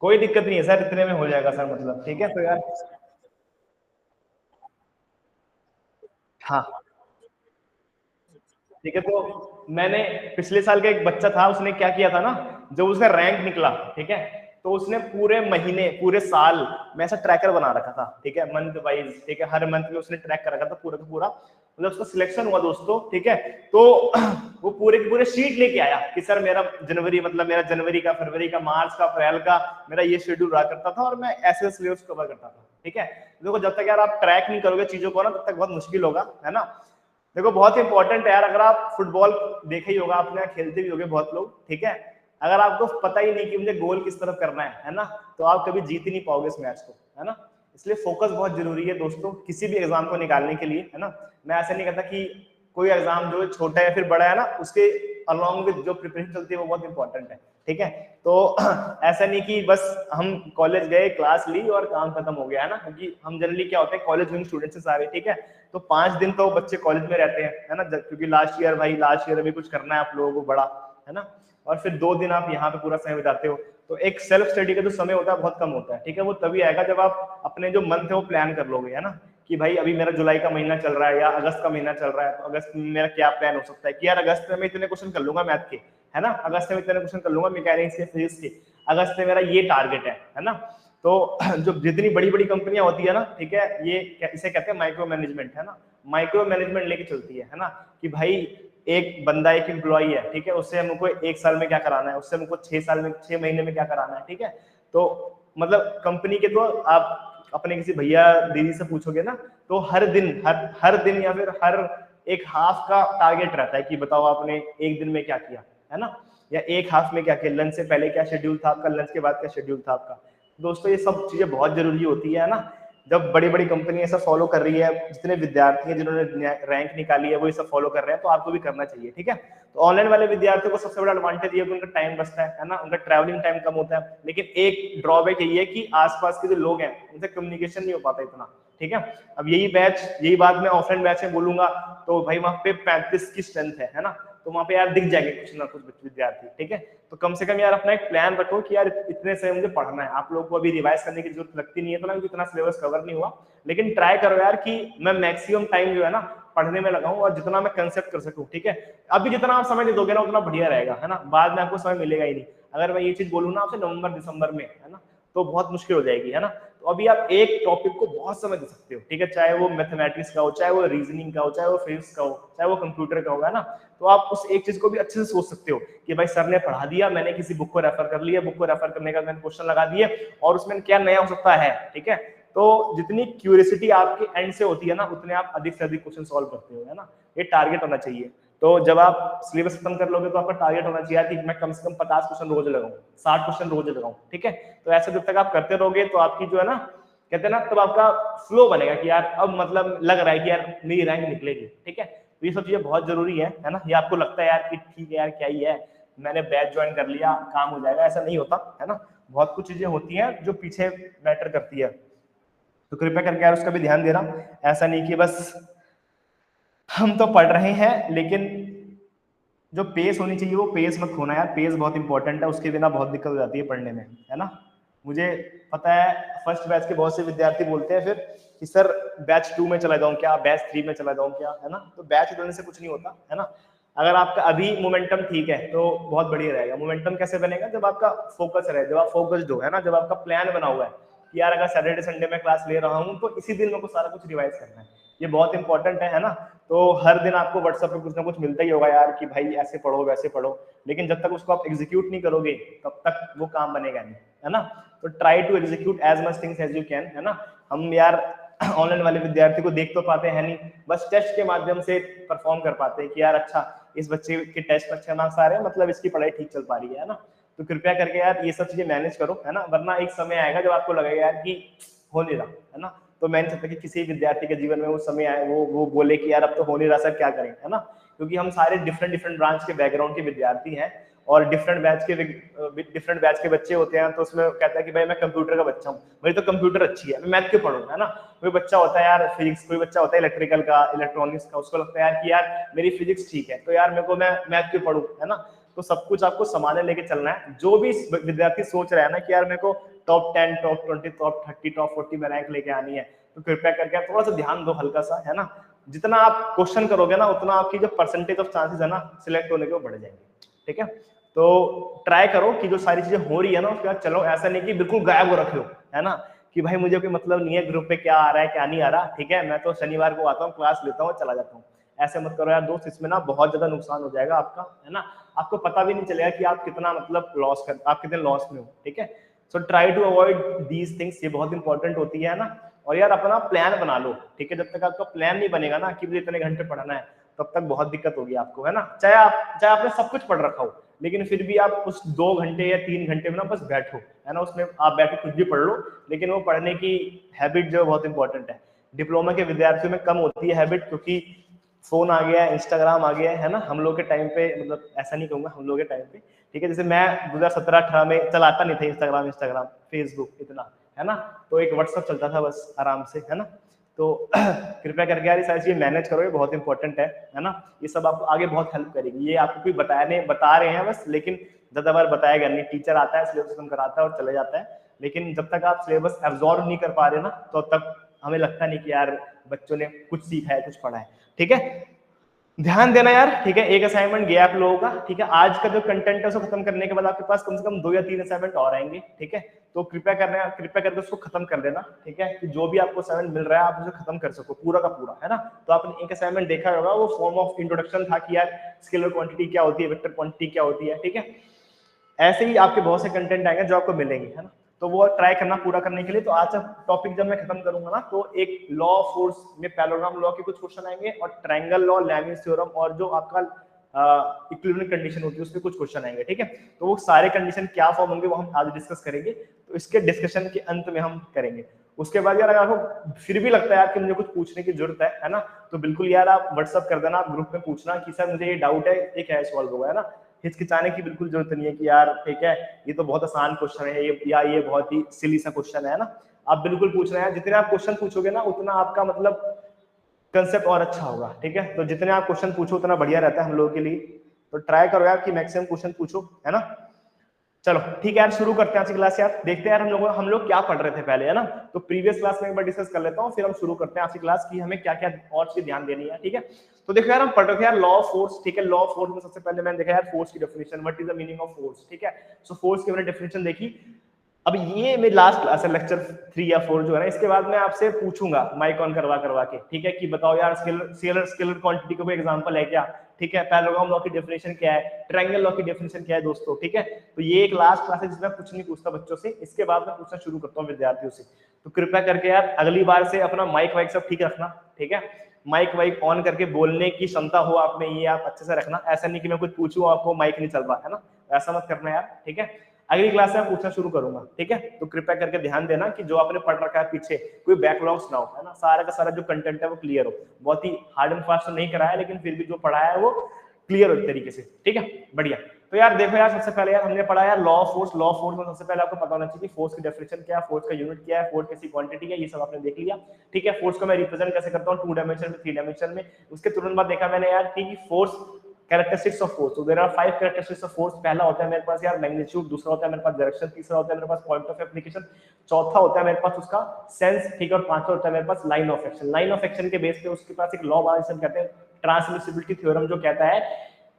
कोई दिक्कत नहीं है सर, इतने में हो जाएगा सर, मतलब ठीक है। तो यार हाँ ठीक है। तो मैंने पिछले साल का एक बच्चा था, उसने क्या किया था ना, जब उसका रैंक निकला, ठीक है, तो उसने पूरे महीने पूरे साल में ऐसा ट्रैकर बना रखा था, ठीक है, मंथ वाइज, ठीक है, हर मंथ में उसने ट्रैक कर रखा था पूरा का पूरा। मतलब उसका सिलेक्शन हुआ दोस्तों, ठीक है। तो वो पूरे के पूरे शीट लेके आया कि सर मेरा जनवरी, मतलब मेरा जनवरी का, फरवरी का, मार्च का, अप्रैल का मेरा ये शेड्यूल रहा करता था और मैं ऐसे सिलेबस कवर करता था, ठीक है। देखो जब तक यार आप ट्रैक नहीं करोगे चीजों को ना, तब तक बहुत मुश्किल होगा, है ना। देखो बहुत इंपॉर्टेंट है यार, अगर आप फुटबॉल देखा ही होगा आपने, खेलते भी होगे बहुत लोग, ठीक है, अगर आपको पता ही नहीं कि मुझे गोल किस तरफ करना है ना, तो आप कभी जीत ही नहीं पाओगे इस मैच को, है ना। इसलिए फोकस बहुत जरूरी है दोस्तों, किसी भी एग्जाम को निकालने के लिए, है ना। मैं ऐसा नहीं कहता कि कोई एग्जाम जो छोटा है या फिर बड़ा है ना, उसके अलॉन्ग विद जो प्रिपरेशन चलती है वो बहुत इंपॉर्टेंट है, ठीक है। तो ऐसा नहीं कि बस हम कॉलेज गए, क्लास ली और काम खत्म हो गया, है ना, क्योंकि हम जनरली क्या होते हैं, कॉलेज गोइंग स्टूडेंट्स सारे, ठीक है। तो 5 दिन तो बच्चे कॉलेज में रहते हैं, है ना, क्योंकि लास्ट ईयर, भाई लास्ट ईयर अभी कुछ करना है आप लोगों को बड़ा, है ना। और फिर 2 दिन आप यहाँ पे पूरा समय बिताते हो, तो एक सेल्फ स्टडी का जो समय होता है बहुत कम होता है, ठीक है। वो तभी आएगा जब आप अपने जो मंथ है वो प्लान कर लोगे, है ना, कि भाई अभी मेरा जुलाई का महीना चल रहा है या अगस्त का महीना चल रहा है, तो अगस्त में मेरा क्या प्लान हो सकता है कि यार अगस्त में मैं इतने क्वेश्चन कर लूंगा मैथ के, है ना, अगस्त में इतने क्वेश्चन कर लूंगा मैकेनिक्स के, फिजिक्स के, अगस्त में मेरा ये टारगेट है ना। तो जो जितनी बड़ी बड़ी कंपनियां होती है ना, ठीक है, ये इसे कहते हैं माइक्रो मैनेजमेंट, है ना, माइक्रो मैनेजमेंट लेके चलती है ना, कि भाई एक बंदा, एक एम्प्लॉई है, ठीक है, उससे हमको 1 साल में क्या कराना है, उससे हमको 6 साल में, 6 महीने में क्या कराना है, ठीक है। तो मतलब कंपनी के, तो आप अपने किसी भैया दीदी से पूछोगे ना, तो हर दिन, हर दिन या फिर हर एक हाफ का टारगेट रहता है कि बताओ आपने एक दिन में क्या किया, है ना, या एक हाफ में क्या किया, लंच से पहले क्या शेड्यूल था आपका, लंच के बाद क्या शेड्यूल था आपका। दोस्तों ये सब चीजें बहुत जरूरी होती है ना। जब बड़ी बड़ी कंपनी ऐसा फॉलो कर रही है, जितने विद्यार्थी हैं जिन्होंने रैंक निकाली है वो ये सब फॉलो कर रहे हैं, तो आपको भी करना चाहिए, ठीक है। तो ऑनलाइन वाले विद्यार्थियों को सबसे बड़ा एडवांटेज ये कि उनका टाइम बचता है ना, उनका ट्रैवलिंग टाइम कम होता है, लेकिन एक ड्रॉबैक यही है कि आसपास के जो लोग हैं उनसे कम्युनिकेशन नहीं हो पाता इतना, ठीक है। अब यही बात मैं ऑफलाइन बैच में बोलूंगा, तो भाई वहां पे 35 की स्ट्रेंथ है ना, तो वहां पे यार दिख जाएंगे कुछ ना कुछ विद्यार्थी, ठीक है। तो कम से कम यार अपना एक प्लान रखो कि यार इतने से मुझे पढ़ना है। आप लोगों को अभी रिवाइज करने की जरूरत लगती नहीं है तो ना, क्योंकि इतना सिलेबस कवर नहीं हुआ, लेकिन ट्राई करो यार कि मैं मैक्सिमम टाइम जो है ना पढ़ने में लगाऊं और जितना मैं कंसेप्ट कर सकूं, ठीक है। अभी जितना आप समय दे दोगे ना उतना बढ़िया रहेगा, है ना, बाद में आपको समय मिलेगा ही नहीं। अगर मैं ये चीज बोलूँ ना आपसे नवंबर दिसंबर में, है ना, तो बहुत मुश्किल हो जाएगी, है ना। तो अभी आप एक टॉपिक को बहुत समय दे सकते हो, ठीक है, चाहे वो मैथमेटिक्स का हो, चाहे वो रीजनिंग का हो, चाहे वो फिजिक्स का हो, चाहे वो कंप्यूटर का होगा ना। तो आप उस एक चीज को भी अच्छे से सोच सकते हो कि भाई सर ने पढ़ा दिया, मैंने किसी बुक को रेफर कर लिया, बुक को रेफर करने का मैंने क्वेश्चन लगा दिए और उसमें क्या नया हो सकता है, ठीक है। तो जितनी क्यूरियोसिटी आपके एंड से होती है ना, उतने आप अधिक से अधिक क्वेश्चन सॉल्व करते हो, है ना। ये टारगेट होना चाहिए। तो जब आप सिलेबस खत्म कर लोगे तो आपका टारगेट होना चाहिए कि मैं कम से कम 50 क्वेश्चन रोज लगाऊं, 60 क्वेश्चन रोज लगाऊं, ठीक है। तो ऐसे जब तक आप करते रहोगे तो आपकी जो है ना, कहते हैं ना, तब आपका फ्लो बनेगा कि यार अब मतलब लग रहा है कि यार मेरी रैंक निकलेगी, ठीक है। तो ये सब चीजें बहुत जरूरी है ना। ये आपको लगता है यार कि ठीक है यार क्या ही है, मैंने बैच ज्वाइन कर लिया काम हो जाएगा, ऐसा नहीं होता, है ना। बहुत कुछ चीजें होती हैं जो पीछे मैटर करती है, तो कृपया करके यार उसका भी ध्यान देना। ऐसा नहीं कि बस हम तो पढ़ रहे हैं, लेकिन जो पेस होनी चाहिए वो पेस मत खोना यार, पेस बहुत इंपॉर्टेंट है, उसके बिना बहुत दिक्कत हो जाती है पढ़ने में, है ना। मुझे पता है फर्स्ट बैच के बहुत से विद्यार्थी बोलते हैं फिर कि सर बैच 2 में चला जाऊं क्या, बैच 3 में चला जाऊं क्या, है ना। तो बैच बदलने से कुछ नहीं होता, है ना। अगर आपका अभी मोमेंटम ठीक है तो बहुत बढ़िया रहेगा। मोमेंटम कैसे बनेगा, जब आपका फोकस रहे, जब आप फोकस्ड हो, है ना, जब आपका प्लान बना हुआ है कि यार अगर सैटरडे संडे में क्लास ले रहा हूँ तो इसी दिन मेरे को सारा कुछ रिवाइज करना है, ये बहुत इंपॉर्टेंट है ना। तो हर दिन आपको व्हाट्सएप पे कुछ ना कुछ मिलता ही होगा यार कि भाई ऐसे पढ़ो वैसे पढ़ो, लेकिन जब तक उसको आप एग्जीक्यूट नहीं करोगे तब तक वो काम बनेगा नहीं, है ना। तो try to execute as much things as you can, है ना। हम यार ऑनलाइन वाले विद्यार्थी को देख तो पाते हैं नहीं, बस टेस्ट के माध्यम से परफॉर्म कर पाते हैं कि यार अच्छा इस बच्चे के टेस्ट में अच्छे मार्क्स आ रहे हैं, मतलब इसकी पढ़ाई ठीक चल पा रही है ना। तो कृपया करके यार ये सब चीजें मैनेज करो, है ना, वरना एक समय आएगा जब आपको लगेगा यार कि हो नहीं रहा, है ना। तो मैं नहीं चाहता कि किसी विद्यार्थी के जीवन में वो समय आए, वो बोले कि यार अब तो हो नहीं रहा सर, क्या करें, है ना। क्योंकि हम सारे डिफरेंट डिफरेंट ब्रांच के बैकग्राउंड के विद्यार्थी हैं और डिफरेंट बैच के बच्चे होते हैं। तो उसमें कहता है कि भाई मैं कंप्यूटर का बच्चा हूँ, मेरी तो कंप्यूटर अच्छी है, मैं मैथ क्यों पढ़ूँ, है ना। कोई बच्चा होता है यार फिजिक्स, कोई बच्चा होता है इलेक्ट्रिकल का, इलेक्ट्रॉनिक्स का, उसको लगता है यार कि यार मेरी फिजिक्स ठीक है तो यार मेरे को मैं मैथ क्यों पढ़ूँ, है ना। तो सब कुछ आपको समाने लेके चलना है। जो भी विद्यार्थी सोच रहा है ना कि यार मेरे को टॉप 10, टॉप 20, टॉप 30, टॉप 40 में रैंक लेके आनी है, तो कृपया करके आप थोड़ा सा ध्यान दो हल्का सा, है ना। जितना आप क्वेश्चन करोगे ना उतना आपकी जो परसेंटेज ऑफ चांसेस है ना सिलेक्ट होने के वो बढ़ जाएंगे, ठीक है। तो ट्राई करो कि जो सारी चीजें हो रही है ना उसके बाद चलो, ऐसा नहीं कि बिल्कुल गायब हो रखे हो, है ना, कि भाई मुझे कोई मतलब नहीं है ग्रुप पे क्या आ रहा है क्या नहीं आ रहा, ठीक है, मैं तो शनिवार को आता हूँ, क्लास लेता हूँ, चला जाता हूँ। ऐसे मत करो यार दोस्त, इसमें ना बहुत ज्यादा नुकसान हो जाएगा आपका, है ना। आपको पता भी नहीं चलेगा कि आप कितना मतलब आप कितने लॉस में हो, ठीक है। So try to avoid these things, ये बहुत इंपॉर्टेंट होती है ना। और यार अपना प्लान बना लो, ठीक है। जब तक आपका प्लान नहीं बनेगा ना कि मुझे इतने घंटे पढ़ना है, तब तक बहुत दिक्कत होगी आपको, है ना। चाहे आपने सब कुछ पढ़ रखा हो, लेकिन फिर भी आप उस 2 घंटे या 3 घंटे में ना बस बैठो, है ना, उसमें आप बैठो कुछ भी पढ़ लो, लेकिन वो पढ़ने की हैबिट जो बहुत इंपॉर्टेंट है। डिप्लोमा के विद्यार्थियों में कम होती है हैबिट, क्योंकि फोन आ गया है, इंस्टाग्राम आ गया है ना। हम लोग के टाइम पे, मतलब ऐसा नहीं कहूंगा, हम लोग के टाइम पे, ठीक है, जैसे मैं 2017-18 में चलाता नहीं था इंस्टाग्राम फेसबुक इतना, है ना। तो एक व्हाट्सएप चलता था बस आराम से, है ना। तो कृपया करके यार ये सारी चीजें मैनेज करो, ये बहुत इंपॉर्टेंट है ना। ये सब आपको आगे बहुत हेल्प करेगी। ये आपको कोई बता रहे हैं बस, लेकिन ज्यादा बार बताएगा नहीं। टीचर आता है, सिलेबस खत्म कराता है और चले जाता है, लेकिन जब तक आप सिलेबस एब्जॉर्ब नहीं कर पा रहे ना, तो तब हमें लगता नहीं कि यार बच्चों ने कुछ सीखा है, कुछ पढ़ा है, ठीक है। ध्यान देना यार, ठीक है। एक असाइनमेंट गया आप लोगों का, ठीक है। आज का जो कंटेंट है उसको खत्म करने के बाद आपके पास कम से कम 2 या 3 असाइनमेंट और आएंगे, ठीक है। तो कृपया करके उसको खत्म कर लेना, ठीक है, कि जो भी आपको असाइनमेंट मिल रहा है आप उसे खत्म कर सको पूरा का पूरा, है ना। तो आपने एक असाइनमेंट देखा होगा, वो फॉर्म ऑफ इंट्रोडक्शन था कि यार स्केलर क्वांटिटी क्या होती है, वेक्टर क्वांटिटी क्या होती है, ठीक है। ऐसे ही आपके बहुत से कंटेंट आएंगे जो आपको मिलेंगे, है ना। तो वो ट्राई करना पूरा करने के लिए। तो आज टॉपिक जब मैं खत्म करूंगा ना, तो एक लॉ ऑफ फोर्स में पैरेललोग्राम लॉ के कुछ क्वेश्चन आएंगे, और ट्रायंगल लॉ, लेविस थ्योरम, और जो आपका इक्विलिब्रियम कंडीशन होती है उसमें कुछ क्वेश्चन आएंगे, ठीक है। तो वो सारे कंडीशन क्या फॉर्म होंगे वो हम आज डिस्कस करेंगे। तो इसके डिस्कशन के अंत में हम करेंगे। उसके बाद यार अगर आपको फिर भी लगता है यार कि मुझे कुछ पूछने की जरूरत है ना, तो बिल्कुल यार आप व्हाट्सअप कर देना, आप ग्रुप में पूछना कि सर मुझे ये डाउट है, ये क्या सॉल्व होगा, है ना। हिचकिचाने की बिल्कुल जरूरत नहीं है कि यार ठीक है ये तो बहुत आसान क्वेश्चन है, ये बहुत ही सिली सा क्वेश्चन है ना। आप बिल्कुल पूछ रहे हैं, जितने आप क्वेश्चन पूछोगे ना उतना आपका मतलब कंसेप्ट और अच्छा होगा, ठीक है। तो जितने आप क्वेश्चन पूछो उतना बढ़िया रहता है हम लोगों के लिए। तो ट्राई करो यार कि मैक्सिमम क्वेश्चन पूछो, है ना। चलो ठीक है यार, शुरू करते हैं आज की क्लास। यार देखते हैं यार हम लोग क्या पढ़ रहे थे पहले, है ना। तो प्रीवियस क्लास में एक बार डिस्कस कर लेता हूँ, फिर हम शुरू करते हैं आज की क्लास की हमें क्या क्या और चीज ध्यान देनी है, ठीक है। तो देखो यार हम पढ़ रहे थे यार लॉ ऑफ फोर्स, ठीक है। लॉ ऑफ फोर्स में सबसे पहले मैंने देखा यार फोर्स की definition, what is the meaning of force, ठीक है। सो फोर्स की मैंने डेफिनेशन देखी। अब ये मेरी लास्ट क्लास है, लेक्चर 3 या 4 जो है ना। इसके बाद मैं आपसे पूछूंगा माइक ऑन करवा के, ठीक है, कि बताओ यार स्केलर क्वांटिटी का कोई एग्जांपल है क्या, ठीक है। पैरेललोग्राम लॉ की डेफिनेशन क्या है, ट्रायंगल लॉ की डेफिनेशन क्या है दोस्तों, ठीक है। तो ये एक लास्ट क्लास है जिसमें कुछ नहीं पूछता बच्चों से, इसके बाद मैं पूछना शुरू करता हूँ विद्यार्थियों से। तो कृपया करके यार अगली बार से अपना माइक वाइक सब ठीक रखना, ठीक है। माइक वाइक ऑन करके बोलने की क्षमता हो आप में, ये आप अच्छे से रखना। ऐसा नहीं कि मैं कुछ पूछूं आपको माइक नहीं चल रहा, है ना, ऐसा मत करना यार, ठीक है। अगली क्लास में पूछना शुरू करूंगा, ठीक है। तो कृपया करके ध्यान देना कि जो आपने पढ़ रखा है पीछे कोई बैकलॉग्स ना हो, है ना। सारा का सारा जो कंटेंट है वो क्लियर हो। बहुत ही हार्ड एंड फास्ट तो नहीं कराया, लेकिन फिर भी जो पढ़ाया है वो क्लियर हो तरीके से, ठीक है, बढ़िया। तो यार देखो यार, सबसे पहले यार हमने पढ़ा यार law of force. Law of force में सबसे पहले आपको पता होना चाहिए कि फोर्स की डेफिनेशन क्या है, फोर्स का यूनिट क्या है, फोर्स कैसी क्वांटिटी है, ये सब आपने देख लिया, ठीक है। फोर्स को मैं रिप्रेजेंट कैसे करता हूँ 2 डायमेंशन में, 3 डायमेंशन में। उसके तुरंत बाद देखा मैंने यार कि फोर्स कैरेक्टरिस्टिक्स ऑफ फोर्स, तो there are 5 characteristics of force. पहला होता है मेरे पास यार मैग्नीट्यूड, दूसरा होता है मेरे पास डायरेक्शन, तीसरा होता है मेरे पास पॉइंट ऑफ एप्लीकेशन, चौथा होता है मेरे पास उसका सेंस, ठीक है, और पांचवा होता है मेरे पास line of action. Line of action के बेस पे उसके पास एक लॉ बना जिसे कहते हैं ट्रांसमिसिबिलिटी थ्योरम, जो कहता है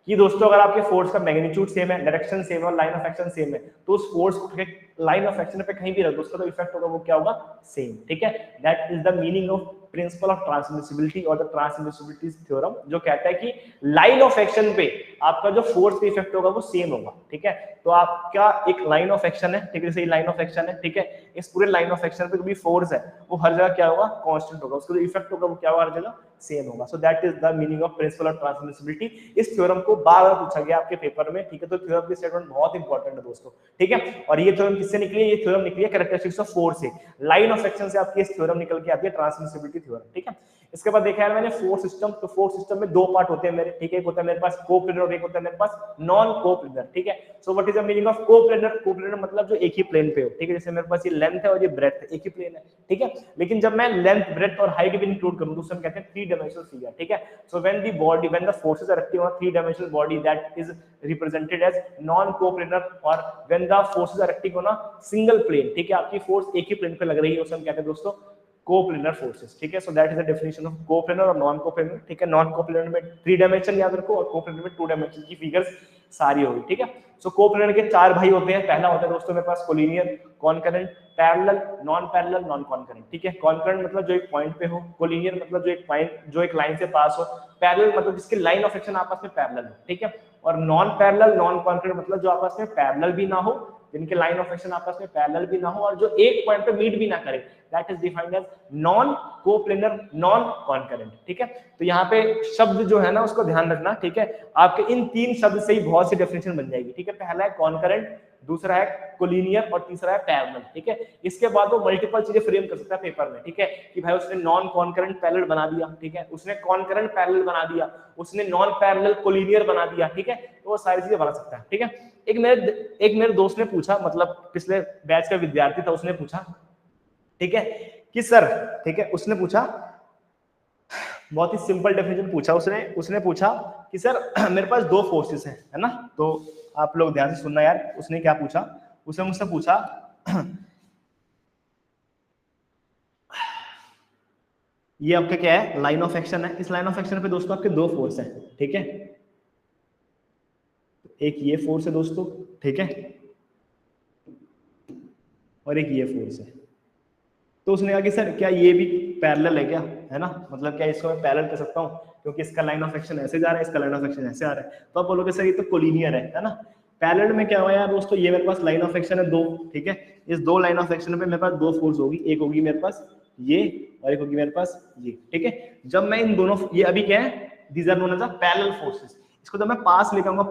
कि दोस्तों अगर आपके फोर्स का मैग्नीट्यूड सेम है, डायरेक्शन सेम है और लाइन ऑफ एक्शन सेम है, तो उस फोर्स के लाइन ऑफ एक्शन पे कहीं भी रख दो, उसका जो इफेक्ट होगा वो क्या होगा, सेम, ठीक है। That is the meaning of principle of transmissibility और द ट्रांसमिसिबिलिटी थ्योरम, जो कहता है कि लाइन ऑफ एक्शन पे आपका जो फोर्स का इफेक्ट होगा वो सेम होगा, ठीक है। तो आपका एक लाइन ऑफ एक्शन है, ठीक है, जैसे लाइन ऑफ एक्शन है, ठीक है, इस पूरे लाइन ऑफ एक्शन पे जो भी फोर्स है वो हर जगह क्या होगा, कांस्टेंट होगा, उसका जो इफेक्ट होगा वो क्या होगा, हर जगह सेम होगा। सो that is the meaning of principle of transmissibility. इस थ्योरम को बार-बार पूछा गया आपके पेपर में, ठीक है। तो थ्योरम की स्टेटमेंट बहुत इंपॉर्टेंट है दोस्तों, ठीक है। और ये थ्योरम किससे निकली है, ये थ्योरम निकली है कैरेक्टरिस्टिक्स ऑफ फोर्स से। लाइन ऑफ एक्शन से आपकी इस थ्योरम निकल के आती है ट्रांसमिसिबिलिटी थ्योरम, ठीक है। इसके बाद देखा यार मैंने फोर्स सिस्टम। तो फोर्स सिस्टम में 2 पार्ट होते हैं मेरे, ठीक है। एक होता है मेरे पास कोप्लेनर और एक होता है मेरे पास नॉन कोप्लेनर, ठीक है। So what is the meaning of coplanar? Coplanar मतलब जो एक ही प्लेन पे हो, ठीक है। जैसे मेरे पास ये लेंथ है और ये ब्रेड्थ है, एक ही प्लेन है, ठीक है। लेकिन जब मैं लेंथ, ब्रेड्थ और हाइट भी इंक्लूड करूं तो उसे हम कहते हैं 3 dimensional figure, ठीक है. So when the forces are acting on a 3-dimensional body, that is represented as non-coplanar, और when the forces are acting on a single plane, ठीक है, आपकी फोर्स एक ही प्लेन पे लग रही है, उसे हम कहते हैं दोस्तों कोप्लेनर फोर्सेस, ठीक है. So that is the definition of coplanar और नॉन कोप्लेनर, ठीक है. नॉन कोप्लेनर में 3 डायमेंशन याद रखो और कोप्लेनर में 2 डायमेंशन की फिगर्स सारी होगी, ठीक है. सो कोप्लेनर के 4 भाई होते हैं. पहला होता है दोस्तों मेरे पास collinear, concurrent, parallel, non parallel, non concurrent, ठीक है. कॉन्करेंट मतलब जो एक पॉइंट पे हो, कोलिनियर मतलब जो एक लाइन से पास हो, पैरेलल मतलब जिसकी लाइन ऑफ एक्शन आपस में पैरेलल हो, ठीक है. और नॉन पैरेलल, नॉन कॉन्करेंट मतलब जो आपस में पैरेलल भी ना हो, जिनके लाइन ऑफ एक्शन आपस में पैरेलल भी ना हो, और जो एक पॉइंट पे मीट भी ना करे, that is defined as non coplanar, non concurrent, ठीक है. तो यहाँ पे शब्द जो है ना उसको ध्यान रखना, ठीक है. आपके इन 3 शब्द से ही बहुत सी डेफिनेशन बन जाएगी, ठीक है. पहला है कॉन्करेंट, दूसरा है कोलिनियर और तीसरा है पैरेलल, ठीक है. इसके बाद वो मल्टीपल चीजें फ्रेम कर सकता है पेपर में, ठीक है, कि भाई उसने नॉन कॉन्करेंट पैरेलल बना दिया, ठीक है, उसने कॉन्करेंट पैरेलल बना दिया, उसने नॉन पैरेलल कोलिनियर बना दिया, ठीक है. तो वो सारी चीजें बना सकता है, ठीक है. एक मेरे दोस्त ने पूछा, मतलब पिछले बैच का विद्यार्थी था, उसने पूछा, ठीक है, कि सर, ठीक है, उसने पूछा, बहुत ही सिंपल डेफिनेशन पूछा उसने पूछा कि सर मेरे पास 2 फोर्सेस हैं, है ना. तो आप लोग ध्यान से सुनना यार. उसने क्या पूछा, उसने मुझसे पूछा ये आपका क्या है, लाइन ऑफ एक्शन है. इस लाइन ऑफ एक्शन पे दोस्तों आपके 2 फोर्स हैं, ठीक है. एक ये फोर्स है दोस्तों, ठीक है, और एक ये फोर्स है. तो उसने कहा कि सर क्या ये भी पैरेलल है क्या, है ना, मतलब क्या इसको मैं पैरेलल कर सकता हूँ, क्योंकि इसका लाइन ऑफ एक्शन ऐसे जा रहा है, इसका लाइन ऑफ एक्शन ऐसे आ रहा है. तो आप बोलोगे सर ये तो कोलिनियर है ना. पैरेलल में क्या हुआ यार दोस्तों, ये मेरे पास लाइन ऑफ एक्शन है 2, ठीक है. इस 2 लाइन ऑफ एक्शन पे मेरे पास 2 फोर्स होगी, एक होगी मेरे पास ये और एक होगी मेरे पास ये, ठीक है. जब मैं इन दोनों, ये अभी क्या है, these are known as parallel forces. इसको जब मैं पास लेके आऊंगा,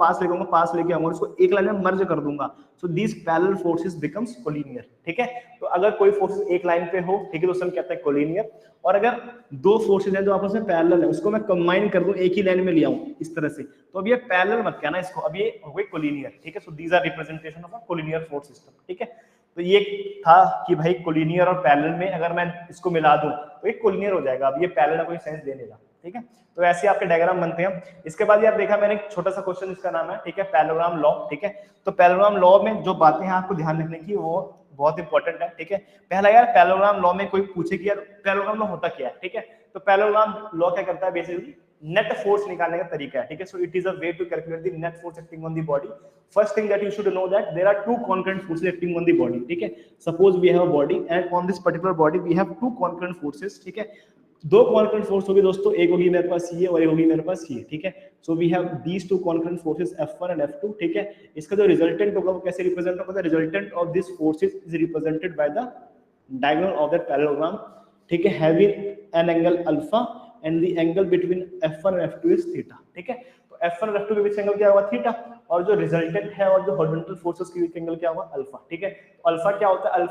इसको एक लाइन में मर्ज कर दूंगा, सो दीस पैरेलल फोर्सेस बिकम्स कोलिनियर, ठीक है. तो अगर कोई फोर्सेस एक लाइन पे हो, ठीक है, तो उसे हम कहते हैं कोलिनियर. और अगर 2 फोर्सेस हैं जो आपस में पैरेलल है, उसको मैं कंबाइन कर दूं, एक ही लाइन में ले आऊं इस तरह से, तो अब ये पैरेलल मत कहना इसको, अब ये हो गई कोलिनियर, ठीक है. So these are representation of a collinear force system, ठीक है. तो ये था कि भाई कोलिनियर और पैरेलल में अगर मैं इसको मिला दूं तो ये कोलिनियर हो जाएगा. अब ये पैरेलल का कोई सेंस दे नहीं रहा, ठीक है. तो ऐसे आपके डायग्राम बनते हैं. इसके बाद यार देखा मैंने एक छोटा सा क्वेश्चन, इसका नाम है, ठीक है, पैरेललोग्राम लॉ, ठीक है. तो पैरेललोग्राम लॉ में जो बातें हैं आपको ध्यान रखने की, वो बहुत इंपॉर्टेंट है, ठीक है. पहला यार पैरेललोग्राम लॉ में कोई पूछे कि यार पैरेललोग्राम लॉ होता क्या है, ठीक है. तो पैरेललोग्राम लॉ क्या करता है, बेसिकली नेट फोर्स निकालने का तरीका है, ठीक है. So it is a way to calculate the net force acting on the body. First thing that you should know that there are 2 concurrent forces acting on the body, ठीक है. Suppose we have a body and on this particular body we have 2 concurrent forces, ठीक है. 2 concurrent force होगी दोस्तों, एक होगी मेरे पास ये और एक होगी मेरे पास ये, ठीक है. So we have these 2 concurrent forces F1 and F2, ठीक है. इसका जो रिजल्टेंट होगा वो कैसे रिप्रेजेंट होगा, the resultant of this forces is represented by the diagonal of that parallelogram, ठीक है, having an angle alpha and the angle between F1 and F2 is theta, ठीक है. तो F1 और F2 के बीच एंगल क्या होगा, थीटा, और जो रिजल्टेंट है और जो हॉरिजॉन्टल फोर्सेस के बीच एंगल क्या होगा, अल्फा, ठीक है. तो अल्फा क्या होता है,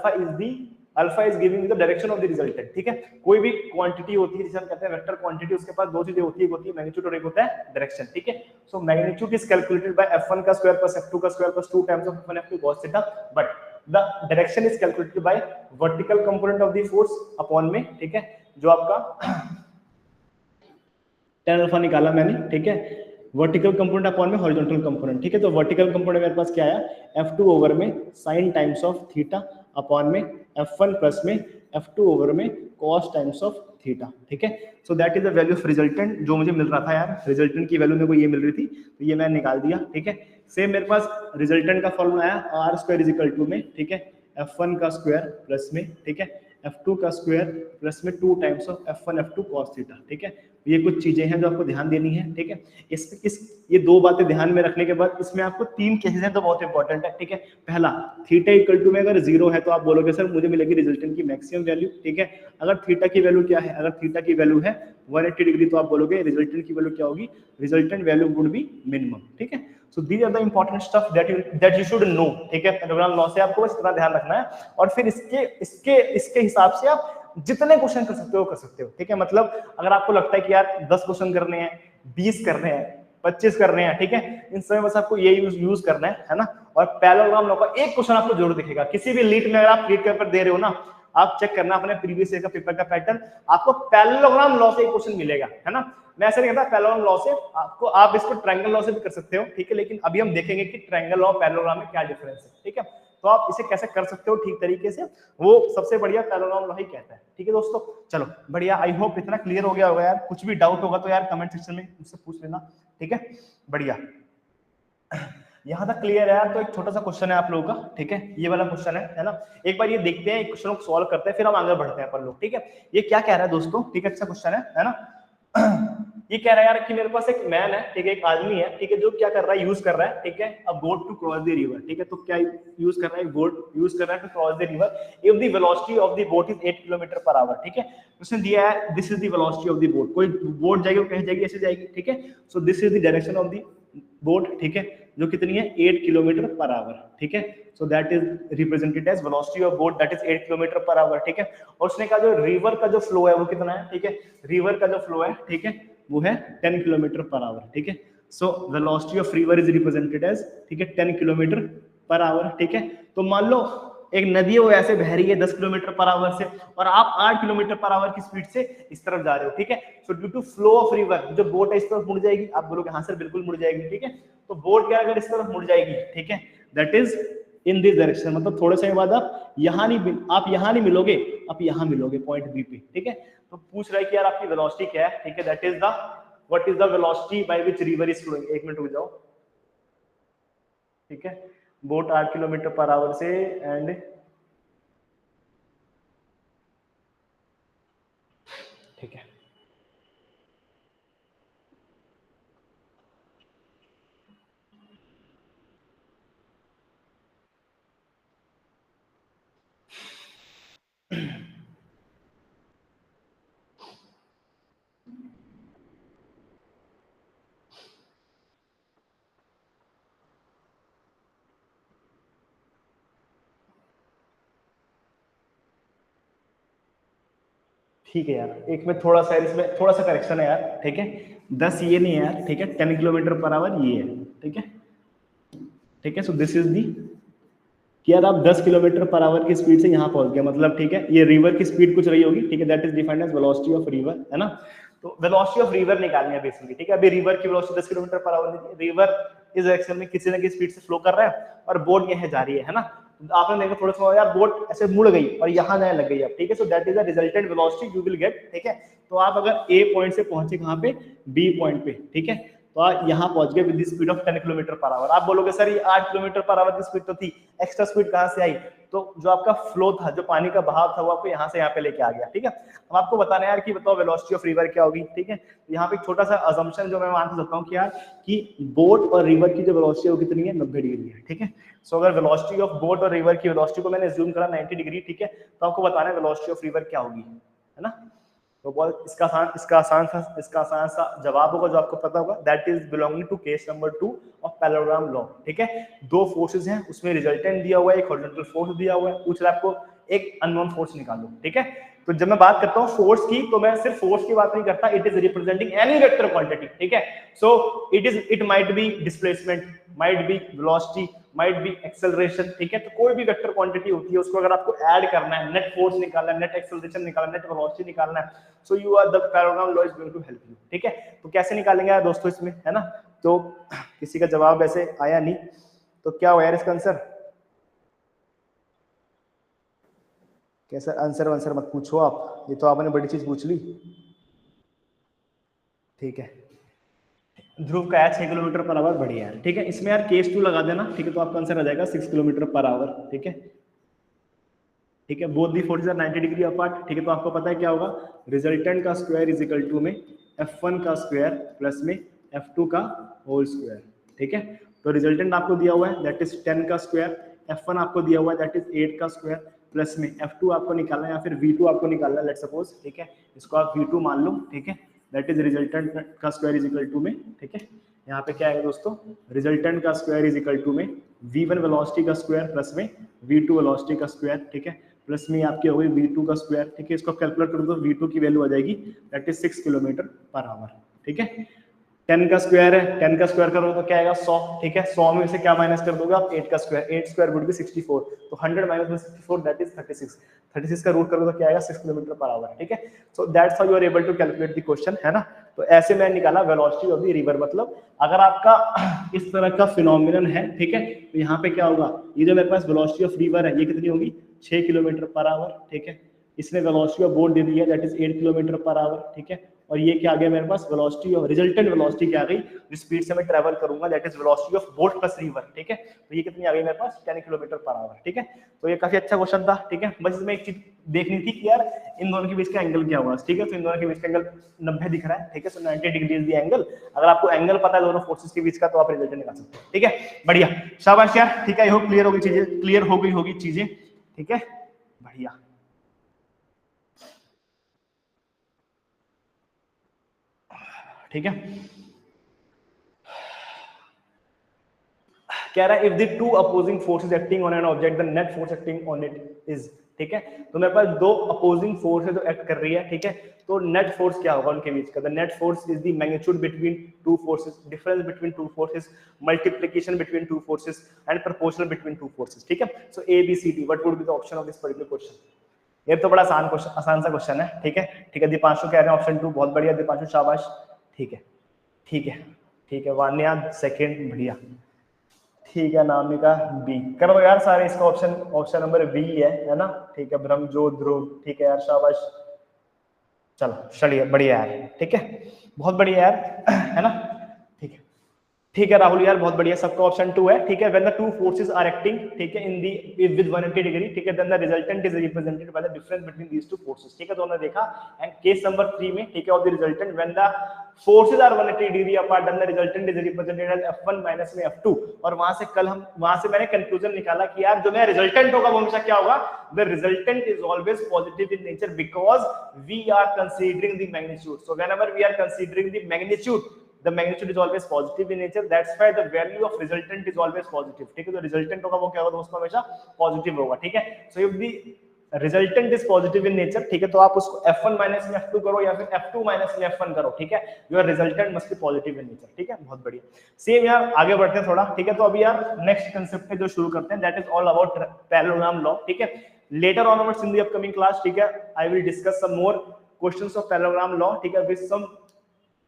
alpha is giving the direction of the resultant, ठीक है. कोई भी क्वांटिटी होती है जिसे हम कहते हैं वेक्टर क्वांटिटी, उसके पास 2 चीजें होती है, एक होती है मैग्नीट्यूड और एक होता है डायरेक्शन, ठीक है. So magnitude is calculated bye F1 का स्क्वायर प्लस F2 का square plus 2 times of F1 F2 cos theta, but the direction is calculated bye vertical component of the force upon में, ठीक है, जो आपका tan अल्फा निकाला मैंने, ठीक है, वर्टिकल कंपोनेंट अपॉन में हॉरिजॉन्टल कंपोनेंट, ठीक है. तो वर्टिकल कंपोनेंट मेरे पास क्या आया, F2 ओवर में sin times of theta upon में F1 प्लस में F2 ओवर में cos टाइम्स ऑफ थीटा, ठीक है. So that is the value of resultant जो मुझे मिल रहा था यार, रिजल्टेंट की वैल्यू मेरे को ये मिल रही थी, तो ये मैंने निकाल दिया, ठीक है. सेम मेरे पास रिजल्टेंट का फॉर्मूला आया r² इज इक्वल टू में, ठीक है, F1 का स्क्वायर प्लस में, ठीक है, F2 का स्क्वायर प्लस में 2 times of F1 F2 cos theta, ठीक है. ये कुछ चीजें हैं जो आपको ध्यान देनी है, ठीक है. ये 2 बातें ध्यान में रखने के बाद इसमें आपको 3 केसेस हैं तो बहुत इंपॉर्टेंट है, ठीक है. पहला, थीटा इक्वल टू में अगर 0 है तो आप बोलोगे सर मुझे मिलेगी रिजल्टेंट की मैक्सिमम वैल्यू, ठीक है. अगर थीटा की वैल्यू क्या है, अगर थीटा की वैल्यू है 180 डिग्री, तो आप बोलोगे रिजल्टेंट की वैल्यू क्या होगी, resultant value would be minimum, ठीक है. So these are the important stuff that you should know, ठीक है. पैरेललोग्राम लॉ से आपको बस इतना ध्यान रखना है, और फिर इसके हिसाब से आप जितने क्वेश्चन कर सकते हो, ठीक है. मतलब अगर आपको लगता है कि यार 10 क्वेश्चन करने हैं, 20 करने हैं, 25 करने हैं, ठीक है, इन समय बस आपको ये यूज करना है ना. और पैरेललोग्राम लॉ का एक क्वेश्चन आपको जरूर दिखेगा किसी भी लीट में. अगर आप लीट के पेपर दे रहे हो ना, आप चेक करना अपने प्रीवियस ईयर का पेपर का पैटर्न, आपको पैरेललोग्राम लॉ से एक क्वेश्चन मिलेगा, है ना। मैं ऐसे नहीं कहता पैरेललोग्राम लॉ से, आपको आप इसको ट्रायंगल लॉ से भी कर सकते हो, ठीक है, लेकिन अभी हम देखेंगे कि ट्रायंगल लॉ पैरेललोग्राम में क्या डिफरेंस है, ठीक है। तो आप इसे कैसे कर सकते हो ठीक तरीके से, वो सबसे बढ़िया पैरेललोग्राम लॉ ही कहता है, ठीक है दोस्तों। चलो बढ़िया, आई होप इतना क्लियर हो गया होगा यार। कुछ भी डाउट होगा तो यार कमेंट सेक्शन में मुझसे पूछ लेना, ठीक है, बढ़िया। यहां तक क्लियर है यार। तो एक छोटा सा क्वेश्चन है आप लोगों का, ठीक है, ये वाला क्वेश्चन है ना। एक बार ये देखते हैं, क्वेश्चन को सॉल्व करते हैं, फिर हम आगे बढ़ते हैं अपन लोग, ठीक है। ये क्या कह रहा है दोस्तों, ठीक है, अच्छा क्वेश्चन है ना। ये कह रहा है यार कि मेरे पास एक मैन है, ठीक है, एक आदमी है, ठीक है, जो क्या कर रहा है, यूज कर रहा है, ठीक है, a boat to cross the river, ठीक है। तो क्या यूज कर रहा है, बोट यूज कर रहा है to cross the river if the velocity of the boat is 8 kilometre per hour, ठीक है। उसने दिया है this is the velocity of the boat, कोई बोट जाएगी वो कहीं जाएगी, ऐसे जाएगी, ठीक है। So this is the direction of the boat, ठीक है, जो कितनी है 8 किलोमीटर पर आवर, ठीक है। So that is represented as velocity of boat that is 8 kilometre per hour, ठीक है। और उसने कहा जो रिवर का जो फ्लो है वो कितना है, ठीक है, रिवर का जो फ्लो है, ठीक है, वो है 10 किलोमीटर पर आवर, ठीक है। So velocity of river is represented as, ठीक है, 10 किलोमीटर पर आवर, ठीक है। तो मान लो एक नदी है वो ऐसे बह रही है 10 किलोमीटर पर आवर से, और आप 8 किलोमीटर पर आवर की स्पीड से इस तरफ जा रहे हो, ठीक है। So due to flow of river जो बोट है इस तरफ मुड़ जाएगी, आप बोलोगे हाँ सर बिल्कुल मुड़ जाएगी, ठीक है। तो बोट क्या अगर इस तरफ मुड़ जाएगी, ठीक है, that is in this direction, मतलब थोड़े समय बाद आप यहाँ नहीं मिलोगे, आप यहाँ मिलोगे पॉइंट बी पे, ठीक है। तो पूछ रहा है कि यार आपकी वेलोसिटी क्या है, ठीक है, that is the what is the velocity by which river is flowing. एक मिनट रुक जाओ, ठीक है, बोट 8 किलोमीटर पर आवर से एंड ठीक है, ठीक है यार। एक में थोड़ा सा इसमें थोड़ा सा करेक्शन है यार, ठीक है, 10 ये नहीं है यार, ठीक है, 10 किलोमीटर पर आवर ये है, ठीक है, ठीक है। सो दिस इज दी कि यार आप 10 किलोमीटर पर आवर की स्पीड से यहाँ पहुंच गए, मतलब ठीक है, ये रिवर की स्पीड कुछ रही होगी, ठीक है, that is defined as velocity of river, है ना। तो वेलोसिटी ऑफ रिवर निकालनी है बेसिकली, ठीक है। अभी रिवर की वेलोसिटी 10 किलोमीटर पर आवर नहीं, रिवर इस डायरेक्शन में किसी न किसी स्पीड से फ्लो कर रहा है और बोट यहाँ जा रही है ना। तो आपने देखा थोड़ा सा यार बोट ऐसे मुड़ गई और यहाँ जाने लग गई अब, ठीक है। So that is the resultant velocity you will get, ठीक है। तो आप अगर ए पॉइंट से पहुंचे कहाँ पे, बी पॉइंट पे, ठीक है, तो आप यहाँ पहुंच गए with the speed of 10 kilometre per our. आप बोलोगे सर ये 8 किलोमीटर पर आवर की स्पीड तो थी, एक्स्ट्रा स्पीड कहाँ से आई? तो जो आपका फ्लो था, जो पानी का बहाव था, वो आपको यहाँ से यहाँ पे लेके आ गया, ठीक है। अब आपको बताना है यार कि बताओ वेलोसिटी ऑफ रिवर क्या होगी, ठीक है। यहाँ पे एक छोटा सा अजम्पशन जो मैं मान सकता हूँ कि यार कि बोट और रिवर की जो वेलोसिटी है वो कितनी है, 90 डिग्री है, ठीक है। सो अगर वेलोसिटी ऑफ बोट और रिवर की वेलोसिटी को मैंने अज्यूम करा 90 डिग्री, ठीक है, तो आपको बताना है वेलोसिटी ऑफ रिवर क्या होगी, है ना। तो बहुत इसका आसान सा जवाब होगा जो आपको पता होगा, that is belonging to case number 2 of parallelogram law, ठीक है। दो फोर्सेस हैं, उसमें रिजल्टेंट दिया हुआ है, एक हॉरिजॉन्टल फोर्स दिया हुआ है, पूछ रहा है आपको एक अननोन फोर्स निकालो, ठीक है। तो जब मैं बात करता हूँ फोर्स की, तो मैं सिर्फ फोर्स की बात नहीं करता, it is representing any vector quantity, ठीक है। So it might be displacement, might be velocity, might be acceleration, ठीक है। तो कोई भी वेक्टर क्वांटिटी होती है, उसको अगर आपको ऐड करना है, नेट फोर्स निकालना है, नेट एक्सेलरेशन निकालना है, नेट वेलोसिटी निकालना है, so you are the parallelogram law is going to help you, ठीक है। तो कैसे निकालेंगे यार दोस्तों इसमें, है ना। तो किसी का जवाब ऐसे आया नहीं, तो क्या हुआ यार इसका आंसर? कैसा आंसर मत पूछो आप, ये तो आपने बड़ी चीज पूछ ली, ठीक है। ध्रुव का है 6 किलोमीटर पर आवर, बढ़िया है, ठीक है। इसमें यार केस 2 लगा देना, ठीक है, तो आपका आंसर आ जाएगा 6 किलोमीटर पर आवर, ठीक है, ठीक है। Both the forces are 90 degree apart, ठीक है। तो आपको पता है क्या होगा, रिजल्टेंट का स्क्वायर इज इक्वल टू में f1 का स्क्वायर प्लस में f2 का होल स्क्वायर, ठीक है। तो रिजल्टेंट आपको दिया हुआ है दैट इज 10 का स्क्वायर, f1 आपको दिया हुआ है दैट इज 8 का स्क्वायर, प्लस में f2 आपको निकालना है या फिर v2 आपको निकालना है, लेट्स सपोज, ठीक है, इसको आप v2 मान लो, ठीक है। दैट इज रिजल्टेंट का स्क्वायर इज इक्वल टू में, ठीक है, यहाँ पे क्या है दोस्तों, रिजल्टेंट का स्क्वायर इज इक्वल टू में v1 वेलोसिटी का स्क्वायर प्लस में v2 वेलोसिटी का स्क्वायर, ठीक है, प्लस में आपकी हो गई v2 का स्क्वायर, ठीक है। इसको कैलकुलेट करो तो v2 की वैल्यू आ जाएगी that is 6 kilometre per hour, ठीक है। 10 का स्क्वायर है, 10 का स्क्वायर करो तो क्या आएगा 100, ठीक है। 100 में से क्या माइनस कर दोगे आप 8 का स्क्वायर, 8 स्क्वायर वुड बी 64, तो 100 माइनस 64 दैट इज 36, 36 का रूट करो तो क्या आएगा 6 किलोमीटर पर आवर, ठीक है। So that's how you are able to calculate the question, है ना। तो ऐसे मैं निकाला वेलोसिटी ऑफ द रिवर, मतलब अगर आपका इस तरह का फिनोमिनन है, ठीक है, तो यहाँ पे क्या होगा, ये जो मेरे पास वेलोसिटी ऑफ रिवर है ये कितनी होगी 6 किलोमीटर पर आवर, ठीक है। इसने वेलोसिटी ऑफ बोट दे दी है that is 8 kilometre per hour, ठीक है। और ये क्या आ गया मेरे पास वेलोसिटी और रिजल्टेंट वेलोसिटी क्या आ गई, जिस स्पीड से मैं ट्रैवल करूंगा that is velocity of boat plus river, ठीक है। तो ये कितनी आ गई मेरे पास 10 किलोमीटर पर आवर, ठीक है। तो ये काफी अच्छा क्वेश्चन था, ठीक है। बस इसमें एक चीज देखनी थी कि यार इन दोनों के बीच का एंगल क्या होगा, ठीक है। तो इन दोनों के बीच का एंगल 90 दिख रहा है, ठीक है। सो 90 डिग्री इज द एंगल। अगर आपको एंगल पता है दोनों फोर्सेस के बीच का तो आप रिजल्टेंट निकाल सकते हैं, ठीक है। बढ़िया, शाबाश यार, ठीक है। आई होप क्लियर होगी चीजें, क्लियर हो गई होगी चीजें, ठीक है। बढ़िया, ठीक है। कह रहा है if the two opposing forces acting on an object the net force acting on it is, ठीक है। तो मेरे पास दो अपोजिंग फोर्स है जो एक्ट कर रही है, ठीक है। तो नेट फोर्स क्या होगा उनके बीच का, the net force is the magnitude between two forces, difference between two forces, multiplication between two forces and proportional between two forces, ठीक है। So A B C D what would be the option of this particular question. ये तो बड़ा आसान question, आसान सा question है, ठीक है। ठीक है, दीपांशु कह रहे हैं ऑप्शन 2, बहुत बढ़िया दीपांशु, शाबाश, ठीक है, ठीक है, ठीक है। वान्या सेकंड, बढ़िया, ठीक है। नामिका बी कर दो यार सारे, इसका ऑप्शन ऑप्शन नंबर बी है ना, ठीक है। ब्रह्मजोत ध्रुव, ठीक है यार, शाबाश, चलो चलिए, बढ़िया यार, ठीक है, बहुत बढ़िया यार, है ना, ठीक है। ठीक है राहुल यार, बहुत बढ़िया, सबका ऑप्शन 2 है, ठीक है। When the two forces are acting, ठीक है, इन दी विद 180 डिग्री, ठीक है, then the resultant is represented by the difference between these two forces, ठीक है। तो हमने देखा एंड केस नंबर 3 में, ठीक है, of the resultant when the forces are 180 degree apart, then the resultant is represented as f1 minus में f2। और वहां से कल हम वहां से मैंने कंक्लूजन निकाला कि यार जो मेरा रिजल्टेंट होगा वो हमेशा क्या होगा, the resultant is always positive in nature because we are considering the magnitude. So whenever we are considering the magnitude, the magnitude is always positive in nature, that's why the value of resultant is always positive, ठीक है। तो resultant होगा वो क्या होगा दोस्तों, हमेशा positive होगा, ठीक है। So if the resultant is positive in nature, ठीक है, तो आप उसको f1 माइनस में f2 करो या फिर f2 माइनस में f1 करो, ठीक है। Your resultant must be positive in nature, ठीक है, बहुत बढ़िया। सेम यार, आगे बढ़ते हैं थोड़ा, ठीक है। तो अभी यार नेक्स्ट कांसेप्ट पे जो शुरू करते हैं that is all about parallelogram law, ठीक है। Later onwards in the upcoming class, ठीक है, I will discuss some more questions of parallelogram law, ठीक है, विद सम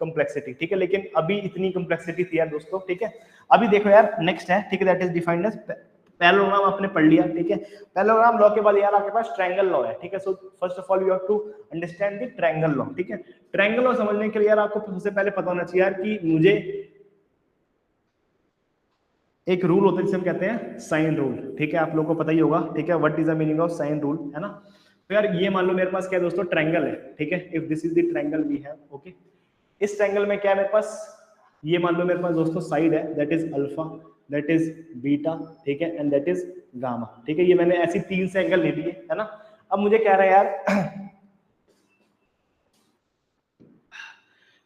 कंप्लेक्सिटी, ठीक है। लेकिन अभी इतनी कंप्लेक्सिटी थी यार दोस्तों, ठीक है। अभी देखो यार नेक्स्ट है, ठीक है, that is defined as parallelogram, आपने पढ़ लिया, ठीक है। पैरेललोग्राम लॉ के बाद यार आपके पास ट्रायंगल लॉ है, ठीक है। So first of all you have to understand the triangle law, ठीक है। ट्रायंगल लॉ समझने के लिए यार आपको सबसे पहले पता होना चाहिए यार कि मुझे एक रूल होता है जिसे हम कहते हैं साइन रूल, ठीक है, आप लोगों को पता ही होगा, ठीक है। What is the meaning of sine rule, है ना। तो यार ये मान लो मेरे पास क्या है दोस्तों, ट्रायंगल है, ठीक है। If this is the triangle we have, okay. इस ट्रायंगल में क्या है मेरे पास, ये मान लो मेरे पास दोस्तों साइड है that is alpha, that is beta, ठीक है, एंड दैट इज गामा, ठीक है। ये मैंने ऐसी 3 से एंगल ले लिए, है ना। अब मुझे कह रहा है यार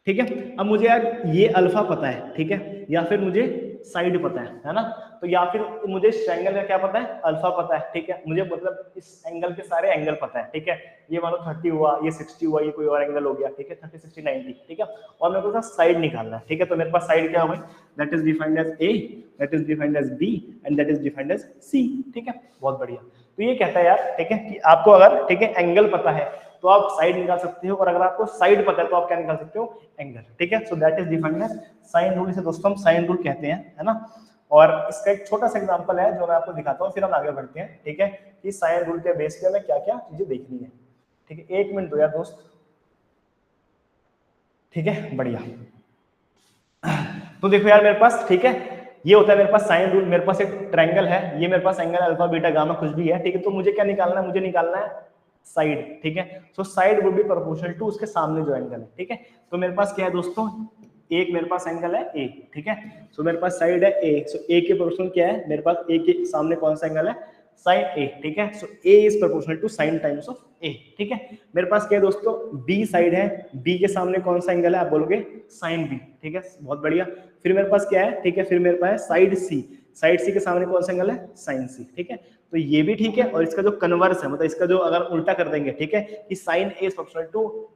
ठीक है, अब मुझे यार ये अल्फा पता है, ठीक है, या फिर मुझे साइड पता है ना। तो या फिर मुझे इस ट्रायंगल का क्या पता है, अल्फा पता है, ठीक है। मुझे मतलब इस एंगल के सारे एंगल पता है, ठीक है। ये मानो 30 हुआ, ये 60 हुआ, ये कोई और एंगल हो गया, ठीक है, 30 60 90, ठीक है। और मेरे को साइड निकालना है, ठीक है। तो मेरे पास साइड क्या हो गई, that is defined as A, that is defined as B and that is defined as C, ठीक है, बहुत बढ़िया। तो ये कहता है यार, ठीक है, कि आपको अगर, ठीक है, एंगल पता है तो आप साइड निकाल सकते हो, और अगर आपको साइड पता है तो आप क्या निकाल सकते हो, एंगल, ठीक है। So that is defined as sine rule, इसे दोस्तों हम साइन रूल कहते हैं, है ना। और इसका एक छोटा सा एग्जांपल है जो मैं आपको दिखाता हूँ, फिर हम आगे बढ़ते हैं, ठीक है, कि साइन रूल के बेस पे हमें क्या क्या चीजें देखनी है, ठीक है। 1 मिनट दो यार दोस्त, ठीक है, बढ़िया। तो देखो यार मेरे पास, ठीक है, ये होता है मेरे पास साइन रूल। मेरे पास एक ट्रायंगल है, ये मेरे पास एंगल अल्फा बीटा गामा कुछ भी है, ठीक है। तो मुझे क्या निकालना है, मुझे निकालना है साइड, ठीक है। So side would be proportional to उसके सामने जो एंगल है, ठीक है। तो मेरे पास क्या है दोस्तों, एक मेरे पास एंगल है ए, ठीक है। सो मेरे पास साइड है ए, सो ए के प्रोपोर्शनल क्या है, मेरे पास ए के सामने कौन सा एंगल है, साइन ए, ठीक है। So A is proportional to sine times of A, ठीक है। मेरे पास क्या है दोस्तों, बी साइड है, बी के सामने कौन सा एंगल है, आप बोलोगे साइन बी, ठीक है, बहुत बढ़िया। फिर मेरे पास क्या है, ठीक है, फिर मेरे पास साइड सी, साइड सी के सामने कौन सा एंगल है, साइन सी, ठीक है। तो ये भी ठीक है, और इसका जो कन्वर्स है, मतलब इसका जो अगर उल्टा कर देंगे, ठीक है, कि sine A is proportional to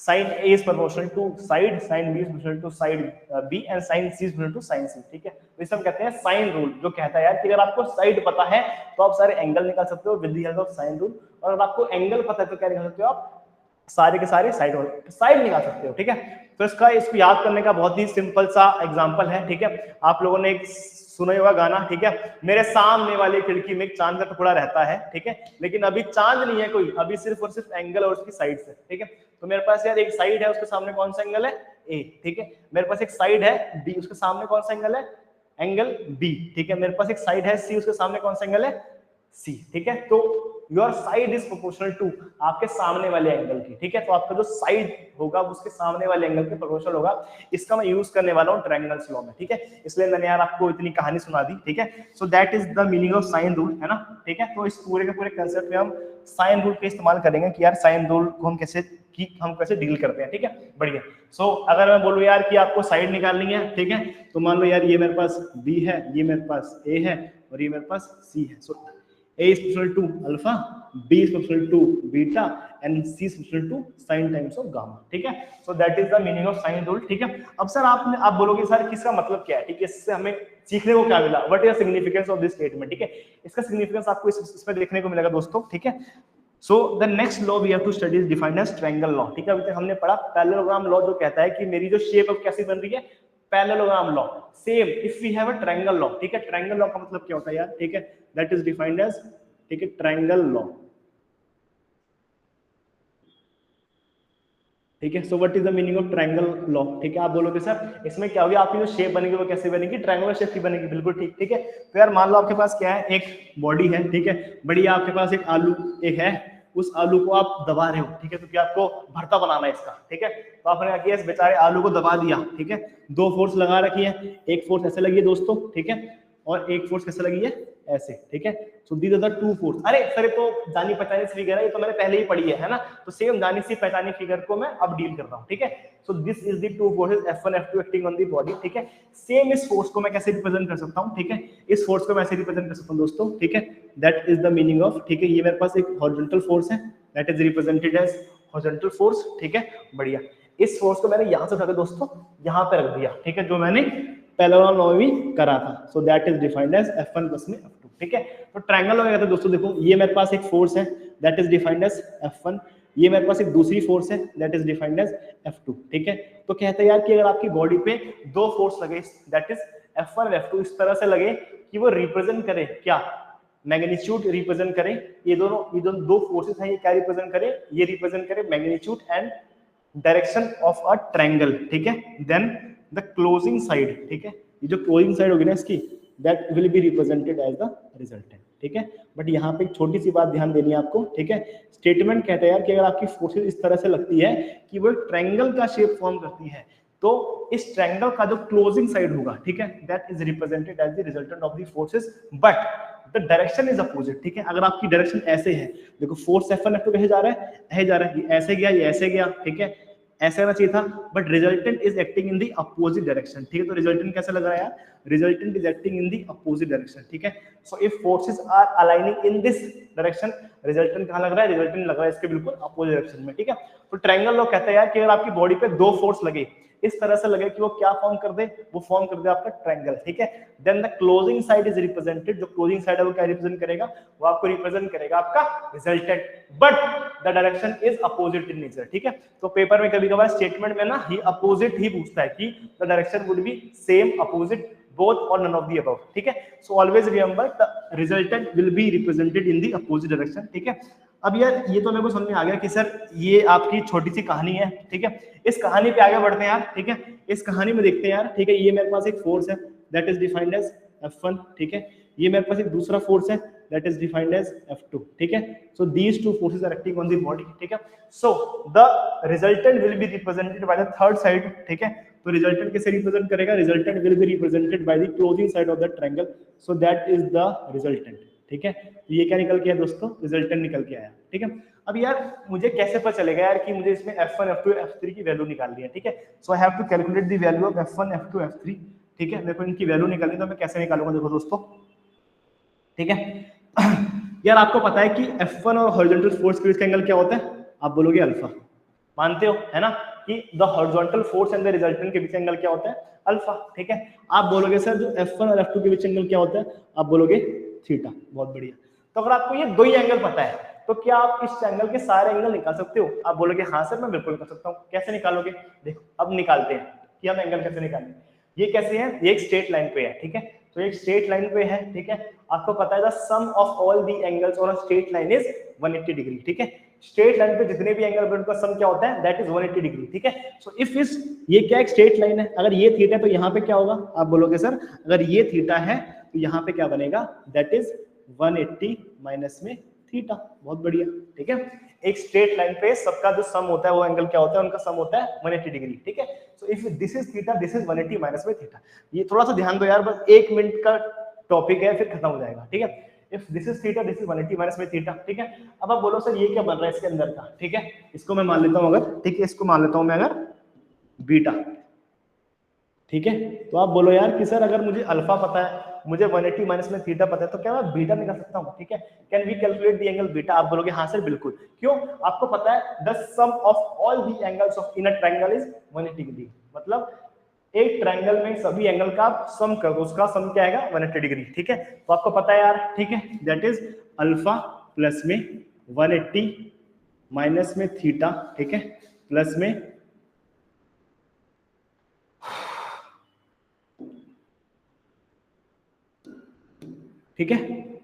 sine A is proportional to side, sine B is proportional to side B and sine C is proportional to sine C, ठीक है। तो इसे हम कहते हैं साइन रूल, जो कहता है यार कि अगर आपको साइड पता है तो आप सारे एंगल निकाल सकते हो with the help of sine rule, और अगर आपको एंगल पता है तो क्या निकाल सकते हो आप, सारे के सारे साइड निकाल सकते हो, ठीक है। तो इसको याद करने का बहुत ही सिंपल सा एग्जांपल है, ठीक है। आप लोगों ने एक सुना होगा गाना, ठीक है, मेरे सामने वाली खिड़की में एक चांद का टुकड़ा रहता है, ठीक है, लेकिन अभी चांद नहीं है कोई, अभी सिर्फ और सिर्फ एंगल और उसकी साइड है, ठीक है। तो मेरे पास यार एक साइड है, उसके सामने कौन सा एंगल है, ए, ठीक है। मेरे पास एक साइड है बी, उसके सामने कौन सा एंगल है, एंगल बी, ठीक है। मेरे पास एक साइड है सी, उसके सामने कौन सा एंगल है, सी, ठीक है। तो your side is proportional to आपके सामने वाले एंगल की, ठीक है। तो आपका जो साइड होगा उसके सामने वाले एंगल के प्रोपोर्शनल होगा। इसका मैं यूज करने वाला हूँ ट्रायंगल्स लॉ में, ठीक है। इसलिए मैंने यार आपको इतनी कहानी सुना दी, ठीक है। So that is the meaning of sine rule, है ना, ठीक है। तो इस पूरे के पूरे कंसेप्ट में हम साइन रूल का इस्तेमाल करेंगे कि यार साइन रूल को हम कैसे डील करते हैं, ठीक है, बढ़िया। सो अगर मैं बोलूँ यार कि आपको साइड निकालनी है, ठीक है, तो मान लो यार ये मेरे पास बी है, ये मेरे पास ए है और ये मेरे पास सी है। सो A is proportional to alpha, B is proportional to beta, and C is proportional to sin times of gamma, ठीक है। So that is the meaning of sin rule, ठीक है। अब सर आप बोलोगे सर किसका मतलब क्या है, ठीक है, इससे हमें सीखने को क्या मिला, what is the significance of this statement, ठीक है। इसका significance आपको इसमें देखने को मिलेगा दोस्तों, ठीक है। So the next law we have to study is defined as triangle law, ठीक है। अभी तक हमने पढ़ा पैरेललोग्राम लॉ, जो कहता है कि मेरी जो शेप अब कैसी बन रही है, parallelogram law. Same if we have a triangle law, ठीक है। ट्रायंगल लॉ का मतलब क्या होता है यार, ठीक है, दैट इज डिफाइंड एज, ठीक है, ट्रायंगल लॉ, ठीक है। So what is the meaning of triangle law, ठीक है। आप बोलोगे सर इसमें क्या होगी, आपकी जो शेप बनेगी वो कैसे बनेगी, ट्रायंगुलर शेप की बनेगी, बिल्कुल ठीक, ठीक है। तो यार मान लो आपके पास क्या है, एक बॉडी है, ठीक है, बढ़िया, आपके पास एक आलू एक है, उस आलू को आप दबा रहे हो, ठीक है, क्योंकि आपको भरता बनाना है इसका, ठीक है। तो आपने क्या किया, इस बेचारे आलू को दबा दिया, ठीक है। दो फोर्स लगा रखी है, एक फोर्स ऐसे लगी है दोस्तों, ठीक है, और एक फोर्स कैसे लगी है, ऐसे, ठीक है। So these are the two force. अरे सर तो जानी पहचानी फिगर है, ये तो मैंने पहले ही पढ़ी है ना। तो सेम जानी सी पहचानी फिगर को मैं अब डील कर रहा हूँ, ठीक है। So this is the two forces F1 F2 acting on the body, ठीक है। सेम इस फोर्स को मैं कैसे रिप्रेजेंट कर सकता हूँ, ठीक है, इस फोर्स को मैं ऐसे रिप्रेजेंट कर सकता हूँ दोस्तों, ठीक है। That is the meaning of, ठीक है, ये मेरे पास एक हॉरिजॉन्टल फोर्स है, that is represented as horizontal force, ठीक है, बढ़िया। इस फोर्स को मैंने यहां से उठाकर दोस्तों यहां पे रख दिया, ठीक है, जो मैंने पैरेलल लॉ में करा था। So that is defined as F1 plus में F2, ठीक है। तो ट्रायंगल लॉ में कहते हैं दोस्तों, देखो ये मेरे पास एक फोर्स है, that is defined as F1, ये मेरे पास एक दूसरी फोर्स है, that is defined as F2, ठीक है। तो कहते हैं यार कि अगर आपकी बॉडी पे दो फोर्स लगे, दैट इज F1 और F2, इस तरह से लगे कि वो रिप्रेजेंट करे क्या, मैग्नीट्यूड रिप्रेजेंट करें, ये दोनों दो फोर्सेस हैं, ये क्या रिप्रेजेंट करें, ये रिप्रेजेंट करें magnitude and direction of a triangle, ठीक है। देन द क्लोजिंग साइड, ठीक है, ये जो क्लोजिंग साइड होगी ना इसकी, that will be represented as the resultant, ठीक है। बट यहाँ पे एक छोटी सी बात ध्यान देनी है आपको, ठीक है। स्टेटमेंट कहता है यार कि अगर आपकी फोर्सेस इस तरह से लगती है कि वो ट्रायंगल का शेप फॉर्म करती है, तो इस ट्रायंगल का जो क्लोजिंग साइड होगा, ठीक है, that is represented as the resultant of the forces, but the direction is opposite, ठीक है। अगर आपकी डायरेक्शन ऐसे है, देखो फोर्स F1 F2 कैसे जा रहा है, ऐसे जा रहा है, ये ऐसे गया, ये ऐसे गया, ठीक है, ऐसे आना चाहिए था, but resultant is acting in the opposite direction, ठीक है। तो रिजल्टेंट कैसा लग रहा है यार, resultant is acting in the opposite direction, ठीक है। So if forces are aligning in this direction, resultant कहां लग रहा है, रिजल्टेंट लग रहा है इसके बिल्कुल अपोजिट डायरेक्शन में, ठीक है। तो ट्रायंगल लॉ कहता है यार कि अगर आपकी बॉडी पे दो फोर्स लगे, इस तरह से लगे कि वो क्या फॉर्म कर दे, वो फॉर्म कर दे आपका ट्रायंगल, ठीक है। Then the closing side is represented, जो क्लोजिंग साइड है वो क्या रिप्रेजेंट करेगा, वो आपको रिप्रेजेंट करेगा आपका resultant, but the direction is opposite in nature, ठीक है। तो पेपर में कभी कभार स्टेटमेंट में ना ही अपोजिट ही पूछता है कि the direction would be same, opposite, both और नन ऑफ द अबव, ठीक है। So always remember the resultant will be represented in the opposite direction, ठीक है। अब यार ये तो मेरे को समझ में आ गया कि सर ये आपकी छोटी सी कहानी है, ठीक है। इस कहानी पे आगे बढ़ते हैं यार, ठीक है। इस कहानी में देखते हैं यार, ठीक है, ये मेरे पास एक फोर्स है, that is defined as F1, ठीक है। ये मेरे पास एक दूसरा फोर्स है, that is defined as F2, ठीक है। So these two forces are acting on the body, ठीक है। So the resultant will be represented by the third side, ठीक है। तो रिजल्टेंट कैसे रिप्रेजेंट करेगा, resultant will be represented by the closing side of the triangle, so that is the resultant, ठीक है। तो ये क्या निकल के आया दोस्तों, रिजल्टेंट निकल के आया, ठीक है। अब यार मुझे कैसे पता चलेगा यार कि मुझे इसमें F1 F2 F3 की वैल्यू निकालनी है, ठीक है। So I have to calculate the value of F1 F2 F3, ठीक है। मेरे को इनकी वैल्यू निकालनी है, तो मैं कैसे निकालूंगा, देखो दोस्तों, ठीक है। यार आपको पता है कि F1 और हॉरिजॉन्टल फोर्स के बीच का एंगल क्या होता है, आप बोलोगे अल्फा, मानते हो है ना कि the horizontal force and the resultant के बीच एंगल क्या होता है, अल्फा। ठीक है, आप बोलोगे सर जो F1 और F2 के बीच एंगल क्या होता है, आप बोलोगे थीटा। बहुत बढ़िया। तो अगर आपको ये दो ही एंगल पता है तो क्या आप इस एंगल के सारे एंगल निकाल सकते हो, आप बोलोगे हाँ सर मैं बिल्कुल कर सकता हूँ। कैसे निकालोगे, देखो अब निकालते हैं कि हम एंगल कैसे निकालेंगे। ये कैसे है, ये एक स्ट्रेट लाइन पे है, ठीक है, तो एक स्ट्रेट लाइन पे है, ठीक है, आपको पता है the sum of all the angles on a straight line is 180 degree. ठीक है, स्ट्रेट लाइन पे जितने भी एंगल उनका सम क्या होता है, दैट इज 180 डिग्री। ठीक है, सो इफ इस ये क्या एक स्ट्रेट लाइन है, अगर ये थीटा है तो यहाँ पे क्या होगा, आप बोलोगे सर अगर ये थीटा है तो यहाँ पे क्या बनेगा, दैट इज 180 माइनस में थीटा। बहुत बढ़िया। ठीक है, एक स्ट्रेट लाइन पे सबका जो सम होता है वो एंगल क्या होता है, उनका सम होता है 180 डिग्री। ठीक है, so if this is theta, this is 180 minus में थीटा। ये थोड़ा सा ध्यान दो यार, बस 1 मिनट का टॉपिक है फिर खत्म हो जाएगा। ठीक है, if this is theta, this is 180 minus में थीटा। ठीक है, अब आप बोलो सर ये क्या बन रहा है इसके अंदर का। ठीक है, इसको मैं मान लेता हूं अगर, ठीक है, इसको मान लेता हूं मैं अगर बीटा। ठीक है, तो आप बोलो यार कि सर अगर मुझे अल्फा पता है, मुझे 180 माइनस में थीटा पता है, तो क्या मैं बीटा निकाल सकता हूँ। ठीक है, can we calculate the angle beta, आप बोलोगे हाँ सर बिल्कुल। क्यों, आपको पता है the sum of all the angles of in a triangle is 180 degree. मतलब एक ट्रायंगल में सभी एंगल का आप सम कर दो, उसका सम क्या आएगा 180 डिग्री। ठीक है, तो आपको पता है यार, ठीक है, दैट इज अल्फा प्लस में 180 माइनस में थीटा। ठीक है, प्लस में ठीक है,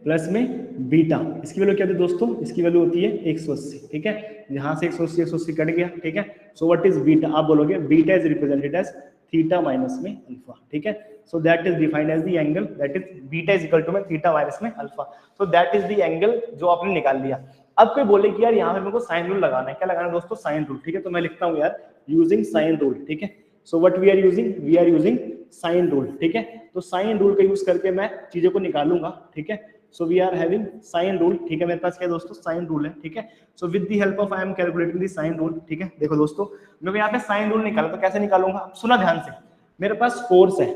प्लस में बीटा। इसकी वैल्यू क्या होती है दोस्तों, इसकी वैल्यू होती है 180। ठीक है, यहां से 180 कट गया। ठीक है, सो व्हाट इज बीटा, आप बोलोगे beta is represented as theta minus में अल्फा। ठीक है, so that is defined as the angle, that is beta is equal to में थीटा माइनस में alpha. So that is the angle जो आपने निकाल लिया। अब कोई बोले कि यार यहाँ पे मेरे को साइन रूल लगाना है, क्या लगाना है दोस्तों, साइन रूल। ठीक है, तो मैं लिखता हूँ यार यूजिंग साइन रूल। ठीक है, so what we are using sine rule. ठीक है, तो साइन रूल का यूज करके मैं चीजों को निकालूंगा। ठीक है, so we are having sine rule. ठीक है, मेरे पास क्या दोस्तों साइन रूल है। ठीक है, so with the help of I am calculating the sine rule. ठीक है, देखो दोस्तों मैं यहाँ पे साइन रूल निकाला, तो कैसे निकालूंगा, सुना ध्यान से। मेरे पास फोर्स है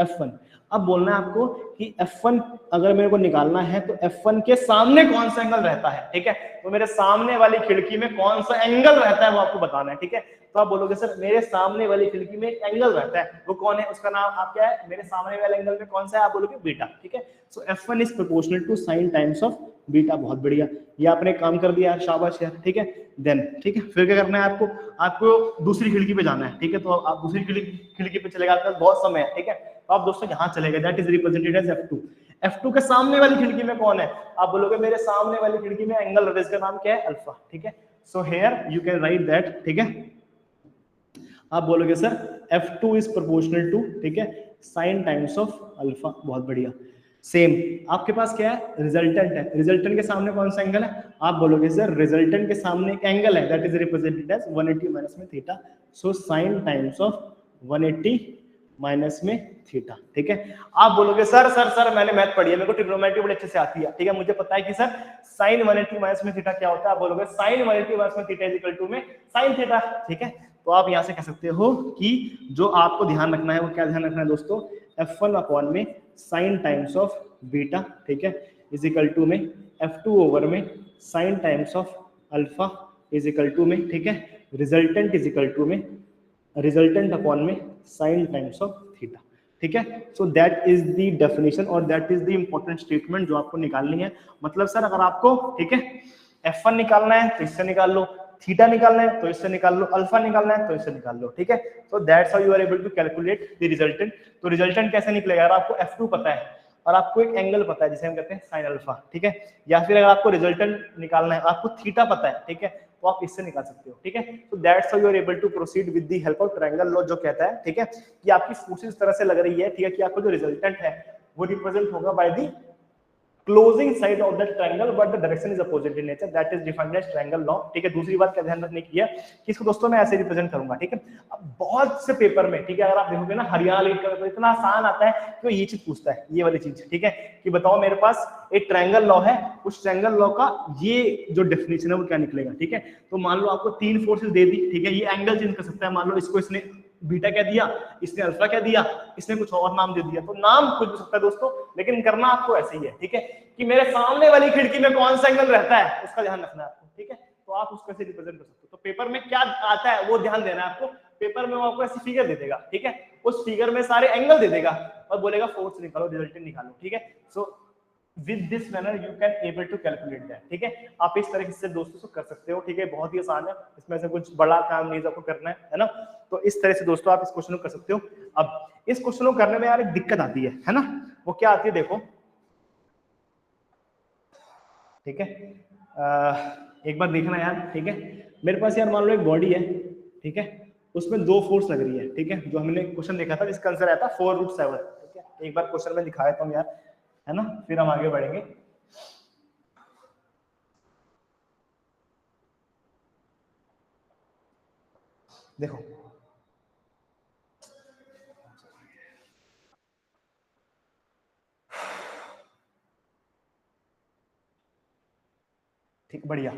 F1, अब बोलना है आपको कि F1 अगर मेरे को निकालना है तो F1 के सामने कौन सा एंगल रहता है। ठीक है, तो मेरे सामने वाली खिड़की में कौन सा एंगल रहता है वो आपको बताना है। ठीक है, तो आप बोलोगे सर मेरे सामने वाली खिड़की में एक एंगल रहता है, वो कौन है, उसका नाम आप क्या है, मेरे सामने वाले एंगल में कौन सा है, आप बोलोगे बीटा। ठीक है, so F1 is proportional to sine times of beta. बहुत बढ़िया, ये आपने काम कर दिया, शाबाश यार। ठीक है, देन ठीक है, फिर क्या करना है आपको, आपको दूसरी खिड़की पे जाना है। ठीक है, तो आप दूसरी खिड़की पे चलेगा, आपके पास बहुत समय है। ठीक है, तो आप दोस्तों यहाँ चलेगा, that is represented as F2। F2 के सामने वाली खिड़की में कौन है, आप बोलोगे मेरे सामने वाली खिड़की में एंगल, इसका नाम क्या है, अल्फा। ठीक है, so here you can write that. ठीक है, आप बोलोगे sir F2 is proportional to, ठीक है, साइन टाइम्स ऑफ अल्फा। बहुत बढ़िया। सेम आपके पास क्या है, रिजल्टेंट है, रिजल्टेंट के सामने कौन सा एंगल है, आप बोलोगे सर रिजल्टेंट के सामने एक एंगल है, that is represented as 180 minus में theta. So sine times of 180 minus में थीटा। ठीक है, आप बोलोगे सर सर सर मैंने मैथ पढ़ी है, मेरे को ट्रिग्नोमेट्री बड़े अच्छे से आती है। ठीक है, मुझे पता है कि सर साइन 180 माइनस में थीटा क्या होता है, आप बोलोगे साइन 180 माइनस में थीटा इज इक्वल टू में साइन थीटा। ठीक है, तो आप यहां से कह सकते हो कि जो आपको ध्यान रखना है वो क्या ध्यान रखना है दोस्तों, F1 अपॉन में साइन टाइम्स ऑफ बीटा। ठीक है, इज इक्वल टू में F2 ओवर में sine times of alpha is equal to में, ठीक है, रिजल्टेंट इज इक्वल टू में रिजल्टेंट अपॉन में साइन टाइम्स ऑफ थीटा। ठीक है, so that is the definition और that is the important statement जो आपको निकालनी है। मतलब सर अगर आपको, ठीक है, F1 निकालना है तो इससे निकाल लो, थीटा निकालना है तो इससे निकाल लो, अल्फा निकालना है तो इससे निकाल लो। ठीक है, so that's how you are able to calculate the resultant. तो रिजल्टेंट कैसे निकलेगा, यार आपको F2 पता है और आपको एक एंगल पता है जिसे हम कहते हैं साइन अल्फा। ठीक है, या फिर अगर आपको रिजल्टेंट निकालना है, आपको थीटा पता है, ठीक है, तो आप इससे निकाल सकते हो। ठीक है, तो that's how you are able to proceed with the help of triangle law, जो कहता है, ठीक है, कि आपकी फोर्स इस तरह से लग रही है, ठीक है, कि आपको जो रिजल्टेंट है वो रिप्रेजेंट होगा by the closing side of that triangle but the direction is opposite in nature, that is defined as triangle law. ठीक है, दूसरी बात क्या ध्यान रखने की है कि इसको दोस्तों मैं ऐसे रिप्रेजेंट करूंगा। ठीक है, अब बहुत से पेपर में, ठीक है, अगर आप देखोगे ना हरियाणा लीड का, तो इतना आसान आता है कि ये चीज पूछता है, ये वाली चीज। ठीक है, कि बताओ मेरे पास एक ट्रायंगल लॉ है, उस ट्रायंगल लॉ का ये जो डेफिनेशन है वो क्या निकलेगा। ठीक है, तो मान लो आपको तीन फोर्सेस दे दी, ठीक है, ये एंगल चेंज कर सकता है, मान लो इसको इसने बीटा क्या दिया, इसने अल्फा क्या दिया, इसने कुछ और नाम दे दिया, तो नाम कुछ भी सकता है दोस्तों, लेकिन करना आपको ऐसे ही है। ठीक है, कि मेरे सामने वाली खिड़की में कौन सा एंगल रहता है उसका ध्यान रखना है आपको। ठीक है, तो आप उसको ऐसे रिप्रेजेंट कर सकते हो। तो पेपर में क्या आता है वो ध्यान देना है आपको। पेपर में वो आपको ऐसी फिगर दे देगा, ठीक है, उस फिगर में सारे एंगल दे देगा और बोलेगा फोर्स निकालो, रिजल्टेंट निकालो, ठीक है। So with this manner you can able to calculate that, ठीक है। आप इस तरह से दोस्तों से कर सकते हो, ठीक है, बहुत ही आसान है, इसमें से कुछ बड़ा काम नहीं आपको करना है ना। तो इस तरह से दोस्तों आप इस क्वेश्चन को कर सकते हो। अब इस क्वेश्चन को करने में यार एक दिक्कत आती है ना, वो क्या आती है देखो, ठीक है। एक बार देखना यार, ठीक है, मेरे पास यार मान लो एक बॉडी है, ठीक है, उसमें दो फोर्स लग रही है, ठीक है, जो हमने क्वेश्चन देखा था जिसका आंसर आया था 4√7, ठीक है। एक बार क्वेश्चन में दिखा देता हूँ यार, है ना, फिर हम आगे बढ़ेंगे। देखो ठीक, बढ़िया।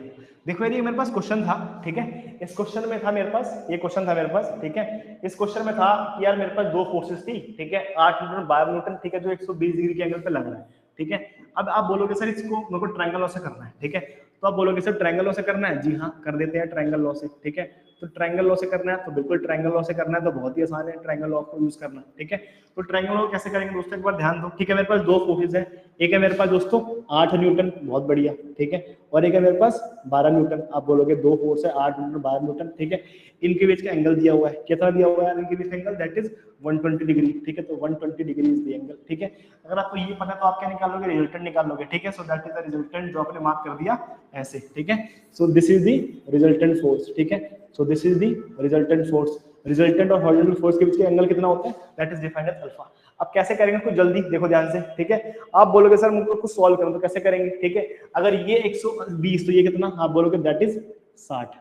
देखो यदि मेरे पास क्वेश्चन था, ठीक है, इस क्वेश्चन में था मेरे पास, ये क्वेश्चन था मेरे पास, ठीक है, इस क्वेश्चन में था कि यार मेरे पास दो फोर्सेस थी, ठीक है, 8 न्यूटन 12 न्यूटन, ठीक है, जो 120 डिग्री के एंगल पे लग रहा है, ठीक है। अब आप बोलोगे सर इसको मेरे को ट्रायंगल लॉ से करना है, ठीक है, तो आप बोलोगे सर ट्रायंगल लॉ से करना है, जी हाँ कर देते हैं ट्रायंगल लॉ से, ठीक है। तो ट्रायंगल लॉ से करना है तो बिल्कुल ट्रायंगल लॉ से करना है, तो बहुत ही आसान है ट्रायंगल लॉ को यूज करना, ठीक है। तो ट्रायंगल लॉ कैसे करेंगे दोस्तों, एक बार ध्यान दो, ठीक है, मेरे पास दो फोर्सेस है, एक है मेरे पास दोस्तों 8 न्यूटन, बहुत बढ़िया, ठीक है, और एक है मेरे पास 12 न्यूटन। आप बोलोगे दो फोर्स है 8 न्यूटन 12 न्यूटन, ठीक है, इनके बीच का एंगल दिया हुआ है, कितना दिया हुआ है इनके बीच का एंगल, दैट इज 120 डिग्री, ठीक है, तो 120 डिग्री इज द एंगल, ठीक है। अगर आपको ये पता है तो आप क्या निकालोगे, रिजल्टेंट निकाल लोगे, ठीक है। So that is the resultant जो आपने मार्क कर दिया ऐसे, ठीक है। So this is the resultant force, ठीक है। So this is the resultant force, resultant और हॉरिजॉन्टल फोर्स के बीच का एंगल कितना होता है, that is defined as alpha. अब कैसे करेंगे कुछ जल्दी देखो ध्यान से, ठीक है। आप बोलोगे सर मुझको कुछ सॉल्व करो, तो कैसे करेंगे, ठीक है। अगर ये 120 तो ये कितना, आप बोलोगे दैट इज 60,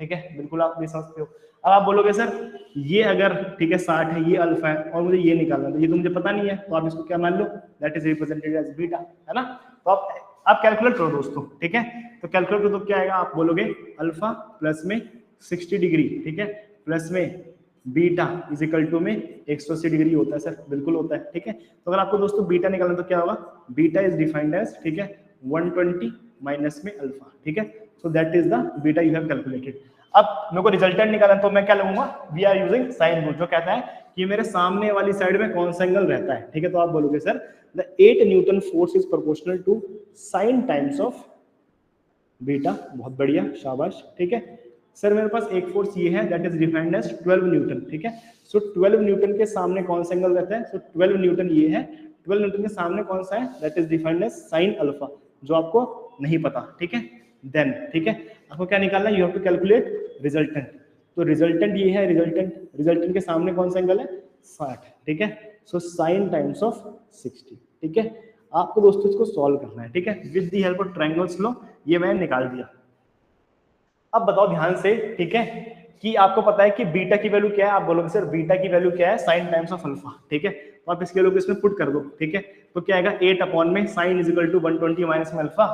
ठीक है, बिल्कुल आप भी समझते हो। अब आप बोलोगे सर ये अगर, ठीक है, 60 है, ये अल्फा है और मुझे ये निकालना है, तो ये तो मुझे पता नहीं है, तो आप इसको क्या मान लो, that is represented as beta, है ना। तो आप कैलकुलेट करो दोस्तों, ठीक है। तो कैलकुलेट करो तो क्या आएगा, आप बोलोगे अल्फा प्लस में 60 डिग्री, ठीक है, प्लस में बीटा इज इक्वल टू में 180 डिग्री होता है सर, बिल्कुल होता है, ठीक है। तो अगर आपको दोस्तों बीटा निकालना तो क्या होगा, बीटा इज डिफाइंड एज, ठीक है, 120 माइनस में अल्फा, ठीक है। So that is the beta you have calculated. अब मेरे को रिजल्टेंट निकालना तो मैं क्या लूंगा, we are using sine rule, जो कहता है कि मेरे सामने वाली साइड में कौन सा एंगल रहता है, ठीक है। तो आप बोलोगे sir the 8 newton force is proportional to sine times of beta, बहुत बढ़िया, शाबाश, ठीक है। सर मेरे पास एक फोर्स ये है that is defined as 12 newton, ठीक है। सो 12 न्यूटन के सामने कौन सा एंगल रहता है, सो 12 न्यूटन ये है, 12 न्यूटन के सामने कौन सा है, that is defined as sine alpha, जो आपको नहीं पता, ठीक है। देन, ठीक है, आपको क्या निकालना है, you have to calculate resultant. तो रिजल्टेंट ये है, रिजल्टेंट, रिजल्टेंट के सामने कौन सा एंगल है, 60, ठीक है। सो साइन टाइम्स ऑफ 60, ठीक है। आपको दोस्तों इसको सॉल्व करना है, ठीक है, with the help of triangles law, ये मैंने निकाल दिया। अब बताओ ध्यान से, ठीक है, कि आपको पता है कि बीटा की वैल्यू क्या है, आप बोलोगे सर बीटा की वैल्यू क्या है, साइन टाइम्स ऑफ अल्फा, ठीक है। तो आप इसके लोग इसमें पुट कर दो, ठीक है। तो क्या आएगा 8 अपॉन में sine is equal to 120 minus में अल्फा,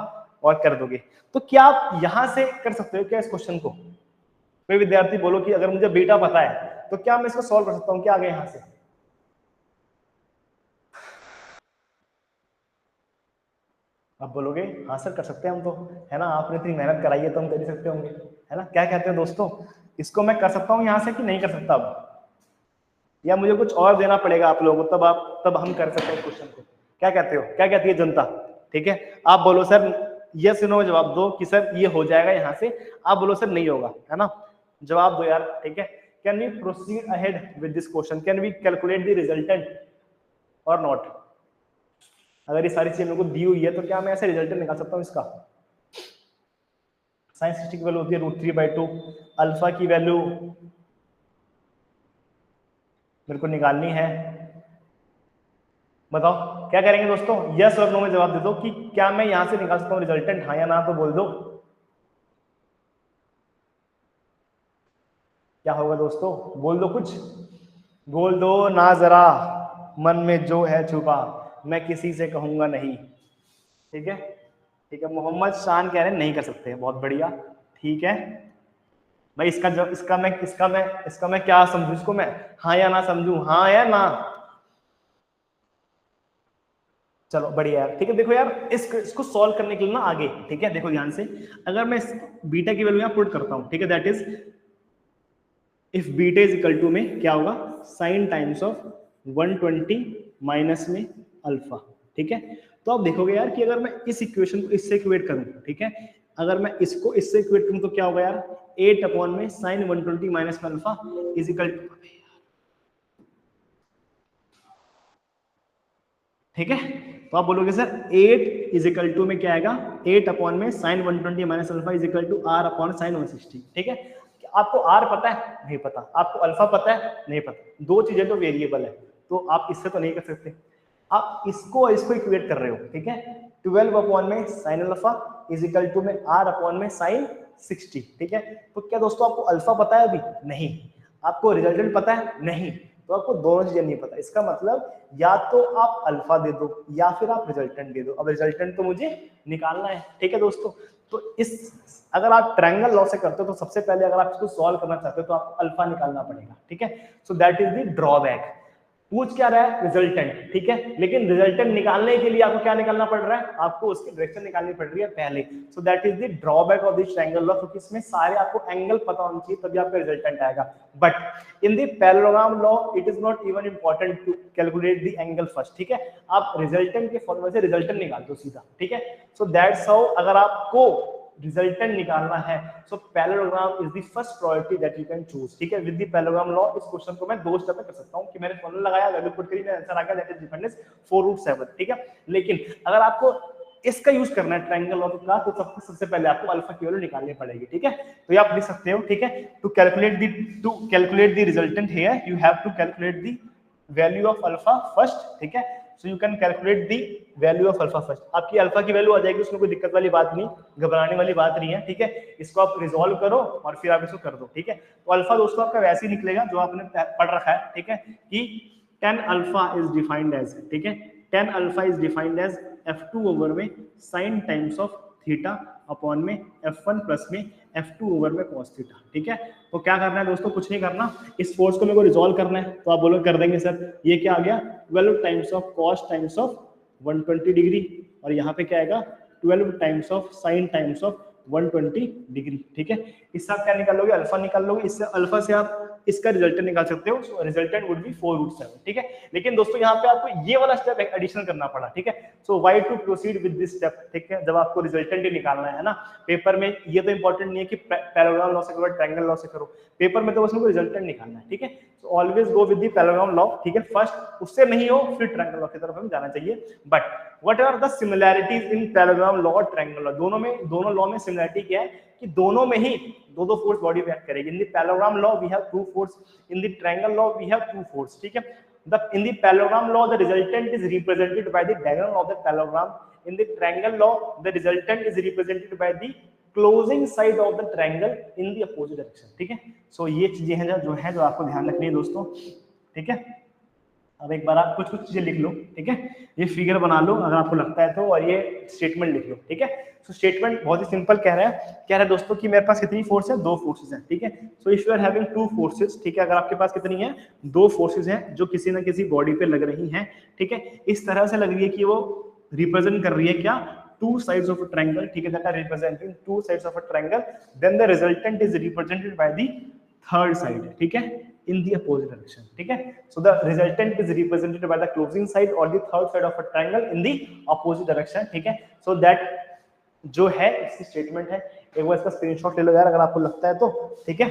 और कर दोगे। तो क्या आप यहां से कर सकते हो क्या इस क्वेश्चन को, कोई विद्यार्थी बोलो कि अगर मुझे बीटा पता है तो क्या मैं इसको सॉल्व कर सकता हूँ क्या आगे यहां से, आप बोलोगे हाँ सर कर सकते हैं हम तो, है ना, आपने इतनी मेहनत कराई है तो हम कर ही सकते होंगे, है ना। क्या कहते हैं दोस्तों, इसको मैं कर सकता हूँ यहाँ से कि नहीं कर सकता अब, या मुझे कुछ और देना पड़ेगा आप लोगों को, तब हम कर सकते हैं क्वेश्चन को, क्या कहते हो, क्या कहती है जनता, ठीक है। आप बोलो सर यस नो जवाब दो कि सर ये हो जाएगा यहाँ से, आप बोलो सर नहीं होगा, है ना, जवाब दो यार, ठीक है। Can we proceed ahead with this question, can we calculate the resultant or not. अगर ये सारी चीजें मेरे को दी हुई है तो क्या मैं ऐसे रिजल्टेंट निकाल सकता हूँ इसका, साइन 60 की वैल्यू होती है √3/2, अल्फा की वैल्यू मेरे को निकालनी है, बताओ क्या करेंगे दोस्तों, यस और नो में जवाब दे दो कि क्या मैं यहां से निकाल सकता हूं रिजल्टेंट, हाँ या ना, तो बोल दो क्या होगा दोस्तों, बोल दो कुछ, बोल दो ना जरा, मन में जो है छुपा मैं किसी से कहूंगा नहीं, ठीक है, ठीक है। मोहम्मद शान कह रहे हैं नहीं कर सकते, बहुत बढ़िया, ठीक है भाई। इसका जब इसका मैं क्या समझू, इसको मैं हाँ या ना समझू, हाँ या ना, चलो बढ़िया यार, ठीक है। देखो यार इसको सॉल्व करने के लिए ना आगे, ठीक है, देखो ध्यान से, अगर मैं बीटा की वैल्यू यहाँ पुट करता हूँ, ठीक है, that is if beta is equal to में क्या होगा, साइन टाइम्स ऑफ 120 माइनस में अल्फा, ठीक है। तो आप देखोगे यार कि अगर मैं इस इक्वेशन को इससे इक्वेट करूं, ठीक है, अगर मैं इसको इससे इक्वेट करूं तो क्या होगा यार, 8 अपॉन में साइन 120 माइनस में अल्फा इज इक्वल टू, ठीक है। तो आप बोलोगे सर 8 इज इक्वल टू में क्या आएगा, 8 अपॉन में sine 120 minus alpha is equal to R upon sine 160, ठीक है। आपको आर पता है, नहीं पता, आपको अल्फा पता है, नहीं पता, दो चीजें तो वेरिएबल है, तो आप इससे तो नहीं कर सकते, आप इसको इसको इक्वेट कर रहे हो, ठीक है। 12 अपॉन में sine alpha is equal to में आर अपॉन में साइन 60, ठीक है। तो क्या दोस्तों आपको अल्फा पता है अभी, नहीं, आपको रिजल्टेंट पता है, नहीं, तो आपको दोनों चीजें नहीं पता, इसका मतलब या तो आप अल्फा दे दो या फिर आप रिजल्टेंट दे दो। अब रिजल्टेंट तो मुझे निकालना है, ठीक है दोस्तों। तो इस अगर आप ट्रायंगल लॉ से करते हो तो सबसे पहले अगर आप इसको सॉल्व करना चाहते हो तो आपको अल्फा निकालना पड़ेगा, ठीक है। So that is the drawback. पूछ क्या रहा है, रिजल्टेंट, ठीक है, लेकिन रिजल्टेंट निकालने के लिए आपको क्या निकालना पड़ रहा है, आपको उसकी डायरेक्शन निकालनी पड़ रही है पहले। सो that is the drawback of this triangle law, क्योंकि इसमें सारे आपको एंगल पता होने चाहिए तभी आपका रिजल्टेंट आएगा। But in the parallelogram law it is not even important to calculate the angle first, ठीक है। आप रिजल्टेंट के फॉर्मूले से रिजल्टेंट निकाल दो सीधा, ठीक है। सो दैट्स हाउ अगर आपको रिजल्टेंट निकालना है, so parallelogram is the first priority that you can choose, ठीक है। विद द पैरेललोग्राम लॉ इस क्वेश्चन को मैं दो स्टेप में कर सकता हूं कि मैंने फॉर्मूला लगाया, वैल्यू पुट करी, मेरा आंसर आ गया, दैट इज डिफरेंस 4√7, ठीक है। लेकिन अगर आपको इसका यूज करना है ट्रायंगल लॉ का, तो सबसे पहले आपको अल्फा की वैल्यू निकालनी पड़ेगी, ठीक है। तो ये आप लिख सकते हो, ठीक है, to calculate the resultant here you have to calculate the value of alpha first, ठीक है। So you can calculate the value of alpha first, आपकी अल्फा की वैल्यू आ जाएगी, उसमें कोई दिक्कत वाली बात नहीं, घबराने वाली बात नहीं है, ठीक है। इसको आप रिजॉल्व करो और फिर आप इसको कर दो, ठीक है। तो अल्फा दोस्तों आपका वैसे ही निकलेगा जो आपने पढ़ रखा है, ठीक है, कि 10 अल्फा इज डिफाइंड एज, ठीक है, 10 alpha is defined as f2 over में sin times of theta upon में f1 प्लस में f2 ओवर में cos थीटा, ठीक है। तो क्या करना है दोस्तों, कुछ नहीं करना, इस फोर्स को मेरे को रिजॉल्व करना है, तो आप बोलो कर देंगे सर, ये क्या आ गया 12 times of cos times of 120 degree, और यहाँ पे क्या आएगा 12 times of sin times of 120 degree, ठीक है। इससे आप क्या निकाल लोगे, अल्फा निकाल लोगे, इससे अल्फा से आप इसका रिजल्टेंट निकाल सकते हो, सो रिजल्टेंट वुड बी 4√7, ठीक है। लेकिन दोस्तों यहाँ पे आपको ये वाला स्टेप एडिशनल करना पड़ा, ठीक है। So why to proceed with this step, ठीक है, जब आपको रिजल्टेंट ही निकालना है ना, पेपर में ये तो इंपॉर्टेंट नहीं है कि पैरेललोग्राम लॉ से करो ट्रायंगल लॉ से करो, पेपर में तो बस उनको रिजल्टेंट निकालना है, ठीक है। So always go with the parallelogram law, ठीक है, फर्स्ट, उससे नहीं हो फिर ट्रायंगल लॉ की तरफ हमें जाना चाहिए। But what are the similarities in parallelogram law और ट्रायंगल लॉ, दोनों लॉ में सिमिलैरिटी क्या है कि दोनों में ही दो फोर्स बॉडी पे एक्ट करेगी। In the parallelogram law we have 2 force, in the triangle law we have 2 force, ठीक है। In the parallelogram law the resultant is represented by the diagonal of the parallelogram, in the triangle law the resultant is represented by the closing side of the triangle in the opposite direction, ठीक है। सो ये चीजें हैं जो आपको ध्यान रखनी है दोस्तों, ठीक है। अब एक बार आप कुछ चीजें लिख लो, ठीक है, ये फिगर बना लो अगर आपको लगता है तो, और ये स्टेटमेंट लिख लो, ठीक है। सो स्टेटमेंट बहुत ही सिंपल कह रहा है दोस्तों कि मेरे पास कितनी फोर्स है, 2 फोर्सेस हैं, ठीक है। So if you are having 2 forces, ठीक है, अगर आपके पास कितनी है, 2 फोर्सेस हैं जो किसी ना किसी बॉडी पे लग रही हैं, ठीक है, इस तरह से लग रही है कि वो रिप्रेजेंट कर रही है क्या, 2 sides of a triangle, ठीक है, that are representing 2 sides of a triangle, then the resultant is represented by the third side, ठीक है, in the opposite direction, ठीक है। So the resultant is represented by the closing side or the third side of a triangle in the opposite direction, ठीक है। So that जो है इसकी statement है, एक बार इसका स्क्रीनशॉट ले लो यार अगर आपको लगता है तो, ठीक है।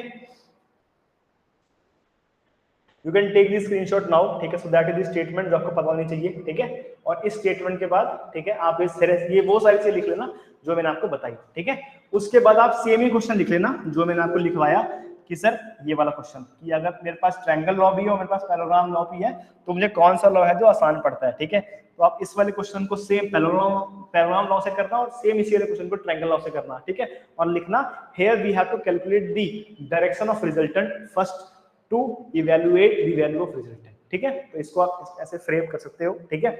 You can take this screenshot now, ठीक है। So that is the statement जो आपको पता होनी चाहिए, ठीक है। और इस स्टेटमेंट के बाद, ठीक है, आप इस तरह ये वो सारी चीजें लिख लेना जो मैंने आपको बताई, ठीक है। उसके बाद आप सेम ही क्वेश्चन लिख लेना जो मैंने आपको लिखवाया कि सर ये वाला क्वेश्चन, कि अगर मेरे पास ट्रायंगल लॉ भी है और मेरे पास पैरेललोग्राम लॉ भी है तो मुझे कौन सा लॉ है जो आसान पड़ता है, ठीक है। तो आप इस वाले क्वेश्चन को सेम पैरेललोग्राम लॉ से करना और सेम इसी वाले क्वेश्चन को ट्रायंगल लॉ से करना, ठीक है। और लिखना here we have to calculate the direction of resultant first to evaluate the value of resultant, ठीक है। तो इसको आप ऐसे फ्रेम कर सकते हो, ठीक है।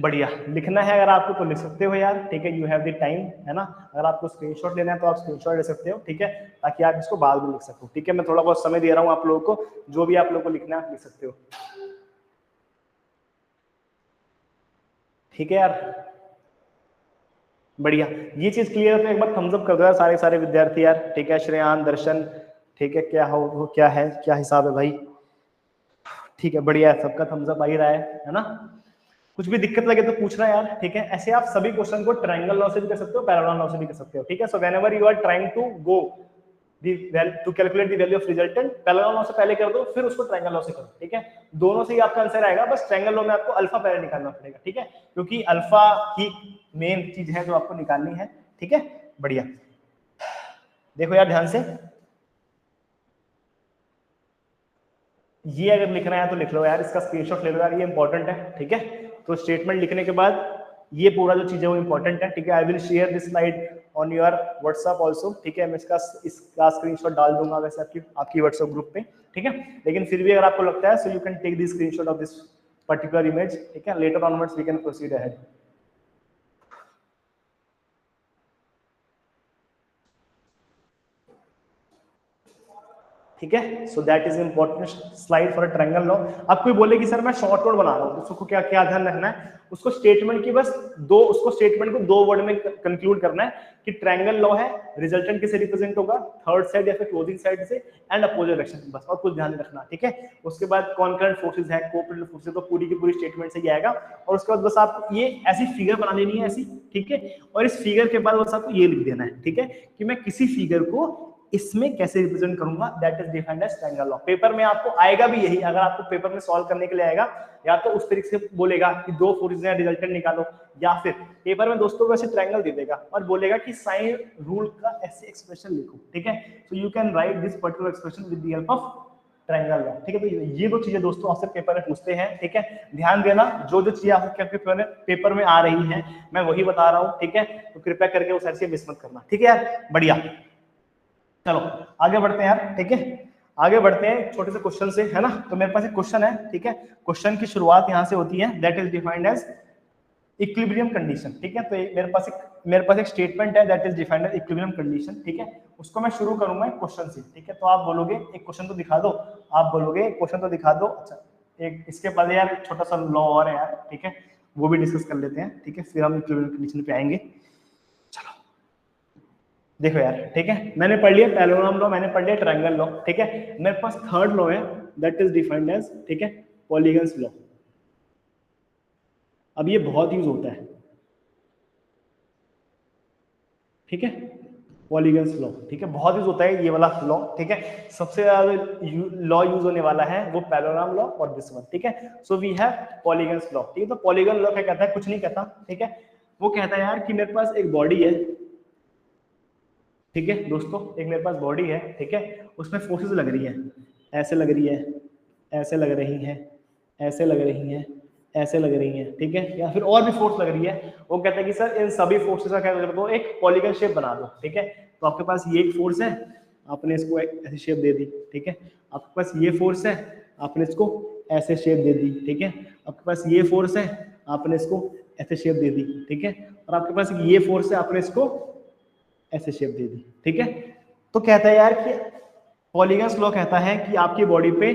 बढ़िया, लिखना है अगर आपको तो लिख सकते हो यार, ठीक है, यू हैव द टाइम, है ना। अगर आपको स्क्रीनशॉट लेना है तो आप स्क्रीनशॉट ले सकते हो, ठीक है, ताकि आप इसको बाद में लिख सको, ठीक है। मैं थोड़ा बहुत समय दे रहा हूँ आप लोगों को, जो भी आप लोगों को लिखना है लिख सकते हो। ठीक है यार, बढ़िया, ये चीज क्लियर है तो एक बार थम्स अप कर दो यार सारे सारे विद्यार्थी यार, ठीक है, श्रेयान, दर्शन, ठीक है, क्या हो क्या है, क्या हिसाब है भाई, ठीक है, बढ़िया है, सबका थम्स अप आ ही रहा है ना। कुछ भी दिक्कत लगे तो पूछना यार, ठीक है। ऐसे आप सभी क्वेश्चन को ट्रायंगल लॉ से भी कर सकते हो, पैरेलल लॉ से भी कर सकते हो, ठीक है। So whenever you are trying to go to calculate the value of resultant, parallel law से पहले कर दो, फिर उसको ट्रायंगल लॉ से करो, ठीक है। दोनों से ही आपका आंसर आएगा, बस ट्रायंगल लॉ में आपको अल्फा पहले निकालना पड़ेगा, ठीक है, क्योंकि अल्फा ही मेन चीज है जो आपको निकालनी है, ठीक है, बढ़िया। देखो यार ध्यान से, ये अगर लिखना है तो लिख लो यार, इसका स्क्रीनशॉट ले लो यार, ये इंपॉर्टेंट है, ठीक है। तो स्टेटमेंट लिखने के बाद ये पूरा जो चीज है वो इंपॉर्टेंट है, ठीक है। I will share this slide on your WhatsApp also, ठीक है। मैं इसका स्क्रीनशॉट डाल दूंगा वैसे आपकी व्हाट्सएप ग्रुप पे, ठीक है। लेकिन फिर भी अगर आपको लगता है so you can take the screenshot of this particular image, ठीक है। Later onwards we can proceed ahead, ठीक है। So that is important slide for triangle law. अब कोई बोले कि सर मैं शॉर्ट नोट बना रहा हूँ, तो उसको क्या क्या ध्यान रखना है, उसको स्टेटमेंट की बस उसको स्टेटमेंट को 2 वर्ड में कंक्लूड करना है कि ट्रायंगल लॉ है, रिजल्टेंट किसे रिप्रेजेंट होगा, थर्ड साइड या फिर क्लोजिंग साइड से, एंड अपोजिट डायरेक्शन, बस, और कुछ ध्यान नहीं रखना, ठीक है। उसके बाद कॉन्करेंट फोर्सेज है, कोऑपरेटिव फोर्सेज, तो पूरी की पूरी स्टेटमेंट से ये आएगा। और उसके बाद बस आपको ये ऐसी फिगर बना लेनी है ऐसी, ठीक है। और इस फिगर के बाद बस आपको ये लिख देना है, ठीक है, कि मैं किसी फिगर को इसमें कैसे रिप्रेजेंट करूंगा, that is defined as triangle law. Paper में आपको आएगा भी यही, अगर आपको पेपर में सॉल्व करने के लिए आएगा, या तो उस तरीके से बोलेगा कि 2 फोर्सेज हैं, रिजल्टेंट निकालो, या फिर पेपर में दोस्तों वैसे ट्रायंगल दे देगा और बोलेगा कि साइन रूल का ऐसे एक्सप्रेशन लिखो, ठीक है। So you can write this particular expression with the help of triangle law, ठीक है। तो ये दो चीजें दोस्तों आपसे पेपर में पूछते हैं, ठीक है। ध्यान देना, जो जो चीजें आपके पेपर में आ रही हैं मैं वही बता रहा हूँ, ठीक है। तो कृपया करके वो सारी चीजें मिस मत करना, ठीक है यार, बढ़िया। चलो आगे बढ़ते हैं यार, ठीक है, आगे बढ़ते हैं छोटे से क्वेश्चन से, है ना। तो मेरे पास एक क्वेश्चन है, ठीक है। क्वेश्चन की शुरुआत यहां से होती है, that is defined as equilibrium condition, ठीक है। तो मेरे पास एक स्टेटमेंट है that is defined as equilibrium condition, ठीक है। उसको मैं शुरू करूंगा एक क्वेश्चन से, ठीक है। तो आप बोलोगे एक क्वेश्चन तो दिखा दो, आप बोलोगे क्वेश्चन तो दिखा दो। अच्छा, एक इसके पहले यार छोटा सा लॉ और है यार, ठीक है, वो भी डिस्कस कर लेते हैं, ठीक है, फिर हम इक्विलिब्रियम कंडीशन पे आएंगे। चलो देखो यार, ठीक है, मैंने पढ़ लिया पैरेलल लॉ, मैंने पढ़ लिया ट्रायंगल लॉ, ठीक है। मेरे पास थर्ड लॉ है दैट इज डिफाइंड एज, ठीक है, पॉलीगन्स लॉ। अब ये बहुत यूज होता है, ठीक है, पॉलीगन्स लॉ, ठीक है, बहुत यूज होता है ये वाला लॉ, ठीक है। सबसे ज्यादा लॉ यूज होने वाला है वो पैरेलल लॉ और दिस वन, ठीक है। So we have polygons law, ठीक है। तो पॉलीगन लॉ क्या कहता है, कुछ नहीं कहता, ठीक है। वो कहता है यार कि मेरे पास एक बॉडी है, ठीक है दोस्तों, एक मेरे पास बॉडी है, ठीक है, उसमें फोर्सेस लग रही है, ऐसे लग रही है, ऐसे लग रही है, ऐसे लग रही है, ऐसे लग रही है, ठीक है, या फिर और भी फोर्स लग रही है। वो कहता है कि सर इन सभी फोर्सेस का क्या कर दो, एक पॉलीगन शेप बना दो, ठीक है। तो आपके पास ये एक फोर्स है, आपने इसको ऐसी शेप दे दी, ठीक है। आपके पास ये फोर्स है, आपने इसको ऐसे शेप दे दी, ठीक है। आपके पास ये फोर्स है, आपने इसको ऐसे शेप दे दी, ठीक है। और आपके पास ये फोर्स है, आपने इसको ऐसे शेप दे दी, ठीक है। तो कहता है यार कि पॉलीगन्स लॉ कहता है कि आपकी बॉडी पे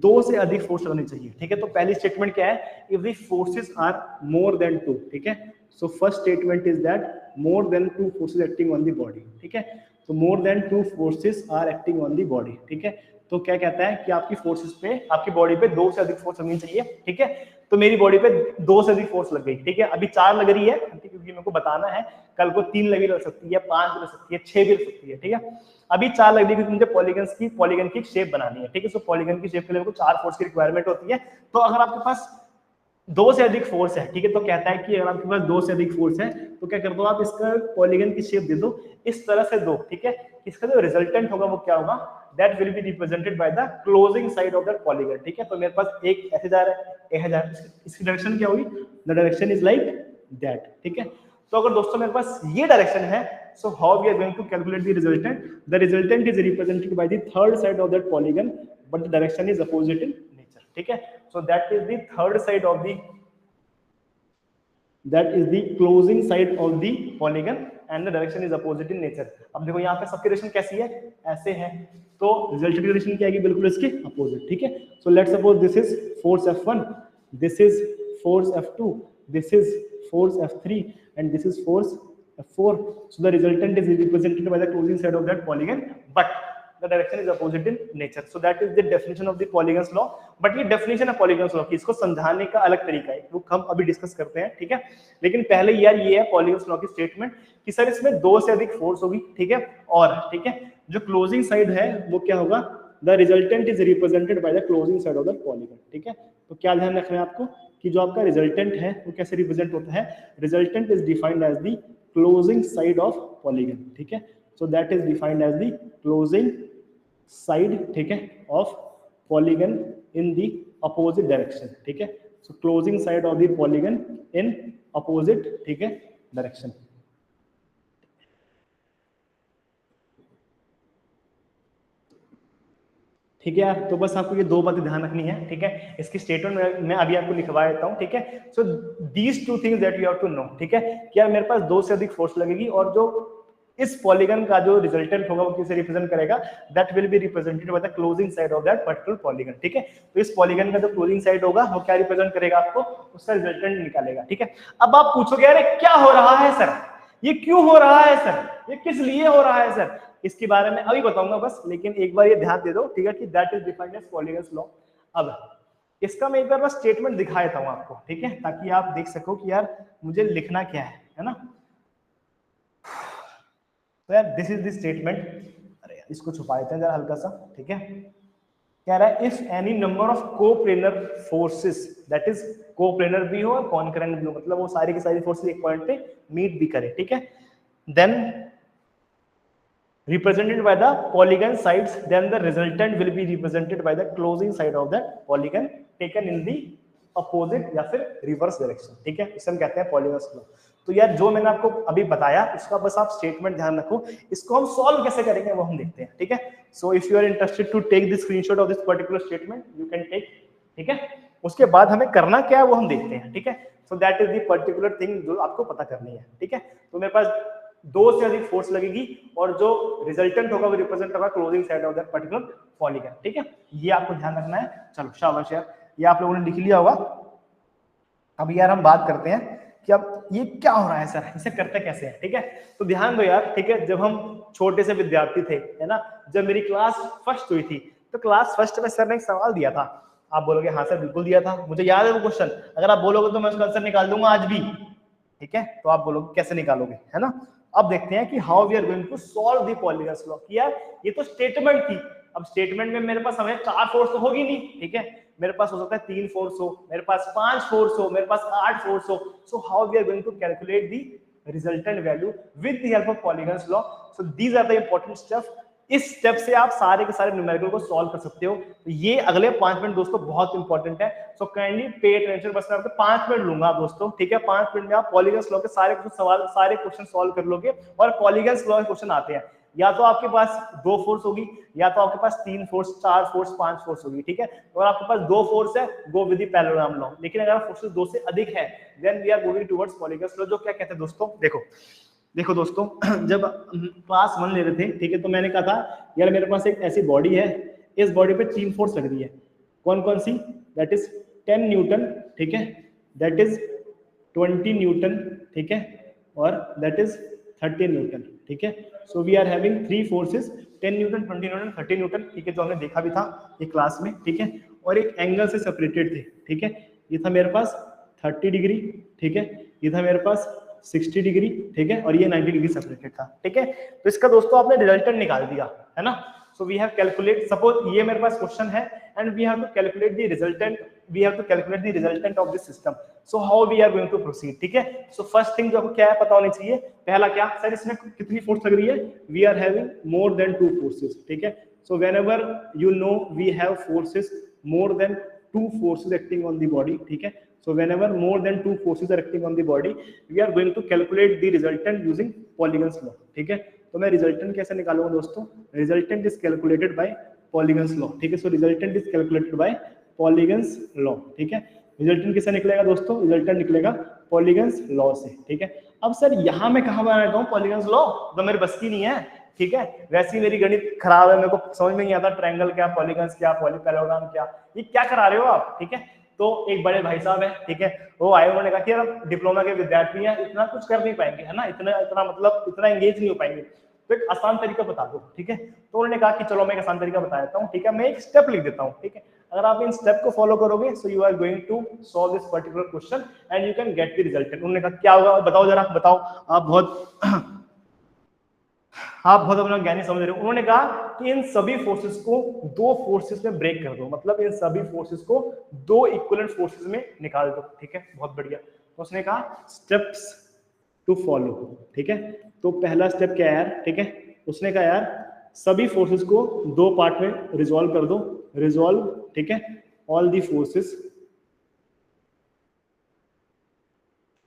2 से अधिक फोर्स लगनी चाहिए, ठीक है। तो पहली स्टेटमेंट क्या है, if the forces are more than 2, ठीक है। So first statement is that more than 2 forces acting on the body, ठीक है। तो more than 2 forces are acting on the body, ठीक है। तो क्या कहता है कि आपकी फोर्सेस पे, आपकी बॉडी पे 2 से अधिक फोर्स लगनी चाहिए, ठीक है। तो मेरी बॉडी पे 2 से अधिक फोर्स लग गई, ठीक है। अभी 4 लग रही है क्योंकि मेरे को बताना है, कल को 3 लगी लग सकती है, 5 भी लग सकती है, 6 भी लग सकती है, ठीक है। अभी 4 लग रही है क्योंकि मुझे पॉलीगन की शेप बनानी है, ठीक है। सो पॉलीगन की शेप के लिए मेरे को 4 फोर्स की रिक्वायरमेंट होती है। तो अगर आपके पास 2 से अधिक फोर्स है, ठीक है, तो कहता है कि अगर आपके पास 2 से अधिक फोर्स है तो क्या कर दो, आप इसका पॉलीगन की शेप दे दो, इस तरह से दो, ठीक है। इसका जो रिजल्टेंट होगा वो क्या होगा, that will be represented by the closing side of that polygon, ठीक है। तो मेरे पास एक ऐसे जा रहा है, एक जा रहा है, इसकी डायरेक्शन क्या हुई, the direction is like that, ठीक है। तो अगर दोस्तों मेरे पास ये डायरेक्शन है, so how we are going to calculate the resultant is represented by the third side of that polygon, but the direction is opposite in nature, ठीक है। So that is the third side of the, that is the closing side of the polygon and the direction is opposite in nature। अब देखो यहाँ पे सबकी direction कैसी है, ऐसे है, तो रिजल्टेंट की डायरेक्शन क्या आएगी, बिल्कुल इसके अपोजिट, ठीक है। So let's suppose this is force F1, this is force F2, this is force F3 and this is force F4. So the resultant is represented by the closing side of that polygon, but the direction is opposite in nature. So that is the definition of the Polygon's law. But ये definition है Polygon's law की, इसको समझाने का अलग तरीका है, वो हम अभी डिस्कस करते हैं, ठीक है। लेकिन पहले यार ये है Polygon's law की स्टेटमेंट कि सर इसमें 2 से अधिक फोर्स होगी, ठीक है, और ठीक है जो क्लोजिंग साइड है वो क्या होगा, the resultant is represented by the closing side of the polygon, ठीक है। तो क्या ध्यान रखना है आपको कि जो आपका रिजल्टेंट है वो कैसे रिप्रेजेंट होता है, resultant is defined as the closing side of polygon, ठीक है। So that is defined as the closing side, ठीक है, of polygon in the opposite direction, ठीक है। So closing side of the polygon in opposite, ठीक है, direction. ठीक है यार, तो बस आपको ये 2 बातें ध्यान रखनी है, ठीक है। इसकी स्टेटमेंट मैं अभी आपको लिखवा देता हूँ, ठीक है। So these 2 things that you have to know, ठीक है, कि यार मेरे पास 2 से अधिक फोर्स लगेगी और जो इस पॉलीगन का जो रिजल्टेंट होगा वो किसे रिप्रेजेंट करेगा, that will be represented by the closing side of that particular polygon, ठीक है। तो इस पॉलीगन का जो क्लोजिंग साइड होगा वो क्या रिप्रेजेंट करेगा, आपको उसका रिजल्टेंट निकालेगा, ठीक है। अब आप पूछोगे अरे क्या हो रहा है सर, ये क्यों हो रहा है सर, ये किस लिए हो रहा है सर, इसके बारे में अभी बताऊंगा बस, लेकिन एक बार ये ध्यान दे दो, ठीक है, कि that is defined as polygons law. अब इसका मैं एक बार बस स्टेटमेंट दिखा देता हूं आपको, ठीक है, ताकि आप देख सको कि यार मुझे लिखना क्या है ना। तो यार दिस इज द स्टेटमेंट, अरे यार इसको छुपा देते हैं जरा हल्का सा, ठीक है। कह रहा है if any number of coplanar forces, that is coplanar भी हो और कॉन्करेंट भी हो, मतलब वो सारी की सारी फोर्सेस एक पॉइंट पे मीट भी करे, ठीक है, then represented by the polygon sides, then the resultant will be represented by the closing side of that polygon taken in the opposite या फिर reverse direction, ठीक है, इसे हम कहते हैं पॉलीगन्स लॉ। तो यार जो मैंने आपको अभी बताया इसका बस आप स्टेटमेंट ध्यान रखो, इसको हम सॉल्व कैसे करेंगे वो हम देखते हैं, ठीक है। So if you are interested to take the screenshot of this particular statement you can take, ठीक है। उसके बाद हमें करना क्या है वो हम देखते हैं, ठीक है। So that is the particular thing जो आपको पता करनी है, ठीक है। तो मेरे पास 2 से अधिक फोर्स लगेगी और जो रिजल्टेंट होगा वो रिप्रेजेंट होगा closing side of that particular polygon, ठीक है। ये आपको ध्यान रखना है। चलो शाबाश यार, ये आप लोगों ने लिख लिया होगा। अब यार हम बात करते हैं कि अब ये क्या हो रहा है सर, इसे करते कैसे हैं, ठीक है। तो ध्यान दो यार, ठीक है, जब हम छोटे से विद्यार्थी थे, है ना, जब मेरी क्लास फर्स्ट हुई थी तो क्लास फर्स्ट में सर ने एक सवाल दिया था। आप बोलोगे हाँ सर बिल्कुल दिया था, मुझे याद है वो क्वेश्चन, अगर आप बोलोगे तो मैं उसका आंसर निकाल दूंगा आज भी, ठीक है। तो आप बोलोगे कैसे निकालोगे, है ना। अब देखते हैं कि how we are going to solve the polygons law. यार ये तो स्टेटमेंट थी, अब स्टेटमेंट में मेरे पास हमें 4 फोर्स तो होगी नहीं, ठीक है, मेरे पास हो सकता है 3 फोर्स हो, मेरे पास 5 फोर्स हो, मेरे पास 8 फोर्स हो। So how we are going to calculate the resultant value with the help of polygons law. So these are the important steps. इस स्टेप से आप सारे के सारे न्यूमेरिकल को सॉल्व कर सकते हो। तो ये अगले 5 मिनट दोस्तों बहुत इंपॉर्टेंट है। सो काइंडली पे अटेंशन, बस मैं आपको 5 मिनट लूंगा दोस्तों, ठीक है। 5 मिनट में आप पॉलीगन्स लॉ के सारे सवाल, सारे क्वेश्चन सॉल्व कर लोगे। और पॉलीगन्स लॉ के क्वेश्चन आते हैं, या तो आपके पास 2 फोर्स होगी, या तो आपके पास 3 फोर्स, 4 फोर्स, 5 फोर्स होगी, ठीक है। तो अगर आपके पास 2 फोर्स है, go with the parallelogram law. लेकिन अगर फोर्सेस 2 से अधिक है, then we are going towards polygons law. जो क्या कहते हैं दोस्तों, देखो दोस्तों, जब क्लास 1 ले रहे थे, ठीक है, तो मैंने कहा था यार मेरे पास एक ऐसी बॉडी है, इस बॉडी पे 3 फोर्स लग रही है। कौन कौन सी, दैट इज 10 न्यूटन, ठीक है, दैट इज 20 न्यूटन, ठीक है, और दैट इज 30 न्यूटन, ठीक है। So we are having 3 forces, 10 newton, 20 newton, 30 newton, ठीक है, जो हमने देखा भी था एक क्लास में, ठीक है। और एक एंगल से सेपरेटेड थे, ठीक है। ये था मेरे पास 30 डिग्री, ठीक है, ये था मेरे पास 60 डिग्री, ठीक है, और ये 90 डिग्री सेपरेटेड था, ठीक है। तो इसका दोस्तों आपने रिजल्टेंट निकाल दिया, है ना। So we have calculate, suppose ये मेरे पास क्वेश्चन है and we have to calculate the resultant, we have to calculate the resultant of this system. So how we are going to proceed, ठीक है। सो फर्स्ट थिंग जो आपको क्या है पता होनी चाहिए, पहला क्या सर इसमें कितनी फोर्स लग रही है, we are having more than 2 forces, ठीक है। So whenever you know we have forces more than 2 forces acting on the body, ठीक है। So whenever more than 2 forces are acting on the body, we are going to calculate the resultant using Polygon's law, ठीक है। तो मैं resultant कैसे निकालूंगा दोस्तों, resultant is calculated by polygons law, ठीक है। So resultant is calculated by polygons law, ठीक है। रिजल्टेंट किससे निकलेगा दोस्तों, रिजल्टेंट निकलेगा पॉलीगन्स लॉ से, ठीक है। अब सर यहाँ मैं कहाँ बनाता हूँ पॉलीगन्स लॉ, तो मेरे बस की नहीं है, ठीक है। वैसे ही मेरी गणित खराब है, मेरे को समझ में नहीं आता ट्रायंगल क्या, पॉलीगन्स क्या, पॉलीपैराग्राम क्या, ये क्या करा रहे हो आप, ठीक है। तो एक बड़े भाई साहब है, ठीक है, वो आए, उन्होंने कहा कि यार डिप्लोमा के विद्यार्थी हैं, इतना कुछ कर नहीं पाएंगे, है ना, इतना मतलब इतना एंगेज नहीं हो पाएंगे, तो एक आसान तरीका बता दो, ठीक है। तो उन्होंने कहा कि चलो मैं एक आसान तरीका बता देता हूँ, ठीक है, मैं एक स्टेप लिख देता हूँ, ठीक है, अगर आप इन स्टेप को फॉलो करोगे so you are going to solve this particular question and you can get the result. उन्होंने कहा क्या होगा बताओ जरा, बताओ, आप बहुत अपना ज्ञानी समझ रहे हो। उन्होंने कहा कि इन सभी फोर्सेस को दो फोर्सेस में ब्रेक कर दो, मतलब इन सभी फोर्सेस को दो इक्विवेलेंट फोर्सेस में निकाल दो, ठीक है, बहुत बढ़िया। तो उसने कहा स्टेप्स टू फॉलो, ठीक है, तो पहला स्टेप क्या है यार, ठीक है, उसने कहा यार सभी फोर्सेस को दो पार्ट में रिजॉल्व कर दो, रिजॉल्व, ठीक है, ऑल दी फोर्सेस,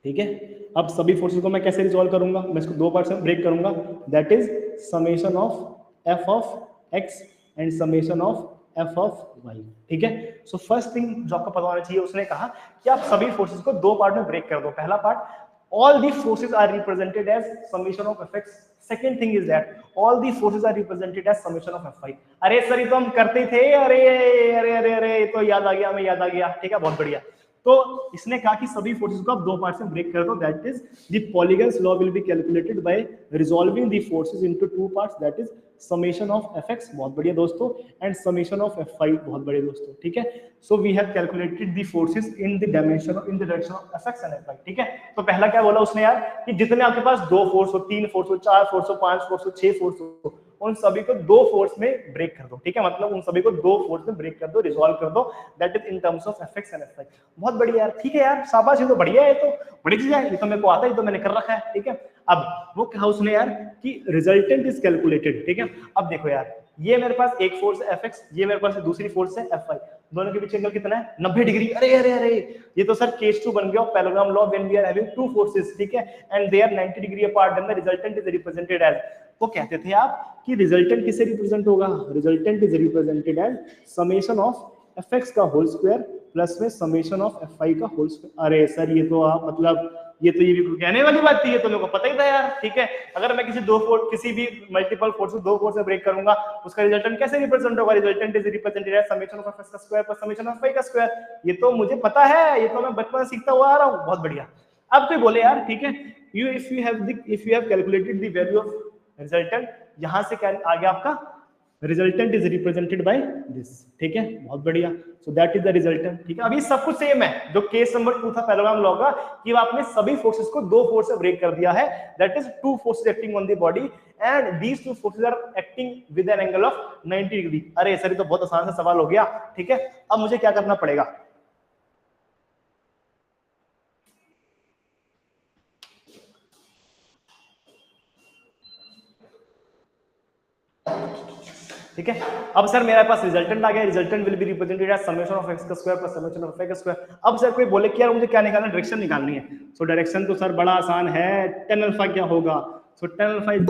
ठीक है। अब सभी फोर्सेस को मैं कैसे रिजॉल्व करूंगा, मैं इसको दो पार्ट में ब्रेक करूंगा, that is summation of F of X and summation of F of Y, ठीक है। सो फर्स्ट थिंग जो आपको पता होना चाहिए, उसने कहा कि आप सभी फोर्सेस को दो पार्ट में ब्रेक कर दो। पहला part, all the forces are represented as summation of fx. second thing is that all the forces are represented as summation of fy. अरे सर ये तो हम करते थे, अरे अरे अरे अरे तो याद आ गया, हमें याद आ गया, ठीक है, बहुत बढ़िया। तो इसने कहा कि सभी फोर्सेस को आप दो पार्ट में ब्रेक कर दो, that is the polygons law will be calculated by resolving the forces into two parts, that is summation of fx, बहुत बढ़िया दोस्तों, एंड समेशन ऑफ fy, बहुत बढ़िया दोस्तों, ठीक है। So we have calculated the forces in the dimension in the direction of fx and fy, ठीक है। तो पहला क्या बोला उसने यार कि जितने आपके पास दो फोर्स हो, तीन फोर्स हो, चार फोर्स हो, पांच फोर्स हो, छह फोर्स हो, उन सभी को दो फोर्स में ब्रेक कर दो, ठीक है, मतलब उन सभी को दो फोर्स में ब्रेक कर दो, रिजॉल्व कर दो, that is in terms of fx and fy। बहुत बढ़िया यार, ठीक है यार, शाबाश, ये तो बढ़िया है, तो बड़ी चीज है, ये तो मेरे को आता है, ये तो मैंने कर रखा है, ठीक है। अब वो कहा उसने यार कि रिजल्टेंट इज कैलकुलेटेड, ठीक है। अब देखो यार, ये मेरे पास एक फोर्स है fx, ये मेरे पास दूसरी फोर्स है fy, दोनों के बीच एंगल कितना है 90 डिग्री। अरे अरे अरे ये तो सर केस 2 बन गया parallelogram law when we are having two forces, ठीक है, and they are 90 degree apart, then the resultant is represented as, वो कहते थे आप कि रिजल्टेंट किससे रिप्रेजेंट होगा, resultant is represented as summation of fx का होल स्क्वायर प्लस में समेशन ऑफ fy का होल स्क्वायर। अरे सर ये तो आप मतलब ये तो ये भी कहने वाली बात थी, ये तो मेरे को पता ही था यार, ठीक है। अगर मैं किसी भी मल्टीपल फोर्स को दो फोर्स से ब्रेक करूंगा, उसका रिजल्टेंट कैसे रिप्रेजेंट होगा, resultant is represented as summation of fx का square plus summation of y का स्क्वायर। ये तो मुझे पता है, ये तो मैं बचपन से सीखता हुआ आ रहा हूं, बहुत बढ़िया। अब कोई बोले यार ठीक है, if you have calculated the value of resultant, यहां से क्या आ गया आपका, resultant is represented by this, ठीक है, बहुत बढ़िया। सो दैट इज द रिजल्टेंट, ठीक है। अभी सब कुछ सेम है जो केस नंबर 2 था पैरेललोग्राम लॉ का, कि आपने सभी फोर्सेस को दो फोर्स से ब्रेक कर दिया है, that is two forces acting on the body and these two forces are acting with an angle of 90 degree. अरे सर ये तो बहुत आसान सा सवाल हो गया, ठीक है। अब मुझे क्या करना पड़ेगा, ठीक है। अब सर मेरे पास रिजल्टेंट आ गया, resultant will be represented as summation of x का square plus summation of y का स्क्वायर। अब सर कोई बोले कि यार मुझे क्या निकालना है, डायरेक्शन निकालनी है। सो डायरेक्शन तो सर बड़ा आसान है, tan अल्फा क्या होगा, so tan alpha is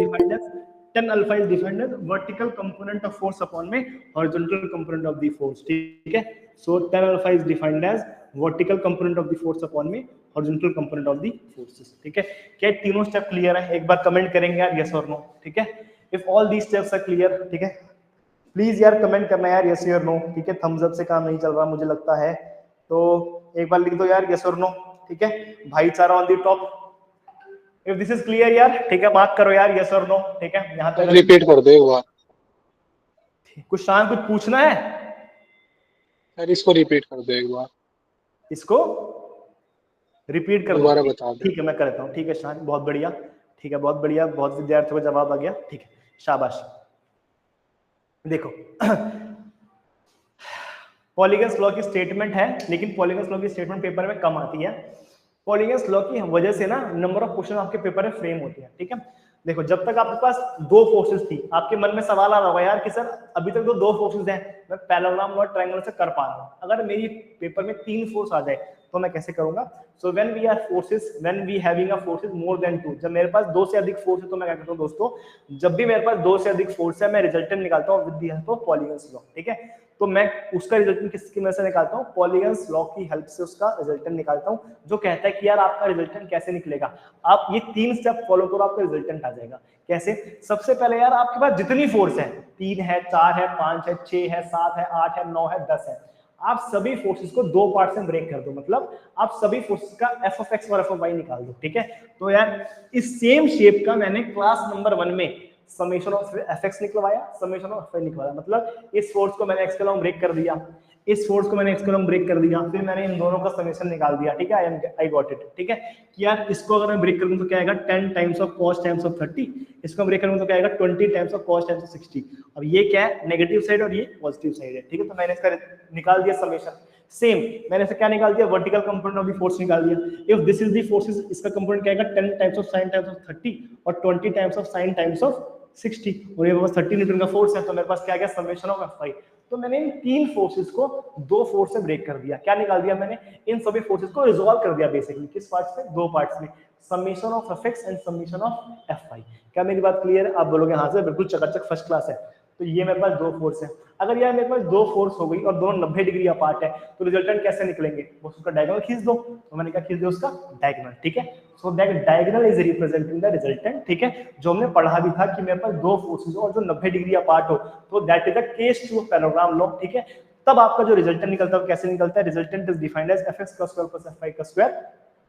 defined as vertical component of force upon में horizontal component of the force, ठीक है। So tan alpha is defined as vertical component of the force upon में horizontal component of the forces, ठीक है। क्या तीनों step clear है, एक बार कमेंट करेंगे यार यस और नो, ठीक है। If all these steps are clear, ठीक है, प्लीज यार कमेंट करना यार यस और नो, ठीक है। थम्स अप से काम नहीं चल रहा मुझे लगता है, तो एक बार लिख दो यार यस और नो, ठीक है। भाईचारा on the top, if this is clear यार, ठीक है, मार्क करो यार यस और नो, ठीक है। यहाँ तक रिपीट कर दो एक बार, कुछ शान कुछ पूछना है सर इसको रिपीट कर दो एक बार, इसको रिपीट कर दोबारा दो, बता दो। ठीक है मैं करता हूँ, ठीक है शान, बहुत बढ़िया, ठीक है, बहुत बढ़िया, बहुत विद्यार्थियों को जवाब आ गया, ठीक है, शाबाश। देखो पॉलीगन्स लॉ की स्टेटमेंट है, लेकिन पॉलीगन्स लॉ की स्टेटमेंट पेपर में कम आती है। पॉलीगन्स लॉ की वजह से ना नंबर ऑफ क्वेश्चन आपके पेपर में फ्रेम होते हैं, ठीक है। देखो जब तक आपके पास दो फोर्सेस थी, आपके मन में सवाल आ रहा होगा यार कि सर अभी तक तो दो फोर्सेस हैं, मैं पैरेललोग्राम लॉ ट्रायंगल से कर पा रहा हूँ, अगर मेरी पेपर में तीन फोर्स आ जाए तो मैं कैसे करूंगा। So when we having a forces more than 2, जब मेरे पास दो से अधिक फोर्स है तो मैं क्या करता हूँ दोस्तों, जब भी मेरे पास दो से अधिक फोर्स है मैं रिजल्टेंट निकालता हूँ with the help of polygons law, ठीक है। तो मैं उसका रिजल्टेंट किसकी मदद से निकालता हूँ, पॉलीगन्स लॉ की हेल्प से उसका रिजल्टेंट निकालता हूँ, जो कहता है कि यार आपका रिजल्टेंट कैसे निकलेगा। आप ये तीन स्टेप फॉलो करो, आपका रिजल्टेंट आ जाएगा। कैसे, सबसे पहले यार आपके पास जितनी फोर्स है, 3 है, 4 है, 5 है, 6 है, 7 है, 8 है, 9 है, 10 है, आप सभी फोर्सेस को दो पार्ट में ब्रेक कर दो, मतलब आप सभी फोर्सेस का एफ ऑफ एक्स और एफ ऑफ वाई निकाल दो, ठीक है। तो यार इस सेम शेप का मैंने क्लास नंबर 1 में समेशन ऑफ एफ एक्स निकलवाया, समेशन ऑफ एफ वाई निकलवाया, मतलब इस फोर्स को मैंने एक्स के लॉन्ग ब्रेक कर दिया, इस फोर्स को मैंने एक्स के लॉन्ग ब्रेक कर दिया, फिर मैंने इन दोनों का समेशन निकाल दिया, ठीक है। आई गॉट इट, ठीक है। कि यार इसको अगर मैं ब्रेक करूं तो क्या आएगा 10 times of cos times of 30, इसको ब्रेक करूं तो क्या आएगा 20 times of cos times of 60। अब ये क्या है, नेगेटिव साइड और ये पॉजिटिव साइड है, ठीक है। तो मैंने इसका निकाल दिया समेशन। सेम मैंने इसे क्या निकाल दिया, vertical component of the force निकाल दिया। If this is the force, इसका कंपोनेंट क्या आएगा 10 times of sin times of 30 और 20 times of sin times of 60, और ये बस 30 न्यूटन का फोर्स है, तो मेरे पास क्या आ गया समेशन ऑफ एफ वाई। तो मैंने इन तीन फोर्सेस को दो फोर्स से ब्रेक कर दिया। क्या निकाल दिया मैंने, इन सभी फोर्सेस को रिजॉल्व कर दिया बेसिकली, किस पार्ट्स में, दो पार्ट्स में, summation of F X and summation of F Y. क्या मेरी बात क्लियर है? आप बोलोगे हाँ सर बिल्कुल चकाचक फर्स्ट क्लास है। तो ये मेरे पास दो फोर्स है, अगर यार मेरे पास दो फोर्स हो गई और दोनों 90 डिग्री अपार्ट है तो रिजल्टेंट कैसे निकलेंगे, बस उसका डायगोनल खींच दो। तो मैंने क्या खींच दिया, उसका डायगोनल, ठीक है। So that diagonal is representing the resultant, ठीक है। जो हमने पढ़ा भी था कि मेरे पास दो फोर्सेस हो और जो 90 डिग्री अपार्ट हो, तो that is the case to parallelogram law, ठीक है। तब आपका जो रिजल्टेंट निकलता है कैसे निकलता है, resultant is defined as F X का स्क्वायर प्लस एफ वाई का स्क्वायर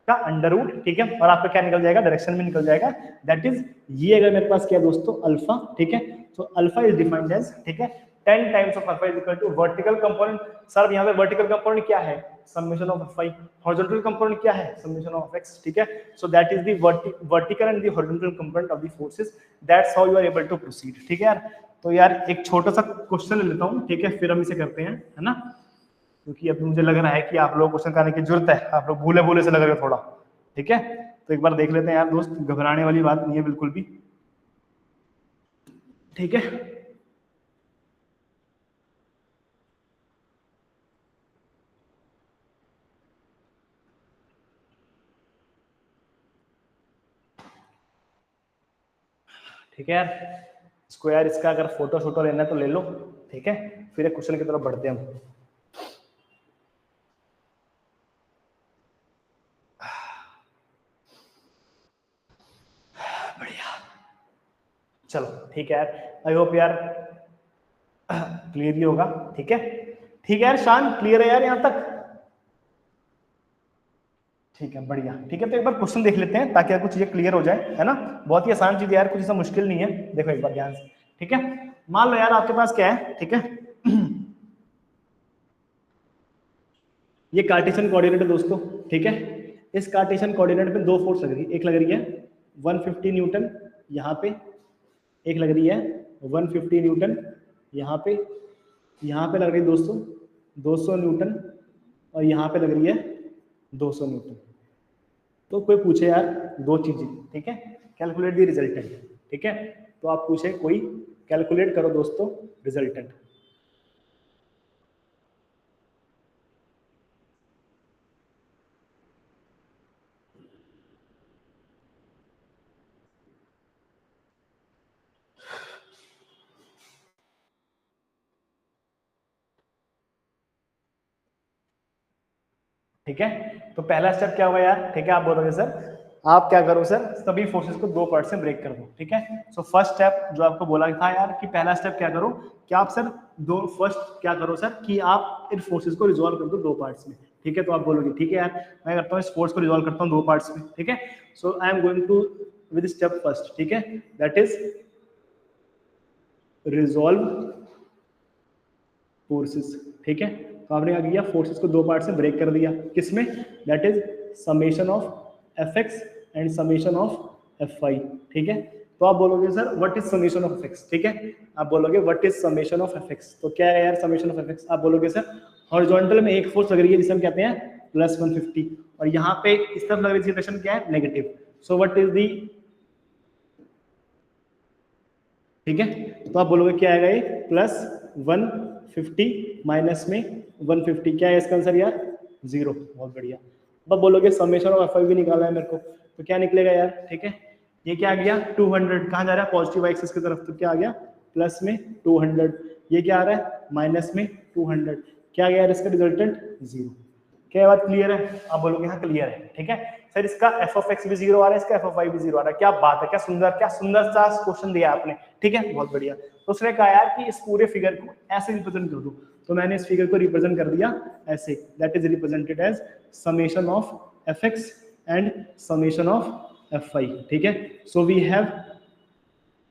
का अंडर रूट, ठीक है। और आपका क्या निकल जाएगा, डायरेक्शन में निकल जाएगा, दैट इज ये अगर मेरे पास क्या है दोस्तों अल्फा, ठीक है। तो अल्फा इज डिफाइंड एज, ठीक है, 10 times of alpha is equal to vertical component. Sir यहाँ पे वर्टिकल कंपोनेंट क्या है, summation of F Y. Horizontal component क्या है, समेशन ऑफ एक्स, ठीक है। So that is the vertical and the horizontal component of the forces, that's how you are able to proceed, ठीक है यार। तो यार एक छोटा सा क्वेश्चन ले लेता हूँ, ठीक है, फिर हम इसे करते हैं, है ना, क्योंकि अब मुझे लग रहा है कि आप लोग क्वेश्चन करने की जरूरत है, आप लोग भूले भूले से लग रहे हो थोड़ा, ठीक है। तो एक बार देख लेते हैं यार दोस्त, घबराने वाली बात नहीं है बिल्कुल भी, ठीक है। ठीक है यार, इसको यार इसका अगर फोटो शोटो लेना है तो ले लो, ठीक है। फिर एक क्वेश्चन की तरफ बढ़ते हैं हम। बढ़िया, चलो ठीक है यार, आई होप यार क्लियर ही होगा, ठीक है। ठीक है यार शान, क्लियर है यार यहाँ तक, ठीक है बढ़िया, ठीक है। तो एक बार क्वेश्चन देख लेते हैं ताकि आपको चीजें क्लियर हो जाए, है ना। बहुत ही आसान चीज है यार, कुछ ऐसा मुश्किल नहीं है। देखो एक बार ध्यान से, ठीक है। मान लो यार आपके पास क्या है, ठीक है, ये कार्टेशियन कोऑर्डिनेट है दोस्तों, ठीक है। इस कार्टेशियन कोऑर्डिनेट में दो फोर्स लग रही है, एक लग रही है 150 न्यूटन यहाँ पे, एक लग रही है 150 न्यूटन यहाँ पे लग रही है दोस्तों 200 न्यूटन, और यहाँ पे लग रही है 200 न्यूटन। तो कोई पूछे यार दो चीजें, ठीक है, कैलकुलेट द रिजल्टेंट, ठीक है। तो आप पूछे कोई कैलकुलेट करो दोस्तों रिजल्टेंट, ठीक है। तो पहला स्टेप क्या होगा यार, ठीक है, आप बोलोगे सर आप क्या करो सर, सभी फोर्सेस को दो पार्ट से ब्रेक कर दो, ठीक है। सो फर्स्ट स्टेप जो आपको बोला था यार कि पहला स्टेप क्या करो, कि आप सर दो फर्स्ट क्या करो सर कि आप इन फोर्सेस को रिजॉल्व कर दो दो पार्ट्स में, ठीक है। तो आप बोलोगे ठीक है यार मैं करता हूँ इस फोर्स को रिजॉल्व करता हूँ दो पार्ट्स में, ठीक है। So I am going to with step first, ठीक है, दैट इज रिजॉल्व फोर्सेस, ठीक है। तो आपने क्या किया, फोर्सेस को दो पार्ट से ब्रेक कर दिया, किसमें, that is summation of F X and summation of F Y, ठीक है। तो आप बोलोगे sir what is summation of F X, ठीक है, आप बोलोगे what is summation of F X. तो क्या है यार समेशन ऑफ एफ एक्स, आप बोलोगे सर हॉरिजॉन्टल में एक फोर्स लग रही है जिसे हम कहते हैं प्लस 150, और यहाँ पे इस तरफ लग रही डायरेक्शन क्या है, negative. So what is the, ठीक है। तो आप बोलोगे क्या आएगा, ये प्लस 150 माइनस में 150, क्या है इसका आंसर यार 0, बहुत बढ़िया। अब बोलोगे समेशन ऑफ एफ वाई भी निकालना है मेरे को, तो क्या निकलेगा यार, ठीक है, ये क्या आ गया 200, कहाँ जा रहा है पॉजिटिव एक्सिस की तरफ, तो क्या आ गया प्लस में 200, ये क्या आ रहा है माइनस में 200, क्या आ गया यार इसका रिजल्टेंट 0। क्या ये बात क्लियर है? आप बोलोगे हाँ क्लियर है, ठीक है सर। इसका एफ ऑफ एक्स भी 0 आ रहा है, इसका एफ ऑफ वाई भी 0 आ रहा है। क्या बात है, क्या सुंदर सा क्वेश्चन दिया आपने, ठीक है बहुत बढ़िया। तो उसने कहा यार कि इस पूरे फिगर को ऐसे रिप्रेजेंट कर दो, तो मैंने इस फिगर को रिप्रेजेंट कर दिया ऐसे, that is represented as summation of F X and summation of F Y, ठीक है। So we have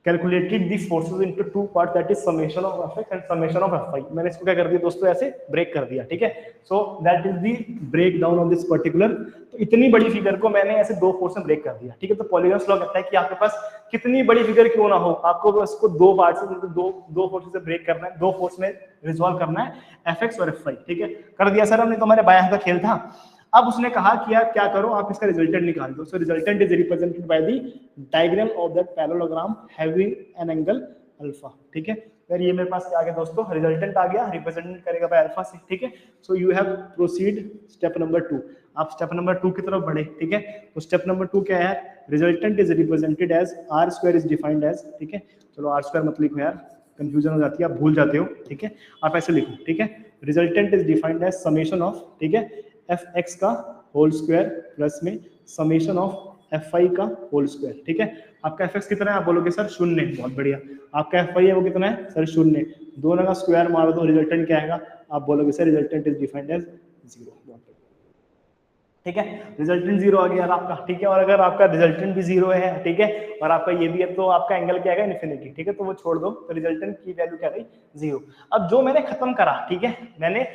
calculated the forces into two parts, that is summation of fx and summation of fy। मैंने इसको क्या कर दिया दोस्तों, ऐसे break कर दिया, ठीक है। So that is the break down of this particular. तो इतनी बड़ी फिगर को मैंने ऐसे दो फोर्स में ब्रेक कर दिया, ठीक है। तो पॉलीगॉन्स लॉ कहता है कि आपके पास कितनी बड़ी फिगर क्यों ना हो, आपको इसको दो पार्ट से, दो फोर्स से ब्रेक करना है, दो फोर्स में रिजॉल्व करना है fx और fy, ठीक है। कर दिया सर हमने, तो हमारे बाएं हाथ का खेल था। अब उसने कहा कि यार क्या करो, आप इसका रिजल्टेंट निकाल दो। So resultant is represented by the diagram of that parallelogram having an angle alpha, ठीक है। फिर ये मेरे पास क्या आ गया दोस्तों, रिजल्टेंट आ गया, रिप्रेजेंट करेगा बाय अल्फा से, ठीक है। So you have proceed step number 2। आप स्टेप नंबर 2 की तरफ बढ़े, ठीक है। तो स्टेप नंबर 2 क्या है, resultant is represented as R square is defined as, ठीक है। चलो आर स्क्वायर मत लिखो यार, कंफ्यूजन हो जाती है, आप भूल जाते हो, ठीक है। आप ऐसे लिखो, ठीक है। Resultant is defined as summation of, ठीक है, एफ एक्स का होल स्क्वायर प्लस में समेशन ऑफ एफ आई का होल स्क्वायर, ठीक है। आपका एफ एक्स कितना है, आप बोलोगे सर 0, बहुत बढ़िया। आपका एफ आई है वो कितना है सर 0, दोनों का स्क्वायर मार दो, रिजल्टेंट क्या आएगा, आप बोलोगे sir resultant is defined as 0, ठीक है। रिजल्टेंट 0 आ गया आपका, ठीक है। और अगर आपका रिजल्टेंट भी 0 है, ठीक है, और आपका ये भी है, तो आपका एंगल क्या आएगा, इन्फिनिटी, ठीक है। तो वो छोड़ दो, तो रिजल्टेंट की वैल्यू क्या गई 0। अब जो मैंने खत्म करा, ठीक है, मैंने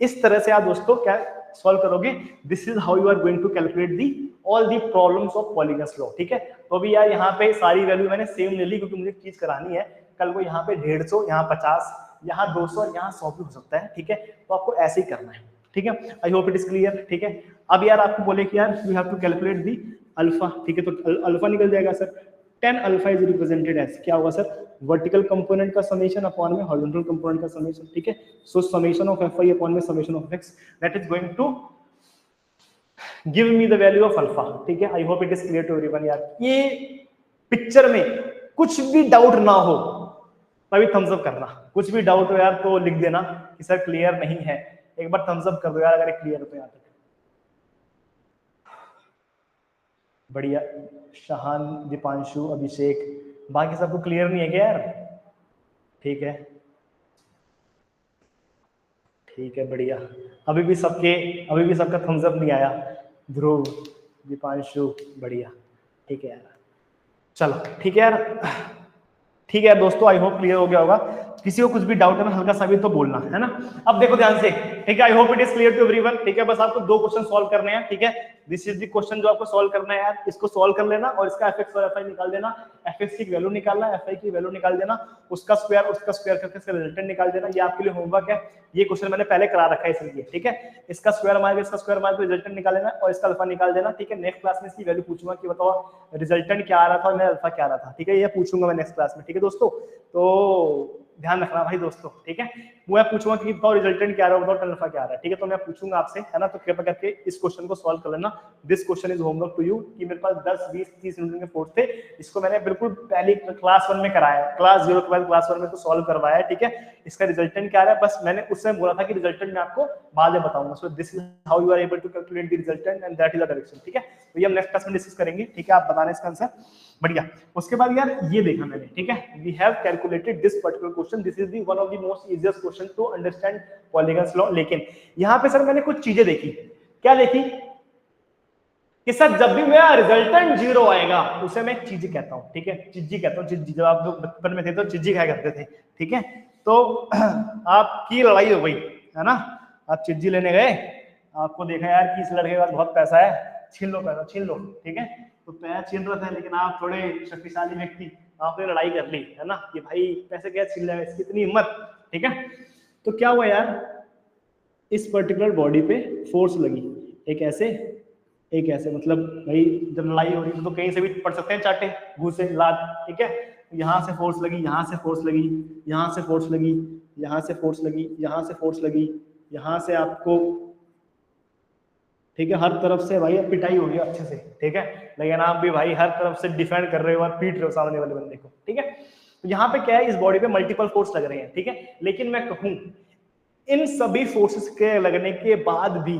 इस तरह से आप दोस्तों क्या सॉल्व करोगे, this is how you are going to calculate the all the problems of polygons law, ठीक है। तो अभी यार यहाँ पे सारी वैल्यू मैंने सेम ले ली, क्योंकि मुझे चीज करानी है कल को। यहाँ पे 150, यहाँ 50, यहाँ 200 और यहाँ 100 भी हो सकता है, ठीक है। तो आपको ऐसे ही करना है, ठीक है। I hope it is clear, ठीक है। अब यार आपको बोले कि यार you have to calculate the alpha, ठीक है। तो अल्फा निकल जाएगा sir, 10 alpha is represented as, क्या होगा सर, वर्टिकल कंपोनेंट का समेशन अपॉन में हॉरिजॉन्टल कंपोनेंट का समेशन, ठीक है। So summation of F I upon में summation of X, that is going to give me the value of alpha, ठीक है। I hope it is clear to everyone. यार ये picture में कुछ भी डाउट ना हो तभी थम्स अप करना, कुछ भी डाउट हो यार तो लिख देना कि सर क्लियर नहीं है, एक बार थम्स अप कर दो यार अगर क्लियर हो तो। यहाँ तक बढ़िया, शाहान, दीपांशु, अभिषेक, बाकी सबको क्लियर नहीं है क्या यार, ठीक है, ठीक है बढ़िया। अभी भी सबका थम्स अप नहीं आया, ध्रुव, दीपांशु, बढ़िया, ठीक है यार, चलो ठीक है यार, ठीक है यार दोस्तों, आई होप क्लियर हो गया होगा। किसी को कुछ भी डाउट है ना, हल्का सा भी तो बोलना है ना। अब देखो ध्यान से, ठीक है, I hope it is clear to everyone, ठीक है। बस आपको 2 क्वेश्चन सॉल्व करने हैं, ठीक है। दिस इज द क्वेश्चन जो आपको सॉल्व करना है यार, इसको सॉल्व कर लेना और इसका एफ एक्स और एफ आई निकाल देना, एफ एक्स की वैल्यू निकालना, एफ आई की वैल्यू निकाल देना, उसका स्क्वायर करके इसका रिजल्टेंट निकाल देना। ये आपके लिए होमवर्क है, ये क्वेश्चन मैंने पहले करा रखा है इसलिए, ठीक है। इसका स्क्वायर मार के इसका स्क्वायर मार के रिजल्टेंट निकाल लेना और इसका अल्फा निकाल देना, ठीक है। नेक्स्ट क्लास में इसकी वैल्यू पूछूंगा कि बताओ रिजल्टेंट क्या आ रहा था और मेरा अल्फा क्या आ रहा था, ठीक है। ये पूछूंगा मैं नेक्स्ट क्लास में, ठीक है दोस्तों। तो ध्यान रखना भाई दोस्तों, ठीक है। मैं पूछूंगा कि बताओ रिजल्टेंट क्या आ रहा है, बताओ अल्फा क्या आ रहा है, ठीक है। तो मैं पूछूंगा आपसे, है ना। तो कृपया करके इस क्वेश्चन को सॉल्व कर लेना। This question is homework to you, कि मेरे पास 10, 20, 30 मिनट के फोर्थ थे, इसको मैंने बिल्कुल पहली क्लास 1 में कराया, क्लास 0 के बाद क्लास 1 में तो सॉल्व करवाया है, ठीक है। इसका रिजल्टेंट क्या आ रहा है, बस मैंने उस समय बोला था कि रिजल्टेंट मैं आपको बाद में बताऊंगा। So this is how you are able to calculate the resultant and that is the direction, ठीक है। तो ये हम नेक्स्ट क्लास में डिस्कस करेंगे, ठीक है। आप बताना इसका आंसर, बढ़िया। उसके बाद यार ये देखा मैंने, ठीक है, we have calculated this particular question, this is the one of the most easiest question to understand polygons law. लेकिन यहाँ पे सर मैंने कुछ चीजें देखी, क्या देखी कि सर जब भी मेरा रिजल्टेंट 0 आएगा उसे मैं चीजी कहता हूँ, ठीक है, चिज्जी कहता हूँ, चिज्जी। जब आप लोग बचपन में थे तो चिज्जी खाया करते थे, ठीक है। तो आपकी लड़ाई हो गई, है ना, आप चिज्जी लेने गए, आपको देखा यार कि इस लड़के के पास बहुत पैसा है, छीन लो पैसा, छीन लो, ठीक है। तो पैसा छीन रहे थे, लेकिन आप थोड़े शक्तिशाली व्यक्ति, आपने लड़ाई कर ली, है ना, कि भाई पैसे क्या छीन ले, इसकी इतनी हिम्मत, ठीक है। तो क्या हुआ यार, इस पर्टिकुलर बॉडी पे फोर्स लगी, एक ऐसे, मतलब भाई जब लड़ाई हो रही है तो कहीं से भी पड़ सकते हैं चाटे, घूसे, लात, ठीक है। यहाँ से फोर्स लगी, यहाँ से फोर्स लगी, यहाँ से फोर्स लगी, यहाँ से फोर्स लगी, यहाँ से फोर्स लगी, यहाँ से आपको, ठीक है, हर तरफ से भाई अब पिटाई हो गई अच्छे से, ठीक है। लेकिन आप भी भाई हर तरफ से डिफेंड कर रहे हो और पीट रहे हो सामने वाले बंदे को, ठीक है। तो यहाँ पे क्या है, इस बॉडी पे मल्टीपल फोर्स लग रहे हैं, ठीक है। लेकिन मैं कहूँ इन सभी फोर्सेस के लगने के बाद भी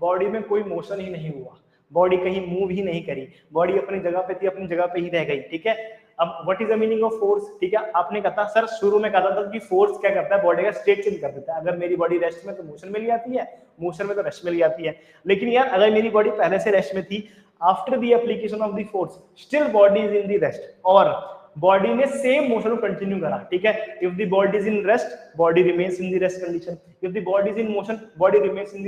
बॉडी में कोई मोशन ही नहीं हुआ, बॉडी कहीं मूव ही नहीं करी, बॉडी अपनी जगह पे थी, अपनी जगह पे ही रह गई, ठीक है। अब what is the meaning of force, ठीक है। आपने कहा था सर, शुरू में कहा था कि फोर्स क्या करता है, बॉडी का स्टेट चेंज कर देता है। अगर मेरी बॉडी रेस्ट में तो मोशन में ले आती है, मोशन में तो रेस्ट में ले आती है। लेकिन यार अगर मेरी बॉडी पहले से रेस्ट में थी, after the application of the force still body is in the rest, और बॉडी ने सेम मोशन को कंटिन्यू करा, ठीक है। If the body is in rest, body remains in the rest condition, if the body is in motion, body remains in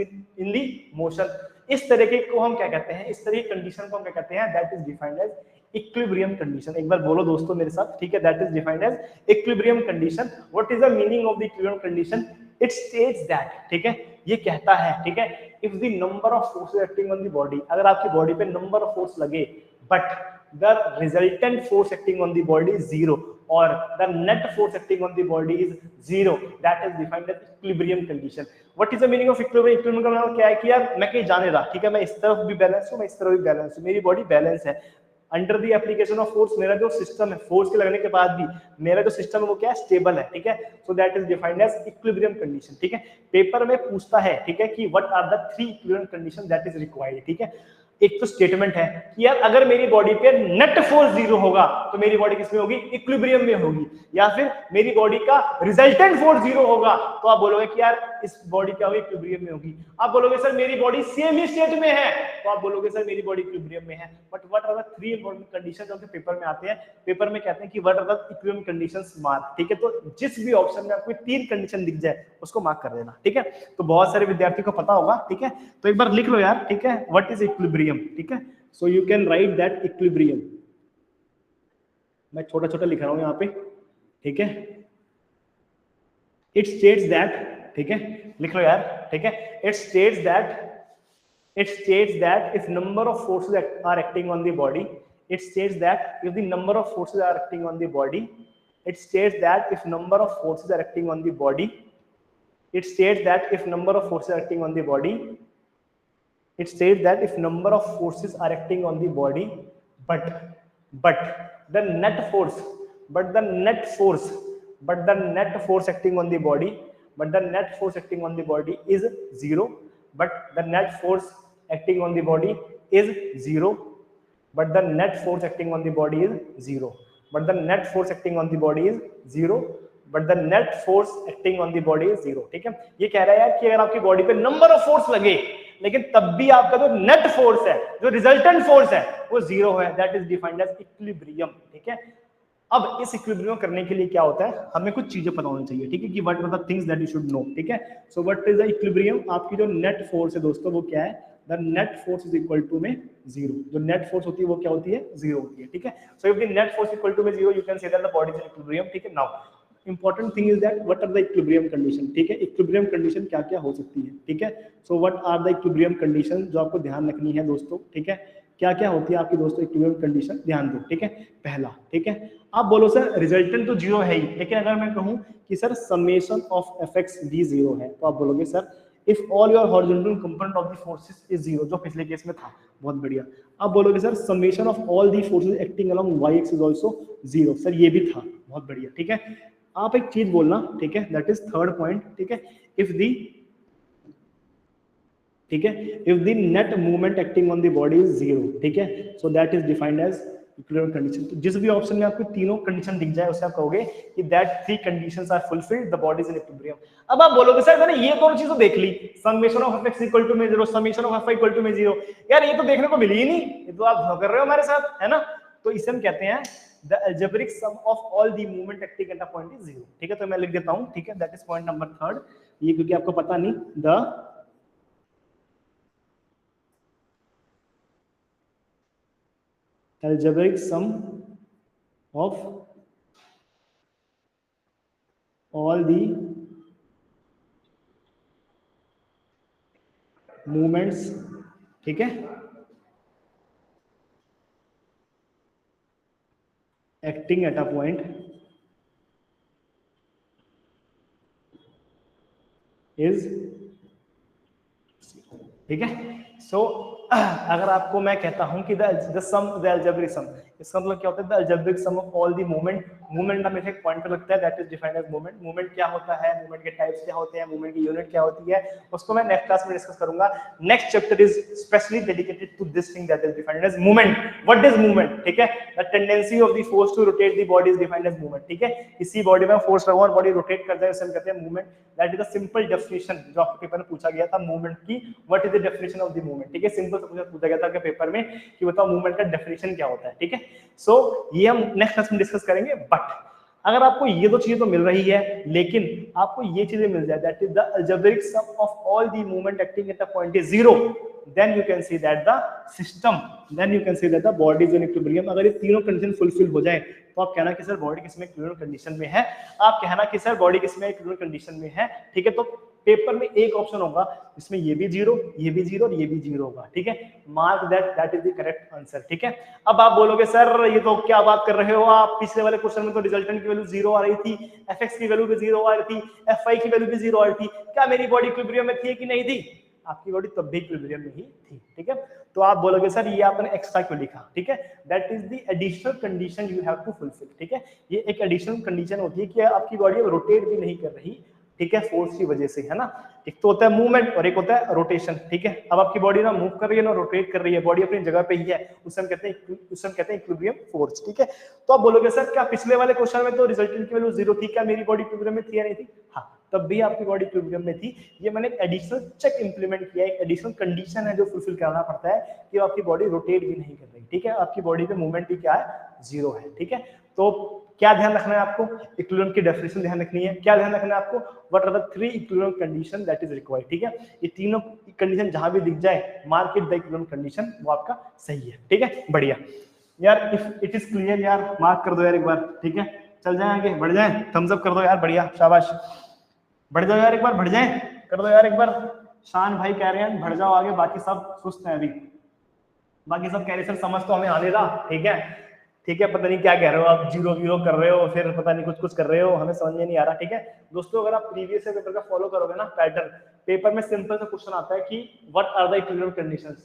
the motion. इस तरीके को हम क्या कहते हैं, इस तरह की कंडीशन को हम क्या कहते हैं, that is defined as equilibrium condition. एक बार बोलो दोस्तों मेरे साथ, ठीक है, that is defined as equilibrium condition. What is the meaning of the equilibrium condition, it states that, ठीक है, ये कहता है, ठीक है, if the number of forces acting on the body, अगर आपकी बॉडी पे नंबर ऑफ फोर्स लगे but the resultant force acting on the body is zero, और the net force acting on the body is zero, that is defined as equilibrium condition. What is the meaning of equilibrium, equilibrium का मतलब क्या है कि यार मैं कहीं जा नहीं रहा, ठीक है, मैं इस तरफ भी बैलेंस हूं, मैं इस तरफ भी बैलेंस हूं, मेरी बॉडी बैलेंस है। Under the application of force, मेरा जो सिस्टम है, फोर्स के लगने के बाद भी मेरा जो सिस्टम है वो क्या है, स्टेबल है, ठीक है। So that is defined as equilibrium condition, ठीक है। पेपर में पूछता है, ठीक है, कि what are the 3 equilibrium condition that is required, ठीक है। एक तो स्टेटमेंट है कि यार अगर मेरी बॉडी पे नेट फोर्स जीरो होगा तो मेरी बॉडी किसमें होगी, इक्विलिब्रियम में होगी, या फिर मेरी बॉडी का रिजल्टेंट फोर्स जीरो होगा तो आप बोलोगे कि यार इस बॉडी क्या होगी, इक्विलिब्रियम में होगी। आप बोलोगे सर मेरी बॉडी सेम ही स्टेट में है तो आप बोलोगे सर मेरी बॉडी इक्विलिब्रियम में है। But what are the 3 important conditions जो पेपर में आते हैं, पेपर में कहते हैं कि what are the equilibrium conditions mark, ठीक है। तो जिस भी ऑप्शन में आपको 3 कंडीशन दिख जाए उसको मार्क कर देना, ठीक है। तो बहुत सारे विद्यार्थी को पता होगा, ठीक है, तो एक बार लिख लो यार, ठीक है, व्हाट इज इक्विलिब्रियम, ठीक है। So you can write that equilibrium, मैं छोटा छोटा लिख रहा हूं यहाँ पे, ठीक है। It states that, ठीक है, लिख लो यार, ठीक है। It states that if number of forces are acting on the body, it states that if the number of forces are acting on the body, it states that if number of forces are acting on the body, it states that if number of forces are acting on the body, it states that if number of forces are acting on the body, but the net force acting on the body, is zero, but the net force acting on the body is zero, but the net force acting on the body is zero, but the net force acting on the body is zero, but the net force acting on the body is zero, ठीक है। ये कह रहा है यार कि अगर आपकी बॉडी पे नंबर ऑफ फोर्स लगे लेकिन तब भी आपका जो नेट फोर्स है, जो रिजल्टेंट फोर्स है, वो जीरो है, that is defined as equilibrium, ठीक है। अब इस इक्विलिब्रियम करने के लिए क्या होता है, हमें कुछ चीजें पता होनी चाहिए, ठीक है, कि what are the things that you should know, ठीक है। So what is the equilibrium, आपकी जो नेट फोर्स है दोस्तों वो क्या है, the net force is equal to में जीरो, जो नेट फोर्स होती है वो क्या होती है, जीरो होती है, ठीक है। So if the net force equal to में zero, you can say that the body is in equilibrium, ठीक है। Now important thing is that what are the equilibrium condition, ठीक है। इक्विलिब्रियम कंडीशन क्या क्या हो सकती है, ठीक है। So what are the equilibrium condition, जो आपको ध्यान रखनी है दोस्तों, ठीक है, क्या क्या होती है आपकी दोस्तों इक्विलिब्रियम कंडीशन, ध्यान दो, ठीक है। पहला, ठीक है, आप बोलो सर रिजल्टेंट तो जीरो है ही, लेकिन अगर मैं कहूं कि सर समेशन ऑफ एफएक्स भी जीरो है तो आप बोलोगे sir if all your horizontal component of the forces is zero, जो पिछले केस में था, बहुत बढ़िया। आप बोलोगे sir summation of all the forces acting along Y X is also zero, sir ये भी था, बहुत बढ़िया, ठीक है। आप एक चीज बोलना, ठीक है, दैट इज थर्ड पॉइंट, ठीक है, इफ द, ठीक है, if the net movement acting on the body is zero, ठीक है, so that is defined as equilibrium condition. तो जिस भी ऑप्शन में आपको तीनों कंडीशन दिख जाए उससे आप कहोगे कि that 3 conditions are fulfilled, the body is in equilibrium. अब आप बोलोगे सर मैंने ये दोनों चीजें देख ली, summation of F X equal to में zero, summation of F equal to में जीरो, यार ये तो देखने को मिली ही नहीं, ये तो आप कर रहे हो हमारे साथ, है ना। तो इसे हम कहते हैं the algebraic sum of all the movement acting at a point is zero, ठीक है। तो मैं लिख देता हूं, ठीक है, दैट इज पॉइंट नंबर 3, ये क्योंकि आपको पता नहीं, the algebraic sum of all the movements, ठीक है, acting at a point is, ठीक है। सो अगर आपको मैं कहता हूं कि the sum, the algebraic sum, इसका मतलब क्या होता है, the algebraic sum of all the movement movement हमें एक पॉइंट पे लगता है, that is defined as movement. Movement क्या होता है, मूवमेंट के टाइप्स क्या होते हैं, मूवमेंट की यूनिट क्या होती है, उसको मैं नेक्स्ट क्लास में डिस्कस करूंगा। Next chapter is specially dedicated to this thing that is defined as movement. What is movement, ठीक है, the tendency of the force to rotate the body is defined as movement, ठीक है, किसी body में force लगा और body rotate कर जाए उसे हम कहते हैं movement. That is the simple definition जो आपके पेपर में पूछा गया था मूवमेंट की, what is the definition of the movement, ठीक है, सिंपल से पूछा गया था आपके पेपर में कि बताओ मूवमेंट का डेफिनेशन क्या होता है, ठीक है। सो ये हम नेक्स्ट क्लास में डिस्कस करेंगे। बट अगर आपको ये दो चीजें तो मिल रही है, लेकिन आपको ये चीजें मिल जाए, that is the algebraic sum of all the movement acting at a point is 0, then you can see that the system, then you can see that the body is in equilibrium। अगर ये तीनों condition fulfil हो जाए तो आप कहना कि sir body किसमें इक्विलिब्रियम कंडीशन में है, आप कहना कि सर बॉडी किसमें इक्विलिब्रियम कंडीशन में है, ठीक है। तो पेपर में एक ऑप्शन होगा इसमें ये भी 0, ये भी 0 और ये भी 0 होगा, ठीक है। Mark that is the correct answer, ठीक है। अब आप बोलोगे सर ये तो क्या बात कर रहे हो आप, पिछले वाले क्वेश्चन में तो रिजल्टेंट की वैल्यू 0 आ रही थी, एफएक्स की वैल्यू भी 0 आ रही थी, एफआई की वैल्यू भी 0 आ रही थी, क्या मेरी बॉडी इक्विलिब्रियम में थी कि नहीं थी? आपकी बॉडी तब भी इक्विलिब्रियम में ही थी, ठीक है। तो आप बोलोगे सर ये आपने एक्स्ट्रा क्यों लिखा, ठीक है, that is the additional condition you have to fulfill, ठीक है। ये एक एडिशनल कंडीशन होती है कि आपकी बॉडी अब रोटेट भी नहीं कर रही, ठीक है, फोर्स की वजह से, है ना। एक तो होता है मूवमेंट और एक होता है रोटेशन, ठीक है। अब आपकी बॉडी ना मूव कर रही है ना रोटेट कर रही है, बॉडी अपनी जगह पे ही है, उसे हम कहते हैं इक्विलिब्रियम फोर्स, ठीक है। तो आप बोलोगे सर क्या पिछले वाले क्वेश्चन में तो रिजल्टेंट की वैल्यू 0 थी, क्या मेरी बॉडी इक्विलिब्रियम में थी या नहीं थी? हाँ, तब भी आपकी बॉडी इक्विलिब्रियम में थी। ये मैंने एक एडिशनल चेक इंप्लीमेंट किया, एक एडिशनल कंडीशन है जो फुलफिल करना पड़ता है कि आपकी बॉडी रोटेट भी नहीं कर रही, ठीक है, आपकी बॉडी पे मूवमेंट भी क्या है, 0 है, ठीक है। तो क्या ध्यान रखना है आपको, इक्विलिब्रियम की डेफिनेशन ध्यान रखनी है। क्या ध्यान रखना है आपको, what are the 3 equilibrium condition that is required, ठीक है। ये तीनों कंडीशन जहां भी दिख जाए mark it the equilibrium condition, वो आपका सही है, ठीक है, बढ़िया यार। इफ इट इज क्लियर यार मार्क कर दो यार एक बार, ठीक है, चल जाए आगे, बढ़ जाए, थम्स अप कर दो यार, बढ़िया, शाबाश, बढ़ जाओ यार एक बार, बढ़ जाए, कर दो यार एक बार। शान भाई कह रहे हैं बढ़ जाओ आगे, बाकी सब सुस्त हैं अभी, बाकी सब कह रहे सर समझ तो हमें आने ला, ठीक है, ठीक है, पता नहीं क्या कह रहे हो आप, 0 कर रहे हो, फिर पता नहीं कुछ कर रहे हो, हमें समझ में नहीं आ रहा, ठीक है। दोस्तों अगर आप प्रीवियस पेपर का फॉलो करोगे ना पैटर्न, पेपर में सिंपल सा क्वेश्चन आता है कि what are the equilibrium conditions,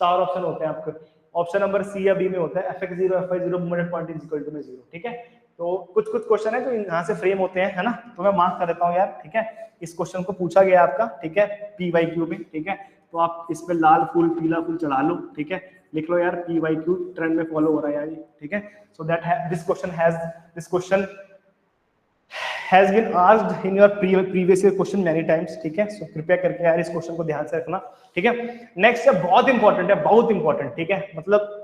4 option होते हैं आपके, ऑप्शन नंबर सी या बी में होता है fx0 fy0 movement point is equal to में 0, ठीक है। तो कुछ क्वेश्चन है जो यहाँ से फ्रेम होते हैं, है ना, तो मैं मार्क कर देता हूँ यार, ठीक है। इस क्वेश्चन को पूछा गया आपका, ठीक है, PYQ में, ठीक है, तो आप इस पे लाल फूल पीला फूल चढ़ा लो, ठीक है, लिख लो यार PYQ ट्रेंड में फॉलो हो रहा है यार, ठीक है। So that this question has been asked in your previous year question many times, ठीक है। सो कृपया करके यार इस क्वेश्चन को ध्यान से रखना, ठीक है। नेक्स्ट है बहुत इंपॉर्टेंट है, बहुत इंपॉर्टेंट, ठीक है, मतलब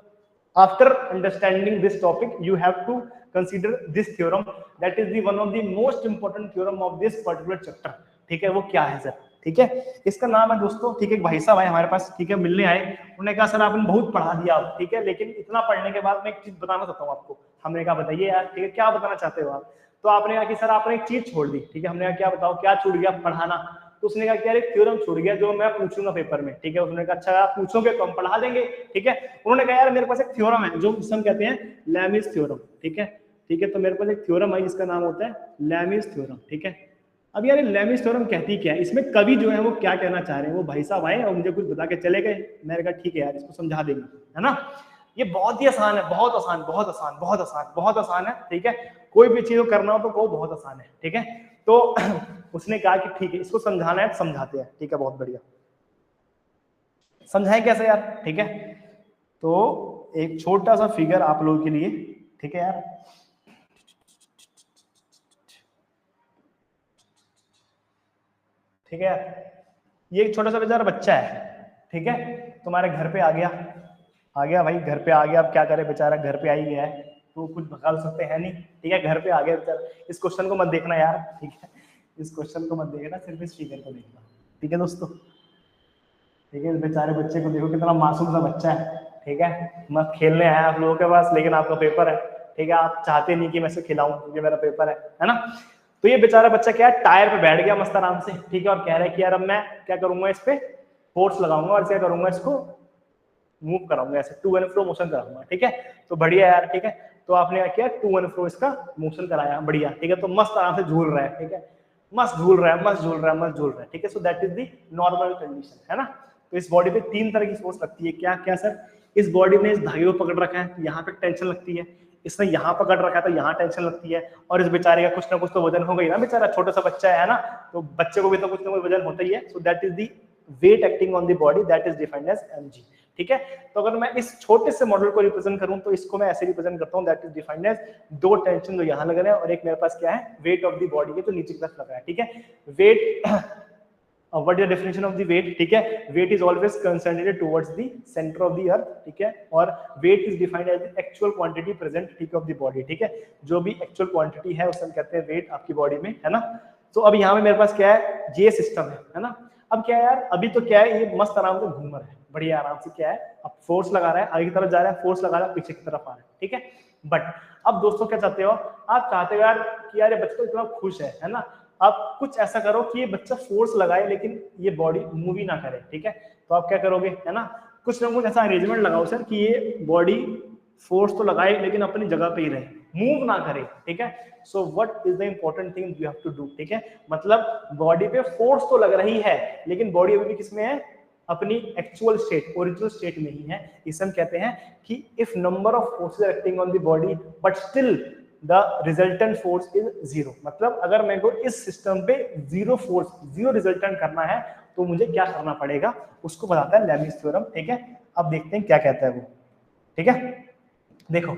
after understanding this topic you have to consider this theorem, that is the one of the most important theorem of this particular chapter, ठीक है। वो क्या है सर, ठीक है, इसका नाम है दोस्तों, ठीक है, एक भाई साहब आए हमारे पास, ठीक है, मिलने आए, उन्होंने कहा सर आपने बहुत पढ़ा दिया, ठीक है, लेकिन इतना पढ़ने के बाद मैं एक चीज बताना चाहता हूँ आपको। हमने कहा बताइए यार, ठीक है, क्या बताना चाहते हो आप? तो आपने कहा कि सर आपने एक चीज छोड़ दी, ठीक है। हमने कहा क्या बताओ, क्या छूट गया? पढ़ाना। तो उसने कहा कि यार एक थ्योरम छूट गया जो मैं पूछूंगा पेपर में, ठीक है। उसने कहा अच्छा आप पूछोगे तो हम पढ़ा देंगे, ठीक है। उन्होंने कहा यार मेरे पास एक थ्योरम है जो हम कहते हैं लैमिस थ्योरम, ठीक है, ठीक है। तो मेरे पास एक थ्योरम है जिसका नाम होता है लैमिस थ्योरम, ठीक है। अब यार लैमिस थ्योरम कहती क्या है, इसमें कवि जो है वो क्या कहना चाह रहे हैं, वो भाई साहब आए और मुझे कुछ बता के चले गए। मैंने कहा ठीक है यार इसको समझा देंगे, है ना। ये बहुत ही आसान है, बहुत आसान, बहुत आसान, बहुत आसान, बहुत आसान है, ठीक है। कोई भी चीज करना हो तो वो बहुत आसान है, ठीक है। तो उसने कहा कि ठीक है इसको समझाना है, समझाते हैं, ठीक है, बहुत बढ़िया। समझाए कैसे यार, ठीक है। तो एक छोटा सा फिगर आप लोगों के लिए, ठीक है यार, ठीक है यार, ये एक छोटा सा बेचारा बच्चा है, ठीक है, तुम्हारे घर पे आ गया भाई, घर पे आ गया। अब क्या करे बेचारा, घर पे आ ही गया है तो कुछ भगा सकते हैं नहीं, ठीक है, घर पे आ गया बेचारा। इस क्वेश्चन को मत देखना यार, ठीक है, इस क्वेश्चन को मत देखना, सिर्फ इस फिगर को देखना, ठीक है दोस्तों, ठीक है। इस बेचारे बच्चे को देखो, कितना मासूम सा बच्चा है, ठीक है, मत खेलने आया आप लोगों के पास, लेकिन आपका पेपर है, ठीक है, आप चाहते नहीं कि मैं इसे खिलाऊं क्योंकि मेरा पेपर है ना। तो ये बेचारा बच्चा क्या है, टायर पे बैठ गया मस्त आराम से, ठीक है, और कह रहा है कि यार अब मैं क्या करूंगा, इस पे फोर्स लगाऊंगा और क्या करूंगा, इसको मूव कराऊंगा, ऐसे टू एंड फ्रो मोशन कराऊंगा, ठीक है। तो बढ़िया यार, ठीक है, तो आपने क्या किया, टू एंड फ्रो इसका मोशन कराया, बढ़िया, ठीक है। तो मस्त आराम से झूल रहा है, ठीक है, मस्त झूल रहा है, मस्त झूल रहा है, मस्त झूल रहा है, ठीक है। So that is the normal condition, है ना। तो इस बॉडी पे 3 तरह की फोर्स लगती है, क्या क्या सर? इस बॉडी में इस धागे को पकड़ रखा है, यहाँ पे टेंशन लगती है, इसने यहाँ पकड़ रखा है तो यहाँ टेंशन लगती है, और इस बेचारे का कुछ ना कुछ तो वजन हो गई ना, बेचारा छोटा सा बच्चा है ना, तो बच्चे को भी तो कुछ ना कुछ वजन होता ही है। So that is the weight acting on the body, that is defined as mg, ठीक है। तो अगर मैं इस छोटे से मॉडल को रिप्रेजेंट करूं तो इसको मैं ऐसे रिप्रेजेंट करता हूं, दैट इज डिफाइंड एज दो टेंशन जो यहाँ लग रहे हैं और एक मेरे पास क्या है, वेट ऑफ द बॉडी के जो नीचे की तरफ लग रहा है, ठीक है। Weight what is the definition of the weight, ठीक है, weight is always concentrated towards the center of the earth, ठीक है, और weight is defined as the actual quantity present, ठीक है, of the body, ठीक है, जो भी actual quantity है उसे हम कहते हैं weight आपकी बॉडी में, है ना। तो अब यहाँ पे मेरे पास क्या है, ये सिस्टम है ना। अब क्या है यार, अभी तो क्या है, ये मस्त आराम से घूम रहा है, बढ़िया आराम से, क्या है, अब फोर्स लगा रहा है, आगे की तरफ जा रहा है, फोर्स लगा रहा है, पीछे की तरफ आ रहा है, ठीक है। बट अब दोस्तों क्या चाहते हो आप, चाहते हो यार कि यार ये बच्चा तो इतना खुश है ना, आप कुछ ऐसा करो कि ये बच्चा फोर्स लगाए लेकिन ये बॉडी मूव ही ना करे, ठीक है। तो आप क्या करोगे, है ना, कुछ ना कुछ ऐसा अरेंजमेंट लगाओ सर कि ये बॉडी फोर्स तो लगाए लेकिन अपनी जगह पे ही रहे, मूव ना करे, ठीक है। So what is the important thing you have to do, ठीक है, मतलब बॉडी पे फोर्स तो लग रही है लेकिन बॉडी अभी भी किसमें है, अपनी एक्चुअल स्टेट, ओरिजिनल स्टेट में ही है। इसे हम कहते हैं कि if number of forces acting on the body but still the resultant force is zero, मतलब अगर मेरे को इस सिस्टम पे जीरो फोर्स, जीरो रिजल्टेंट करना है तो मुझे क्या करना पड़ेगा, उसको बताता है लेमिस थ्योरम, ठीक है। अब देखते हैं क्या कहता है वो, ठीक है। देखो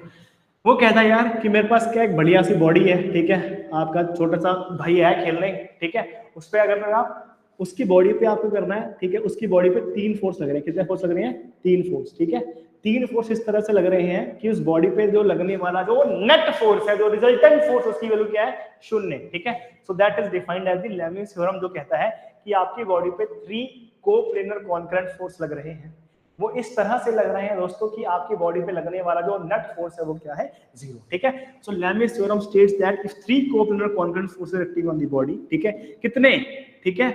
वो कहता है यार कि मेरे पास क्या एक बढ़िया सी बॉडी है, ठीक है, आपका छोटा सा भाई है खेलने, ठीक है, उस पर अगर आप उसकी बॉडी पे आपको करना है, ठीक है, उसकी बॉडी पे 3 फोर्स लग रहे हैं, कितने फोर्स लग रहे हैं, 3 फोर्स, ठीक है। 3 फोर्स इस तरह से लग रहे हैं कि उस बॉडी पे जो लगने वाला जो नेट फोर्स है, जो रिजल्टेंट फोर्स, उसकी वैल्यू क्या है, 0, ठीक है। So that is defined as the Lami's theorem, जो कहता है कि आपकी बॉडी पे 3 कोप्लेनर कॉन्करेंट फोर्स लग रहे हैं, वो इस तरह से लग रहे हैं दोस्तों कि आपकी बॉडी पे लगने वाला जो नेट फोर्स है वो क्या है, 0, ठीक है। So Lami's theorem states that if 3 coplanar concurrent forces acting on the body, ठीक है, कितने, ठीक है,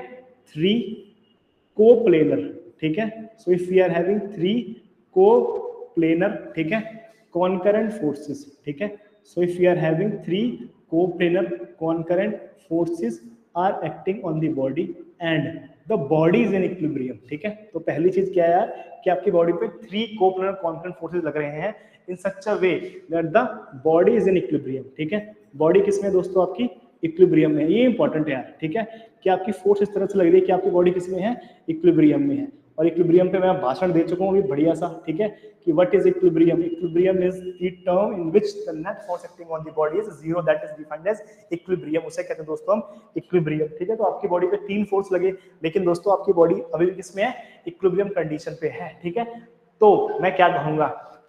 3 कोप्लेनर, ठीक है। So if we are having 3 coplanar, ठीक है, कॉन्करेंट फोर्सेस, ठीक है, so if we are having 3 coplanar concurrent forces are acting on the body and the body is in equilibrium, ठीक है। तो पहली चीज क्या है यार कि आपकी बॉडी पे 3 कोप्लेनर कॉन्करेंट फोर्सेस लग रहे हैं in such a way that the body is in equilibrium, ठीक है। बॉडी किसमें दोस्तों, आपकी इक्विलिब्रियम में, ये इंपॉर्टेंट है यार, ठीक है, कि आपकी फोर्स इस तरह से लग रही है कि आपकी बॉडी किसमें है, इक्विलिब्रियम में है। और इक्विलिब्रियम पे मैं भाषण दे चुका हूँ अभी बढ़िया सा, ठीक है, कि what is equilibrium, equilibrium is the term in which the net force acting on the body is 0, that is defined as equilibrium, उसे कहते हैं दोस्तों हम इक्विलिब्रियम, ठीक है। तो आपकी बॉडी पे 3 फोर्स लगे लेकिन दोस्तों आपकी बॉडी अभी भी किसमें है, इक्विलिब्रियम कंडीशन पे है, ठीक है। तो मैं क्या कहूंगा,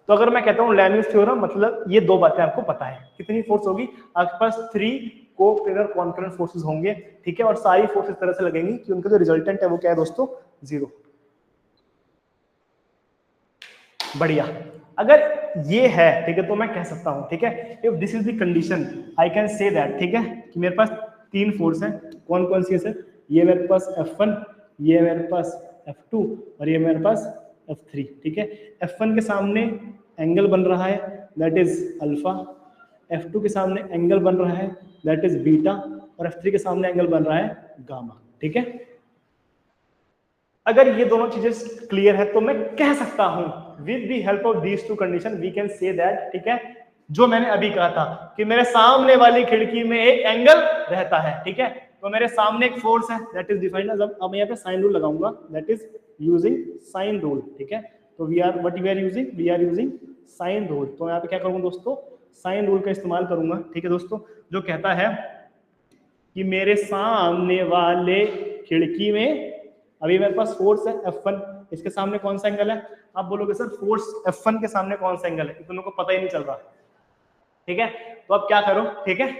तो अगर मैं कहता हूँ लेमिस थ्योरम, मतलब ये 2 बातें आपको पता है, कितनी फोर्स होगी, आपके पास 3 कोप्लेनर कॉन्करेंट फोर्सेस होंगे, ठीक है, और सारी फोर्स इस तरह से लगेंगी कि उनका जो रिजल्टेंट है वो क्या है दोस्तों, 0, बढ़िया। अगर ये है, ठीक है, तो मैं कह सकता हूं, ठीक है, if this is the condition I can say that, ठीक है, कि मेरे पास 3 फोर्स हैं, कौन कौन सी है सर, ये मेरे पास F1, ये मेरे पास F2 और ये मेरे पास F3, ठीक है। F1 के सामने एंगल बन रहा है दैट इज अल्फा, F2 के सामने एंगल बन रहा है दैट इज बीटा, और F3 के सामने एंगल बन रहा है गामा, ठीक है। अगर ये दोनों चीजें क्लियर है तो मैं कह सकता हूं with the help of these 2 condition we can say that, ठीक है, जो मैंने अभी कहा था कि मेरे सामने वाली खिड़की में एक एंगल रहता है, ठीक है, तो मेरे सामने एक फोर्स है दैट इज डिफाइंड एज, अब मैं यहाँ पे साइन रूल लगाऊंगा, that is using sine rule, ठीक है। तो we are using sine rule, तो यहाँ पे क्या करूंगा दोस्तों, साइन रूल का इस्तेमाल करूंगा, ठीक है दोस्तों, जो कहता है कि मेरे सामने वाले खिड़की में अभी मेरे पास फोर्स है F1, इसके सामने कौन सा एंगल है, आप बोलोगे सर फोर्स F1 के सामने कौन सा एंगल है, इन दोनों को पता ही नहीं चल रहा, ठीक है। तो अब क्या करो, ठीक है,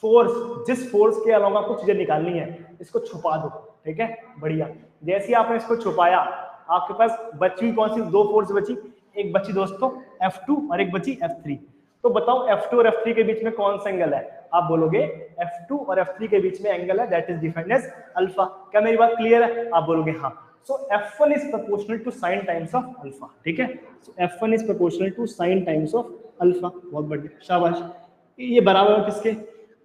फोर्स, जिस फोर्स के अलावा आपको चीजें निकालनी है इसको छुपा दो, ठीक है, बढ़िया। जैसे ही आपने इसको छुपाया आपके पास बची हुई कौन सी 2 फोर्स बची, एक बची दोस्तों F2 और एक बची F3, तो बताओ F2 और F3 के बीच में कौन सा एंगल है, आप बोलोगे F2 और F3 के बीच में एंगल है that is defined as alpha, क्या मेरी बात क्लियर है, आप बोलोगे हाँ। So F1 is proportional to sine times of alpha, ठीक है, so F1 is proportional to sine times of alpha, बहुत बढ़िया, शाबाश, ये बराबर है किसके,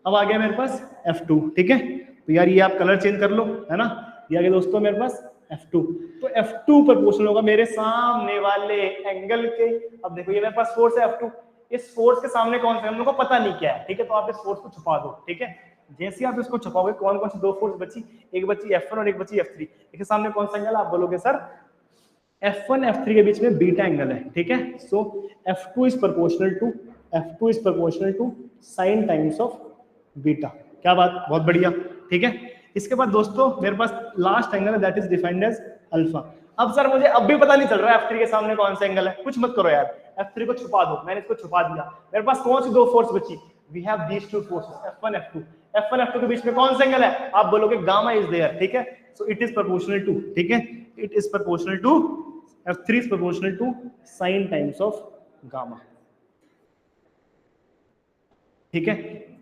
अब आ गया मेरे पास F2, ठीक है, तो यार ये आप कलर चेंज कर लो, है ना, ये आ गया दोस्तों मेरे पास F2, तो F2 प्रोपोर्शनल होगा मेरे सामने वाले एंगल के, अब देखो ये मेरे पास फोर्स है F2, इस फोर्स के सामने कौन सा है हम लोग को पता नहीं क्या है, ठीक है, तो आप इस फोर्स को छुपा दो, ठीक है। जैसे आप इसको छुपाओगे कौन कौन सी दो फोर्स बची, एक बची F1 और एक बची F3, इसके सामने कौन सा एंगल, आप बोलोगे सर F1 F3 के बीच में बीटा एंगल है, ठीक है। So F2 is proportional to sine times of beta. क्या बात, बहुत बढ़िया, ठीक है। इसके बाद दोस्तों मेरे पास लास्ट एंगल है that is defined as alpha. अब सर मुझे अब भी पता नहीं चल रहा है F3 के सामने कौन सा एंगल है, कुछ मत करो यार, F3 को छुपा दो, मैंने इसको छुपा दिया। मेरे पास कौन सी दो फोर्स बची, we have these two forces F1 F2। F1 F2 के बीच में कौन सा एंगल है, आप बोलोगे गामा इज देयर, ठीक है। So it is proportional to, ठीक है, it is proportional to F3 is proportional to sin times of gamma, ठीक है।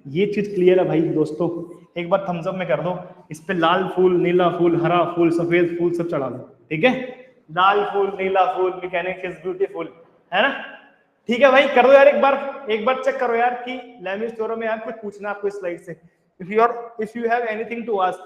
ये चीज क्लियर है भाई दोस्तों, एक बार थम्स अप में कर दो, इस पे लाल फूल, नीला फूल, हरा फूल, सफेद फूल सब चढ़ा दो, ठीक है। लाल फूल, नीला फूल, मैकेनिक्स इज ब्यूटीफुल, है ना, ठीक है भाई, कर दो यार एक बार चेक करो यार कि लैमिस थ्योरम में यार कुछ पूछना आपको इस स्लाइड से, if you have anything to ask,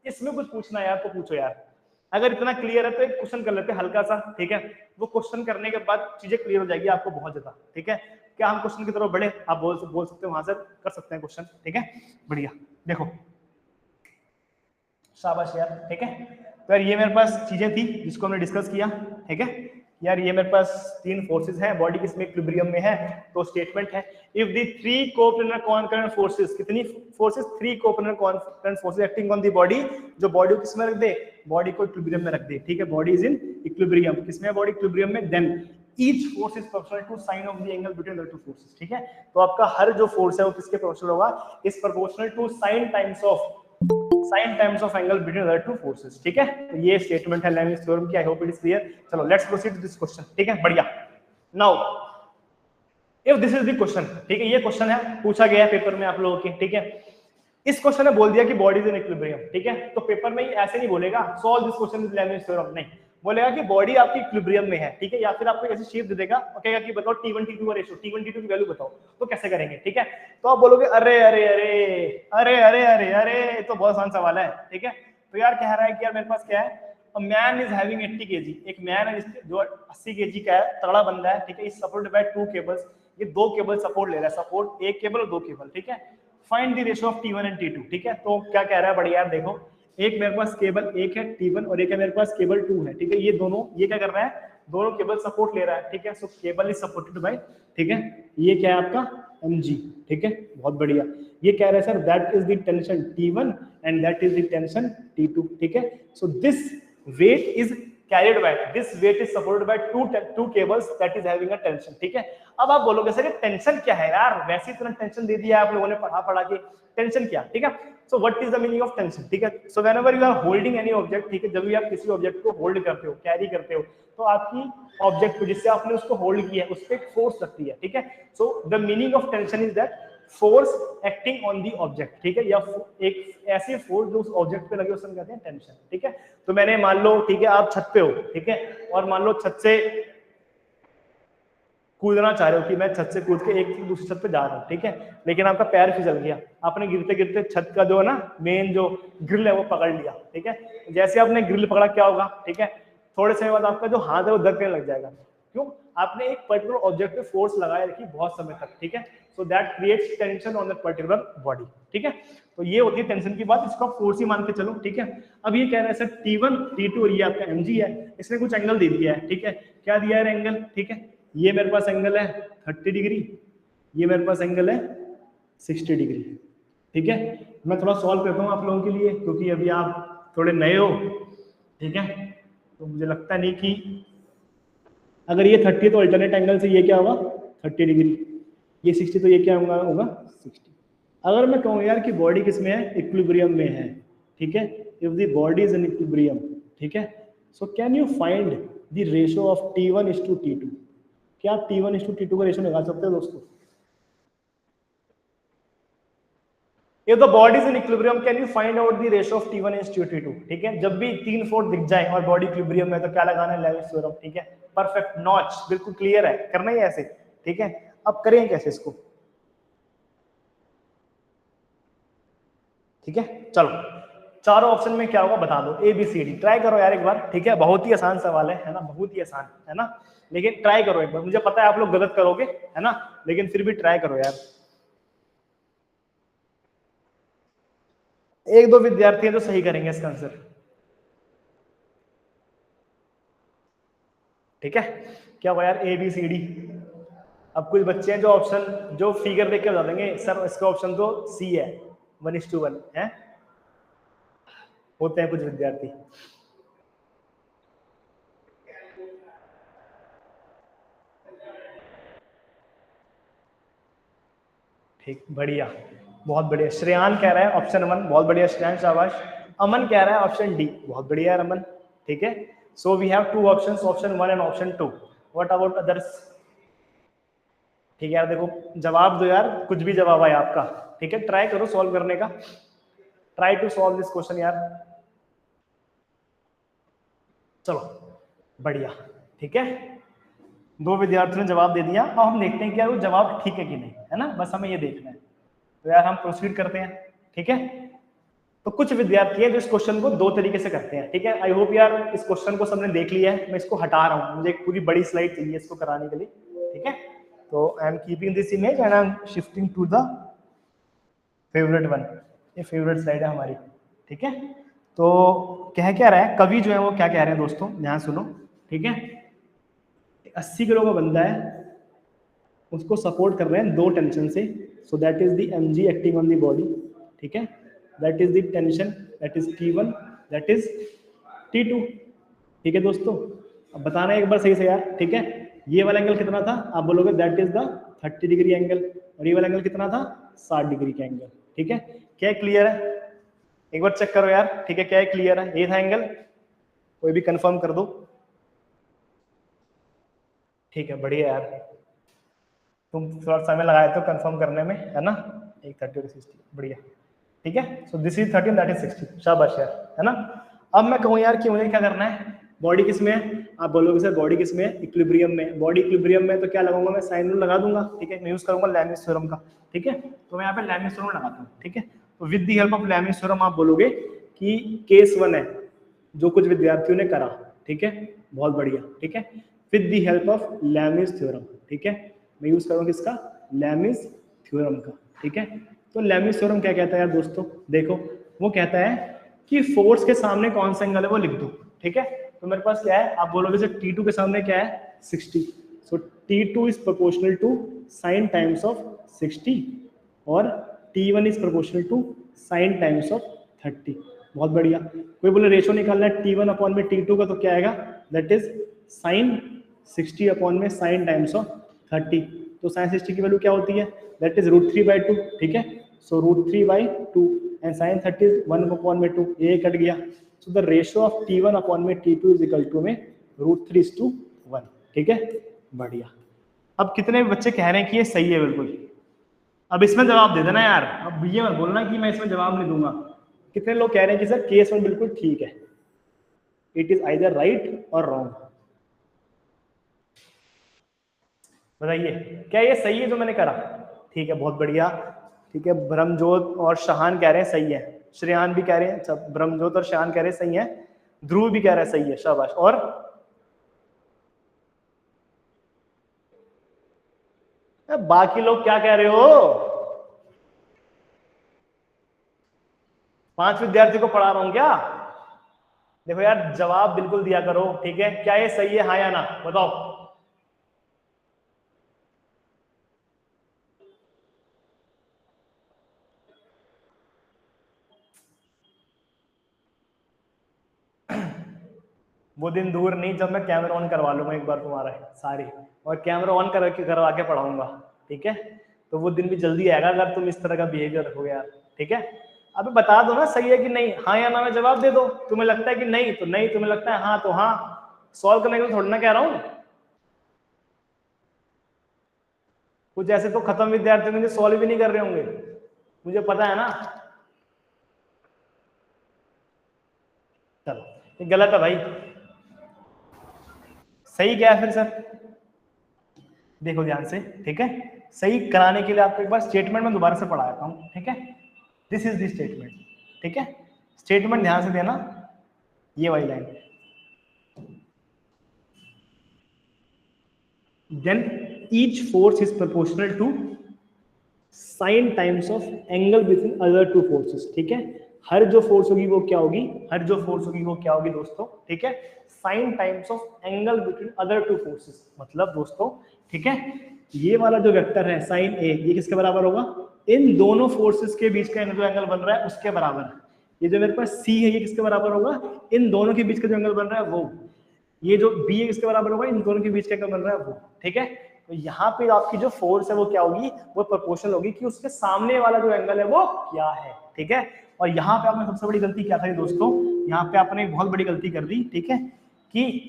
इसमें कुछ पूछना है यार तो पूछो यार। अगर इतना क्लियर है तो एक क्वेश्चन कर लेते हैं हल्का सा, ठीक है। वो क्वेश्चन करने के बाद चीजें क्लियर हो जाएगी आपको बहुत ज्यादा, ठीक है। क्या हम क्वेश्चन की तरफ बढ़े, आप बोल सकते हो वहां से कर सकते हैं क्वेश्चन, ठीक है, बढ़िया। देखो शाबाश यार, ठीक है। तो यार ये मेरे पास चीजें थी जिसको हमने डिस्कस किया, ठीक है। यार ये मेरे पास तीन फोर्सेस हैं, बॉडी किसमें इक्विलिब्रियम में है, तो स्टेटमेंट है if the three coplanar concurrent forces, कितनी forces, three coplanar concurrent forces acting on the body, जो बॉडी को किसमें रख दे, बॉडी को इक्विलिब्रियम में रख दे, ठीक है, बॉडी इज इन इक्विलिब्रियम, किसमें है बॉडी, इक्विलिब्रियम में, then each force is proportional to sine of the angle between the two forces, ठीक है। तो आपका हर जो फोर्स है वो किसके प्रोपोर्शनल होगा, is proportional to sine times of angle between the two forces, ठीक है। तो ये स्टेटमेंट है लैमिस थ्योरम की, I hope it is clear. चलो let's proceed to this question, ठीक है, बढ़िया। Now if this is the question, ठीक है, ये क्वेश्चन है, पूछा गया है पेपर में आप लोगों के, ठीक है। इस क्वेश्चन ने बोल दिया कि बॉडी इज इन इक्विलिब्रियम, ठीक है, तो पेपर में ऐसे नहीं बोलेगा solve this question with Lami's theorem, नहीं, बोलेगा कि बॉडी आपकी इक्विलिब्रियम में है, ठीक है, या फिर आपको ऐसी शेप दे देगा और कहेगा कि बताओ T1 T2 का रेशियो, T1 T2 की वैल्यू बताओ, तो कैसे करेंगे, ठीक है। तो आप बोलोगे अरे अरे अरे अरे अरे अरे अरे तो बहुत आसान सवाल है, ठीक है। तो यार कह रहा है कि यार मेरे पास क्या है, a man is having 80 kg, एक मैन है जो 80 kg का है, तगड़ा बंदा है, ठीक है, is supported by two cables, ये दो केबल सपोर्ट ले रहा है, सपोर्ट एक केबल और दो केबल, ठीक है। Find the ratio of T1 and T2, ठीक है। तो क्या कह रहा है, बढ़िया यार देखो, एक मेरे पास केबल एक है T1 और एक है मेरे पास केबल 2 है, ठीक है। ये दोनों, ये क्या कर रहा है, दोनों केबल सपोर्ट ले रहा है, ठीक है। सो केबल इज सपोर्टेड बाय, ठीक है, ये क्या है आपका mg, ठीक है, बहुत बढ़िया। ये कह रहा है sir that is the tension T1 and that is the tension T2, ठीक है। So this weight is carried by, this weight is supported by two cables that is having a tension, ठीक है। अब आप बोलोगे सर ये tension क्या है यार, वैसे इतना टेंशन दे दिया आप लोगों ने पढ़ा के, टेंशन क्या, ठीक है। So what is the meaning of tension, ठीक है। So whenever you are holding any object, ठीक है, जब भी आप किसी ऑब्जेक्ट को होल्ड करते हो, कैरी करते हो, तो आपकी ऑब्जेक्ट को जिससे आपने उसको होल्ड किया है उस पर एक फोर्स लगती है, ठीक है। So the meaning of tension is that force acting on the object, ठीक है, या एक ऐसी फोर्स जो उस ऑब्जेक्ट पे लगे उसे कहते हैं टेंशन, ठीक है। तो मैंने मान लो, ठीक है, आप छत पे हो, ठीक है, और मान लो छत से कूदना चाह रहे हो कि मैं छत से कूद के एक दूसरी छत पे जा रहा हूँ, ठीक है, लेकिन आपका पैर फिसल गया, आपने गिरते गिरते छत का जो है ना मेन जो ग्रिल है वो पकड़ लिया, ठीक है। जैसे आपने ग्रिल पकड़ा क्या होगा, ठीक है, थोड़े समय बाद आपका जो हाथ है वो दर्द करने लग जाएगा, क्यों, आपने एक पर्टिकुलर ऑब्जेक्ट पे फोर्स लगाए रखी बहुत समय तक, ठीक है। So that creates tension on that particular body, ठीक है। तो ये होती है टेंशन की बात, इसको आप फोर्स ही मान के चलो, ठीक है। अब ये कह रहा है सर T1 T2 और ये आपका mg है, इसने कुछ एंगल दे दिया है, ठीक है, क्या दिया है एंगल, ठीक है, ये मेरे पास एंगल है 30 डिग्री, ये मेरे पास एंगल है 60 डिग्री, ठीक है। मैं थोड़ा सॉल्व करता हूँ आप लोगों के लिए, क्योंकि अभी आप थोड़े नए हो, ठीक है, तो मुझे लगता नहीं कि अगर ये 30 तो अल्टरनेट एंगल से ये क्या होगा 30 डिग्री, ये 60 तो ये क्या होगा 60। अगर मैं कहूँ यार कि बॉडी किसमें है, इक्विलिब्रियम में है, ठीक है, if the body is in equilibrium, ठीक है, so can you find the ratio of T1 is to T2, क्या आप T1 is to T2 का रेशियो निकाल सकते हो दोस्तों। If the body is in equilibrium, can you find out the ratio of T1 is to T2, ठीक है। जब भी तीन फोर्स दिख जाए और बॉडी इक्विलिब्रियम में तो क्या लगाना है, लैमिस थ्योरम, ठीक है, परफेक्ट, नॉच, बिल्कुल क्लियर है, करना ही ऐसे, ठीक है। अब करें कैसे इसको, ठीक है, चलो चारों ऑप्शन में क्या होगा बता दो, ABCD ट्राई करो यार एक बार, ठीक है, बहुत ही आसान सवाल है ना, बहुत ही आसान है ना। लेकिन ट्राई करो एक बार, मुझे पता है आप लोग गलत करोगे, है ना, लेकिन फिर भी ट्राई करो यार। एक दो विद्यार्थी हैं जो सही करेंगे इसका आंसर, ठीक है। क्या हुआ यार, ए बी सी डी। अब कुछ बच्चे हैं जो ऑप्शन, जो फिगर देख के बता देंगे सर इसका ऑप्शन तो सी है, 1:1 है, होते हैं कुछ विद्यार्थी। ठीक, बढ़िया, बहुत बढ़िया। श्रेयान कह रहा है ऑप्शन 1, बहुत बढ़िया श्रेयान, शाबाश। अमन कह रहा है ऑप्शन डी, बहुत बढ़िया यार अमन, ठीक है। So we have 2 options, option 1 and option 2। What about others? ठीक है यार, देखो जवाब दो यार, कुछ भी जवाब आए आपका, ठीक है, ट्राई करो सॉल्व करने का, try to solve this question यार। चलो बढ़िया, ठीक है, 2 विद्यार्थियों ने जवाब दे दिया। अब हम देखते हैं कि यार वो जवाब ठीक है कि नहीं, है ना, बस हमें ये देखना है। तो यार हम प्रोसीड करते हैं, ठीक है। तो कुछ विद्यार्थी हैं जो इस क्वेश्चन को 2 तरीके से करते हैं, ठीक है। आई होप यार इस क्वेश्चन को सबने देख लिया है, मैं इसको हटा रहा हूँ, मुझे एक पूरी बड़ी स्लाइड चाहिए इसको कराने के लिए, ठीक है। तो I am keeping this image and I am shifting to the favourite one, ये फेवरेट स्लाइड है हमारी, ठीक है। तो कह क्या रहा है कवि जो है वो, क्या कह रहे हैं दोस्तों, ध्यान सुनो, ठीक है। 80 किलो का बंदा है, उसको सपोर्ट कर रहे हैं 2 टेंशन से, सो that is the mg acting on the body, ठीक है। That is the tension, that is T1, that is T2, ठीक है दोस्तों। अब बताना एक बार सही से यार, ठीक है। ये वाला एंगल कितना था, आप बोलोगे that is the 30 degree angle, और ये वाला एंगल कितना था, 60 डिग्री का एंगल, ठीक है। क्या क्लियर है, एक बार चेक करो यार, ठीक है, क्या क्लियर है, ये था एंगल, कोई भी कंफर्म कर दो, ठीक है, बढ़िया यार, तुम थोड़ा समय लगाए थे कंफर्म करने में, है ना, एक 30 और 60, बढ़िया, ठीक है। So this is 13, that is 60, शाबाश यार, है ना। अब मैं कहूँ यार कि मुझे क्या करना है, बॉडी किस में है, आप बोलोगे सर बॉडी किस में है, इक्विलिब्रियम में। बॉडी इक्विलिब्रियम में तो क्या लगाऊंगा मैं, साइन रूल लगा दूंगा, ठीक है, मैं यूज करूंगा लैमिस थ्योरम का, ठीक है। तो मैं यहाँ पे लैमिस थ्योरम लगाता हूँ, ठीक है। तो with the help of Lami's theorem आप बोलोगे कि केस 1 है जो कुछ विद्यार्थियों ने करा, ठीक है, बहुत बढ़िया, ठीक है। With the help of Lami's theorem, ठीक है, मैं यूज करूंगा किसका, लैमिस थ्योरम का, ठीक है। तो लैमिस थ्योरम क्या कहता है यार दोस्तों, देखो वो कहता है कि फोर्स के सामने कौन सा एंगल है वो लिख दो, ठीक है। तो मेरे पास क्या है, आप बोलोगे सर T2 के सामने क्या है, 60, so T2 is proportional to sine times of 60, और T1 is proportional to sine times of 30, बहुत बढ़िया। कोई बोले रेशो निकालना है T1 अपॉन में T2 का, तो क्या आएगा, दैट इज साइन 60 अपॉन में साइन टाइम्स ऑफ 30, तो साइन 60 की वैल्यू क्या होती है, दैट इज √3/2, ठीक है। सो √3/2 एंड साइन 30 इज 1 अपॉन में 2, ये कट गया। So the ratio of T1 upon में T2 इज इक्वल टू में √3:1, ठीक है, बढ़िया। अब कितने बच्चे कह रहे हैं कि ये सही है बिल्कुल, अब इसमें जवाब दे देना यार, अब ये मत बोलना कि मैं इसमें जवाब नहीं दूंगा। कितने लोग कह रहे हैं कि सर केस 1 बिल्कुल ठीक है, इट इज आइदर राइट और रॉन्ग, बताइए क्या ये सही है जो मैंने करा, ठीक है, बहुत बढ़िया, ठीक है। ब्रह्मजोत और शहान कह रहे हैं सही है, श्रेयान भी कह रहे हैं, अच्छा ब्रह्मजोत और शहान कह रहे हैं सही है, ध्रुव भी कह रहा है सही है, शाबाश। और बाकी लोग क्या कह रहे हो, 5 विद्यार्थी को पढ़ा रहा हूं क्या, देखो यार जवाब बिल्कुल दिया करो, ठीक है, क्या ये सही है हाँ या ना, बताओ। वो दिन दूर नहीं जब मैं कैमरा ऑन करवा लूंगा एक बार तुम्हारा सारी, और कैमरा ऑन करवा के पढ़ाऊंगा, ठीक है। तो वो दिन भी जल्दी आएगा अगर तुम इस तरह का बिहेवियर रखोगे यार, ठीक है। अब बता दो ना सही है कि नहीं, हाँ या ना में जवाब दे दो, तुम्हें लगता है कि नहीं तो नहीं, तुम्हें लगता है हाँ तो हाँ, सॉल्व करने के लिए थोड़ा ना कह रहा हूँ। कुछ ऐसे तो खत्म विद्यार्थी होंगे सॉल्व भी नहीं कर रहे होंगे, मुझे पता है ना। चलो ये गलत है भाई, सही क्या है फिर सर, देखो ध्यान से, ठीक है। सही कराने के लिए आपको एक बार स्टेटमेंट में दोबारा से पढ़ा देता हूं, ठीक है। दिस इज द स्टेटमेंट, ठीक है, स्टेटमेंट ध्यान से देना, ये वाली line, then each force is proportional to sine times of angle between other two forces, ठीक है। हर जो फोर्स होगी वो क्या होगी, हर जो फोर्स होगी वो क्या होगी दोस्तों, ठीक है, sine times of angle between other two forces. मतलब दोस्तों, ठीक है, ये वाला जो वेक्टर है साइन ए, ये किसके बराबर होगा, इन दोनों फोर्सेस के बीच का जो एंगल बन रहा है उसके बराबर है। ये जो मेरे पास सी है ये किसके बराबर होगा, इन दोनों के बीच का जो एंगल बन रहा है वो। ये जो बी है किसके बराबर होगा, इन दोनों के बीच का एंगल बन रहा है वो, ठीक है। तो यहाँ पे आपकी जो फोर्स है वो क्या होगी, वो प्रोपोर्शनल होगी कि उसके सामने वाला जो एंगल है वो क्या है, ठीक है। और यहाँ पे आपने सबसे बड़ी गलती क्या था दोस्तों, यहाँ पे आपने एक बहुत बड़ी गलती कर दी, ठीक है, कि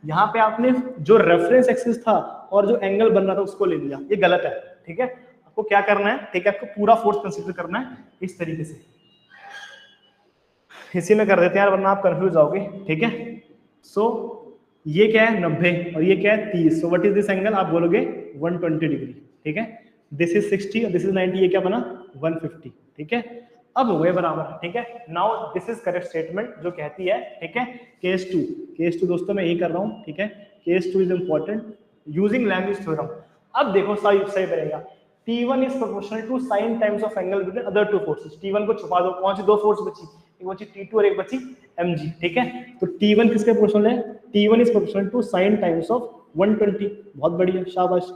यहाँ पे आपने जो रेफरेंस एक्सिस था और जो एंगल बन रहा था उसको ले लिया, ये गलत है, ठीक है। आपको क्या करना है, ठीक है, आपको पूरा फोर्स कंसीडर करना है इस तरीके से। इसी में कर देते हैं यार, वरना आप कंफ्यूज आओगे, ठीक है। सो ये क्या है 90 और ये क्या है 30। सो व्हाट इज दिस एंगल, आप बोलोगे 120 डिग्री, ठीक है। दिस इज 60 और दिस इज 90, ये क्या बना 150, ठीक है। अब हो गए बराबर, ठीक है। Now this is correct statement जो कहती है, ठीक है, केस टू दोस्तों मैं यही कर रहा हूँ, ठीक है। Case 2 is important using language theorem. अब देखो सही बनेगा, T1 is proportional to sin times of angle between other two forces। T1 को छुपा दो, कौन सी दो फोर्स बची, एक बची T2 और एक बची mg, ठीक है। तो T1 किसके प्रोपोर्शनल है, T1 is proportional to sin times of 120, बहुत बढ़िया शाबाश।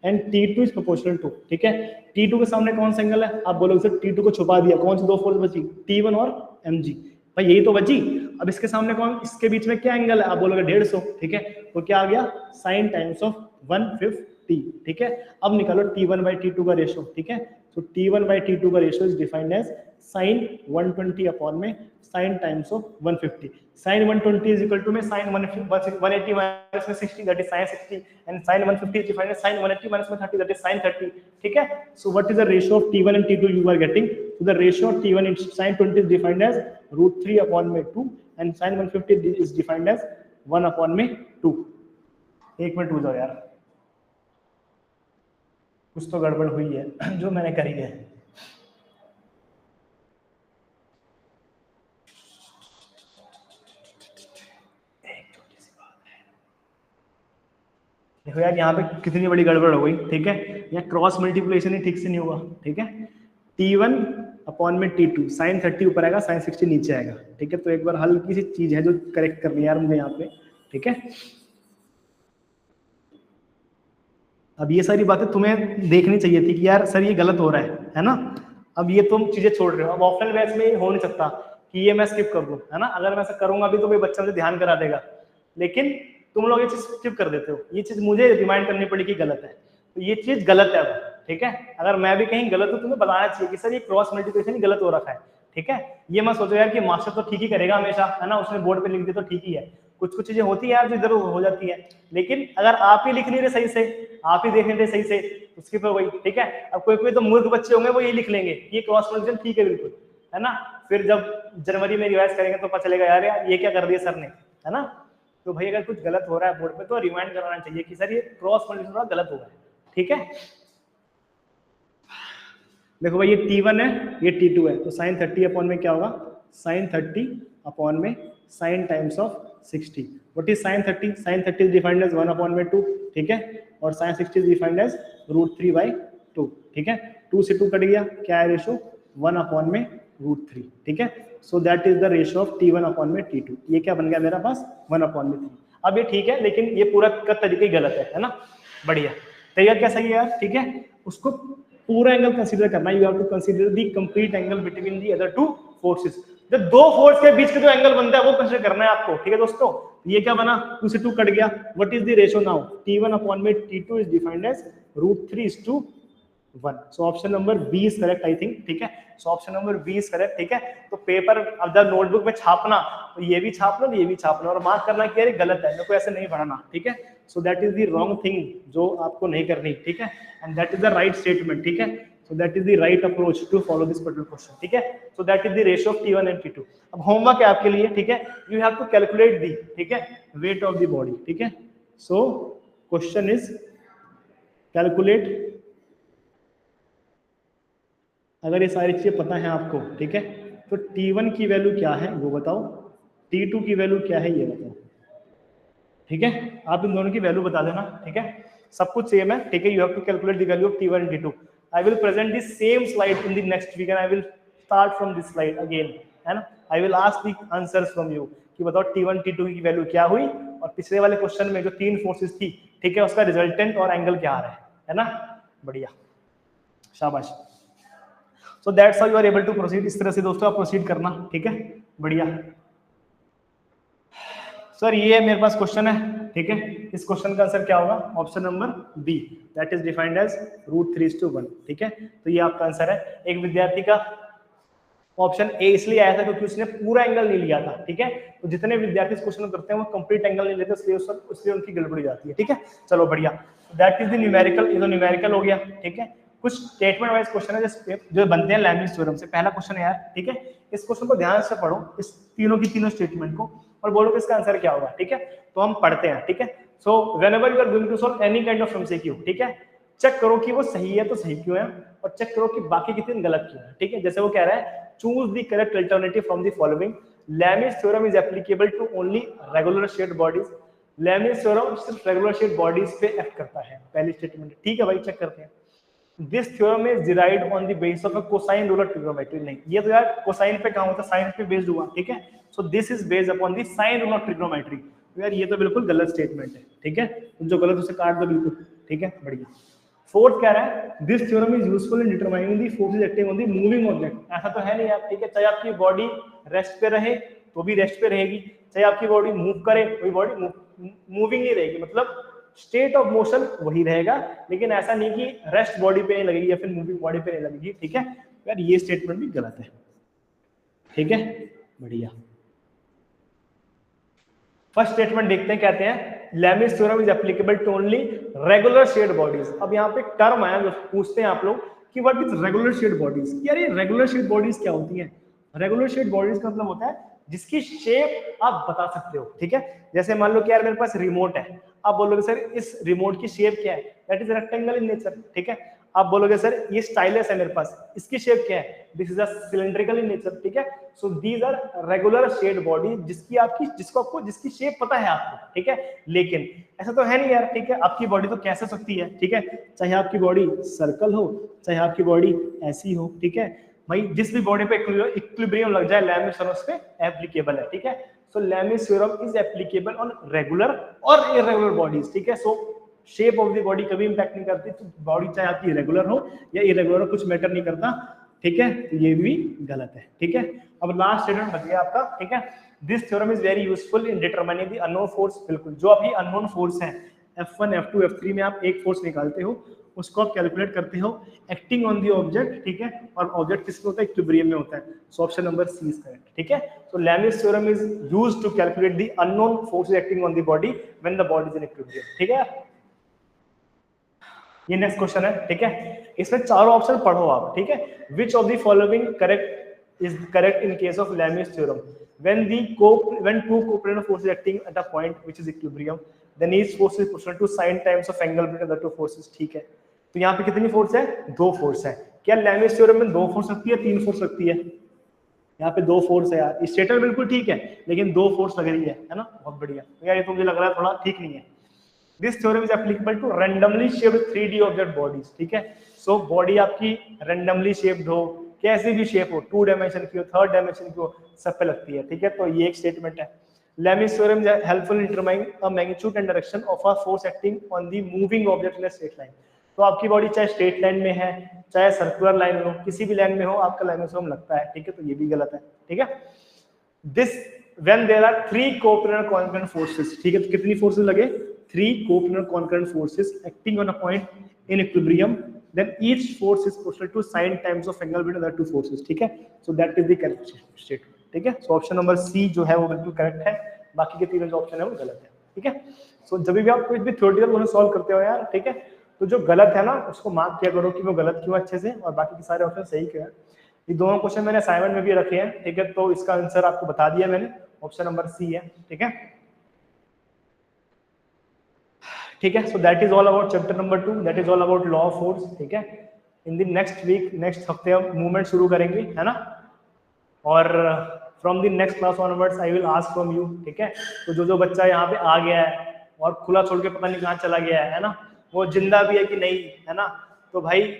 And T2 is proportional to, ठीक है, T2 के सामने कौन सा एंगल है, आप बोलोगे सर T2 को छुपा दिया, कौन सी दो फोर्स बची, T1 और mg, भाई यही तो बची। अब इसके सामने कौन, इसके बीच में क्या एंगल है, आप बोलोगे 150, ठीक है, तो क्या आ गया sin times of 150, ठीक है। अब निकालो T1 by T2 का रेशो, ठीक है। तो T1 by T2 का ratio is defined as sin 120 upon में sin times of 150। sin 120 is equal to में sin 180 माइनस में 60 that is sin 60 and sin 150 is defined as sin 180 minus में 30 that is sin 30, ठीक है। So what is the ratio of T1 and T2 you are getting, so the ratio of T1 in sin 20 is defined as √3 upon में 2 and sin 150 is defined as 1 upon में 2। एक minute रुक जाओ यार, कुछ तो गड़बड़ हुई है जो मैंने करी है। एक छोटी सी बात है, देखो यार यहाँ पे कितनी बड़ी गड़बड़ हो गई, ठीक है। यहाँ क्रॉस मल्टीप्लिकेशन ही ठीक से नहीं हुआ, ठीक है। T1 अपॉन में T2 sin 30 ऊपर आएगा sin 60 नीचे आएगा, ठीक है। तो एक बार हल्की सी चीज है जो करेक्ट करनी है यार मुझे यहाँ पे, ठीक है। अब ये सारी बातें तुम्हें देखनी चाहिए थी कि यार सर ये गलत हो रहा है ना। अब ये तुम चीजें छोड़ रहे हो, अब ऑफलाइन बैच में हो नहीं सकता कि ये मैं स्किप कर दूं, है ना। अगर मैं ऐसा करूंगा अभी तो भाई बच्चा मुझे ध्यान करा देगा, लेकिन तुम लोग ये चीज स्किप कर देते हो, ये चीज मुझे रिमाइंड करनी पड़ी कि गलत है, तो ये चीज गलत है अब, ठीक है। अगर मैं भी कहीं गलत हूं तुम्हें बताना चाहिए कि सर ये क्रॉस मल्टीप्लिकेशन ही गलत हो रखा है, ठीक है। ये मत सोचो यार कि मास्टर तो ठीक ही करेगा हमेशा, है ना, उसने बोर्ड पे लिख दिया तो ठीक ही है। कुछ चीजें होती है यार जो इधर हो जाती है, लेकिन अगर आप ही लिख नहीं रहे सही से, आप ही देख नहीं रहे सही से, उसकी तो वही, ठीक है। अब कोई तो मूर्ख बच्चे होंगे वो ये लिख लेंगे ये क्रॉस मल्टीप्लिकेशन ठीक है बिल्कुल, है ना। फिर जब जनवरी में रिवाइज करेंगे तो पता चलेगा यार ये क्या कर दिया सर ने, है ना। तो भाई अगर कुछ गलत हो रहा है बोर्ड पे तो रिमाइंड कराना चाहिए कि सर ये क्रॉस मल्टीप्लिकेशन गलत हो रहा है, ठीक है। देखो भाई ये T1 है ये T2 है, तो sin 30 अपॉन में क्या होगा, sin 30 अपॉन में sin times of 60। What is sin 30, sin 30 is defined as 1 upon में 2, ठीक है। और sin 60 is defined as √3 by 2, ठीक है। 2 से 2 कट गया, क्या है रेशो 1 अपॉन में √3, ठीक है। So that is the ratio of T1 upon में T2। ये क्या बन गया मेरा पास 1 अपॉन में 3। अब ये ठीक है, लेकिन ये पूरा का तरीका ही गलत है ना। बढ़िया, तरीका क्या सही है यार, ठीक है। उसको पूरा एंगल कंसीडर करना, you have to consider the complete angle between the other two forces. जो दो फोर्स के बीच का जो एंगल बनता है वो कंसीडर करना है आपको, ठीक है दोस्तों। ये क्या बना 2 से 2 कट गया, what is the ratio now, T1 upon में T2 is defined as √3:1। So option number B is correct I think, ठीक है। So option number B is correct, ठीक है। तो पेपर अब जब नोटबुक में छापना तो ये भी छापना ये भी छापना और मार्क करना कि यार गलत है, मेरे को ऐसे नहीं पढ़ना, ठीक है। So that is the wrong thing जो आपको नहीं करनी, ठीक है। And that is the right statement, ठीक है। So that is the right approach to follow this particular question, ठीक है। So that is the ratio of T1 and T2। अब होमवर्क है आपके लिए, ठीक है। You have to calculate the, ठीक है, weight of the body, ठीक है। So question is calculate, अगर ये सारी चीजें पता है आपको, ठीक है, तो T1 की वैल्यू क्या है वो बताओ, T2 की वैल्यू क्या है ये बताओ, ठीक है। आप इन दोनों की वैल्यू बता देना, ठीक है। सब कुछ सेम है, ठीक है। You have to calculate the value of T1 and T2। I will present the same slide in the next week and I will start from this slide again, है ना। I will ask the answers from you कि बताओ T1 T2 की value क्या हुई और पिछले वाले क्वेश्चन में जो 3 फोर्सेस थी, ठीक है, उसका रिजल्टेंट और एंगल क्या आ रहा है ना। बढ़िया, शाबाश। So that's how you are able to proceed. इस तरह से दोस्तों आप प्रोसीड करना, ठीक है, बढ़िया। सर ये मेरे पास क्वेश्चन है, ठीक है, इस क्वेश्चन का आंसर क्या होगा? Option number B, that is defined as √3:1, ठीक है। तो ये आपका आंसर है। एक विद्यार्थी का ऑप्शन ए इसलिए आया था क्योंकि उसने पूरा एंगल नहीं लिया था, ठीक है। तो जितने विद्यार्थी इस क्वेश्चन को करते हैं वो कंप्लीट एंगल नहीं लेते, इसलिए उनकी गड़बड़ी जाती है, ठीक है। चलो बढ़िया, दैट इज द न्यूमेरिकल। ये तो न्यूमेरिकल हो गया, ठीक है। कुछ स्टेटमेंट वाइज क्वेश्चन है जो बनते हैं लैमिस थ्योरम से। पहला क्वेश्चन है यार, ठीक है, इस क्वेश्चन को ध्यान से पढ़ो, इस तीनों की तीनों स्टेटमेंट को, और बोलो कि इसका आंसर क्या होगा, ठीक है। तो हम पढ़ते हैं, ठीक है। So whenever you are going to solve any kind of MCQ, ठीक है, चेक करो कि वो सही है तो सही क्यों है, और चेक करो कि बाकी कितने गलत क्यों है, ठीक है। जैसे वो कह रहा है choose the correct alternative from the following. Lami's theorem is applicable to only regular shaped bodies. Lami's theorem सिर्फ रेगुलर शेप्ड बॉडीज पे एक्ट करता है, पहली स्टेटमेंट, ठीक है भाई, चेक करते हैं। This theorem is derived on the basis of a cosine ruler trigonometry. नहीं, ये तो यार कोसाइन पे कहां होता है, साइन पे बेस्ड हुआ, ठीक है। So this is based upon the sine rule of trigonometry. तो यार ये तो बिल्कुल गलत स्टेटमेंट है, ठीक है, जो गलत उसे काट दो बिल्कुल, ठीक है, बढ़िया। फोर्थ कह रहा है this theorem is useful in determining the forces acting on the moving object. ऐसा तो है नहीं यार, ठीक है, चाहे आपकी बॉडी रेस्ट पे रहे तो भी रेस्ट पे रहेगी, चाहे आपकी बॉडी मूव करे तो बॉडी मूविंग ही रहेगी, मतलब स्टेट ऑफ मोशन वही रहेगा, लेकिन ऐसा नहीं कि रेस्ट बॉडी पे नहीं लगेगी या फिर मूविंग बॉडी पे नहीं लगेगी, ठीक है। यार ये स्टेटमेंट भी गलत है, ठीक है, बढ़िया। फर्स्ट स्टेटमेंट देखते हैं, कहते हैं Lami's theorem is applicable to only regular shaped bodies. अब यहाँ पे टर्म आया जो पूछते हैं आप लोग कि what is regular shaped bodies. यार ये रेगुलर शेड बॉडीज क्या होती हैं? रेगुलर शेड बॉडीज का मतलब होता है जिसकी शेप आप बता सकते हो, ठीक है। जैसे मान लो कि यार मेरे पास रिमोट है, आप बोलोगे सर इस रिमोट की शेप क्या है, that is rectangle in nature, ठीक है। आप बोलोगे सर ये स्टाइलस है मेरे पास, इसकी शेप क्या है, this is a cylindrical in nature, ठीक है। So these are regular shaped body जिसकी शेप पता है आपको, ठीक है। लेकिन ऐसा तो है नहीं यार, ठीक है, आपकी बॉडी तो कैसे सकती है, ठीक है, चाहे आपकी बॉडी सर्कल हो, चाहे आपकी बॉडी ऐसी हो, ठीक है भाई, जिस भी बॉडी पे इक्विलिब्रियम लग जाए लैमिस थ्योरम उस पे एप्लीकेबल है, ठीक है। So Lami's theorem is applicable on regular और इरेगुलर बॉडीज, ठीक है। So shape of the body कभी इंपैक्ट नहीं करती, तो बॉडी चाहे आपकी रेगुलर हो या इरेगुलर हो कुछ मैटर नहीं करता, ठीक है। तो ये भी गलत है, ठीक है। अब लास्ट स्टेटमेंट बच गया आपका, ठीक है। This theorem is very useful in determining the unknown force. बिल्कुल, जो अभी अननोन फोर्स है F1 F2 F3 में आप एक फोर्स निकालते हो, उसको आप कैलकुलेट करते हो एक्टिंग ऑन द ऑब्जेक्ट, ठीक है, और ऑब्जेक्ट किसमें होता है, इक्विलिब्रियम में होता है। So option number C is correct, ठीक है। So Lami's theorem is used to calculate the unknown forces acting on the body when the body is in equilibrium, ठीक है। ये नेक्स्ट क्वेश्चन है, ठीक है। इसमें चारों ऑप्शन पढ़ो आप, ठीक है। Which of the following correct is correct in case of Lami's theorem? when two coplanar forces acting at a point which is equilibrium, then each force is proportional to sin times of angle between the two forces, ठीक है। तो यहाँ पे कितनी force है? दो force है। क्या लैमिस थ्योरम में दो फोर्स लगती है, तीन फोर्स लगती है? यहाँ पे दो फोर्स है यार। स्टेटर बिल्कुल ठीक है, लेकिन दो फोर्स लग रही है ना, बहुत बढ़िया। तो यार ये तो मुझे लग रहा है थोड़ा ठीक नहीं है। This theorem is applicable to randomly shaped 3D object bodies, ठीक है। सो बॉडी आपकी रैंडमली शेप्ड हो, कैसी भी शेप हो, 2 डायमेंशन की हो, 3rd डायमेंशन की हो, सब पे लगती है, ठीक है। तो ये एक स्टेटमेंट है। Lami's theorem is helpful in determining a magnitude and direction of a force acting on the moving object in a straight line. तो आपकी बॉडी चाहे स्ट्रेट लाइन में है, चाहे सर्कुलर लाइन में हो, किसी भी लाइन में हो, आपका लैमिस थ्योरम लगता है, ठीक है। तो ये भी गलत है, ठीक है। This when there are 3 coplanar concurrent forces, ठीक है। तो कितनी फोर्सेस लगे? 3 coplanar concurrent forces acting on a point in equilibrium, then each force is proportional to sin times of angle between the two forces, ठीक है। so that is the correct statement, ठीक है। so option number सी जो है वो बिल्कुल correct है, बाकी के तीनों जो ऑप्शन है वो गलत है, ठीक है। so जब भी आप कोई भी थ्योरेटिकल क्वेश्चन सॉल्व करते हो यार, ठीक है, तो जो गलत है ना उसको मार्क किया करो कि वो गलत क्यों अच्छे से, और बाकी के सारे ऑप्शन सही क्यों है। ये दोनों क्वेश्चन मैंने असाइनमेंट में भी रखे हैं, ठीक है। तो इसका आंसर आपको बता दिया मैंने, ऑप्शन नंबर सी है, ठीक है, ठीक है। So that is all about chapter number 2, that is all about law of force, ठीक है। In the next week, next हफ्ते हम मूवमेंट शुरू करेंगे, है ना, और from the next class onwards I will ask from you, ठीक है। तो जो जो बच्चा यहाँ पे आ गया है और खुला छोड़ के पता नहीं कहाँ चला गया है ना, वो जिंदा भी है कि नहीं, है ना। तो भाई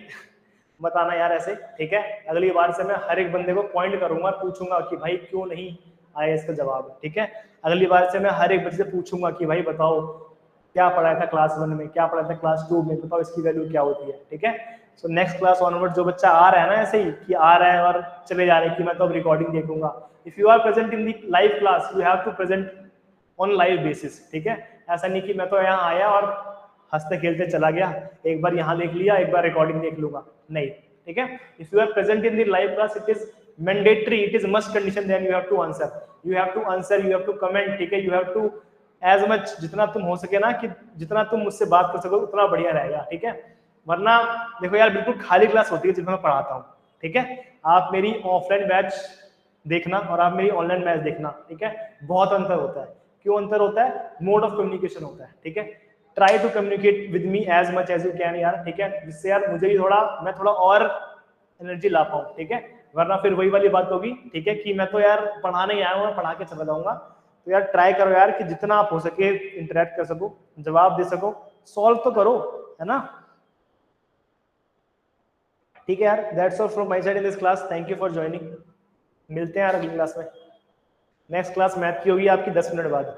बताना यार ऐसे, ठीक है। अगली बार से मैं हर एक बंदे को पॉइंट करूंगा, पूछूंगा कि भाई क्यों नहीं आया इसका जवाब, ठीक है। अगली बार से मैं हर एक बच्चे से पूछूंगा कि भाई बताओ क्या पढ़ाया था क्लास 1 में, क्या पढ़ाया था क्लास 2 में, बताओ इसकी वैल्यू क्या होती है, ठीक है। सो नेक्स्ट क्लास ऑनवर्ड जो बच्चा आ रहा है ना ऐसे ही कि आ रहा है और चले जा रहे हैं कि मैं तो अब रिकॉर्डिंग देखूंगा, if you are present in the live class you have to present on live basis, ठीक है। ऐसा नहीं कि मैं तो यहाँ आया और हंसते खेलते चला गया, एक बार यहाँ देख लिया, एक बार रिकॉर्डिंग देख लूंगा, नहीं, ठीक है। If you are present in the live class it is mandatory, it is must condition, then you have to answer, you have to answer, you have to comment, ठीक है। You have to as much, जितना तुम हो सके ना, कि जितना तुम मुझसे बात कर सको उतना बढ़िया रहेगा, ठीक है। वरना देखो यार बिल्कुल खाली क्लास होती है जिसमें मैं पढ़ाता हूँ, ठीक है। आप मेरी ऑफलाइन बैच देखना और आप मेरी ऑनलाइन बैच देखना, ठीक है, बहुत अंतर होता है। क्यों अंतर होता है? मोड ऑफ कम्युनिकेशन होता है, ठीक है। Try to communicate with me as much as you can यार, ठीक है, जिससे यार मुझे भी मैं थोड़ा और एनर्जी ला पाऊँ, ठीक है। वरना फिर वही वाली बात होगी, ठीक है, कि मैं तो यार पढ़ाने ही आया हूँ, पढ़ा के चला जाऊंगा। तो यार ट्राई करो यार कि जितना आप हो सके इंटरेक्ट कर सको, जवाब दे सको, सॉल्व तो करो, है ना। ठीक है यार, that's all from my side in this class, thank you for joining. मिलते हैं यार अगली क्लास में। नेक्स्ट क्लास मैथ की होगी आपकी 10 मिनट बाद।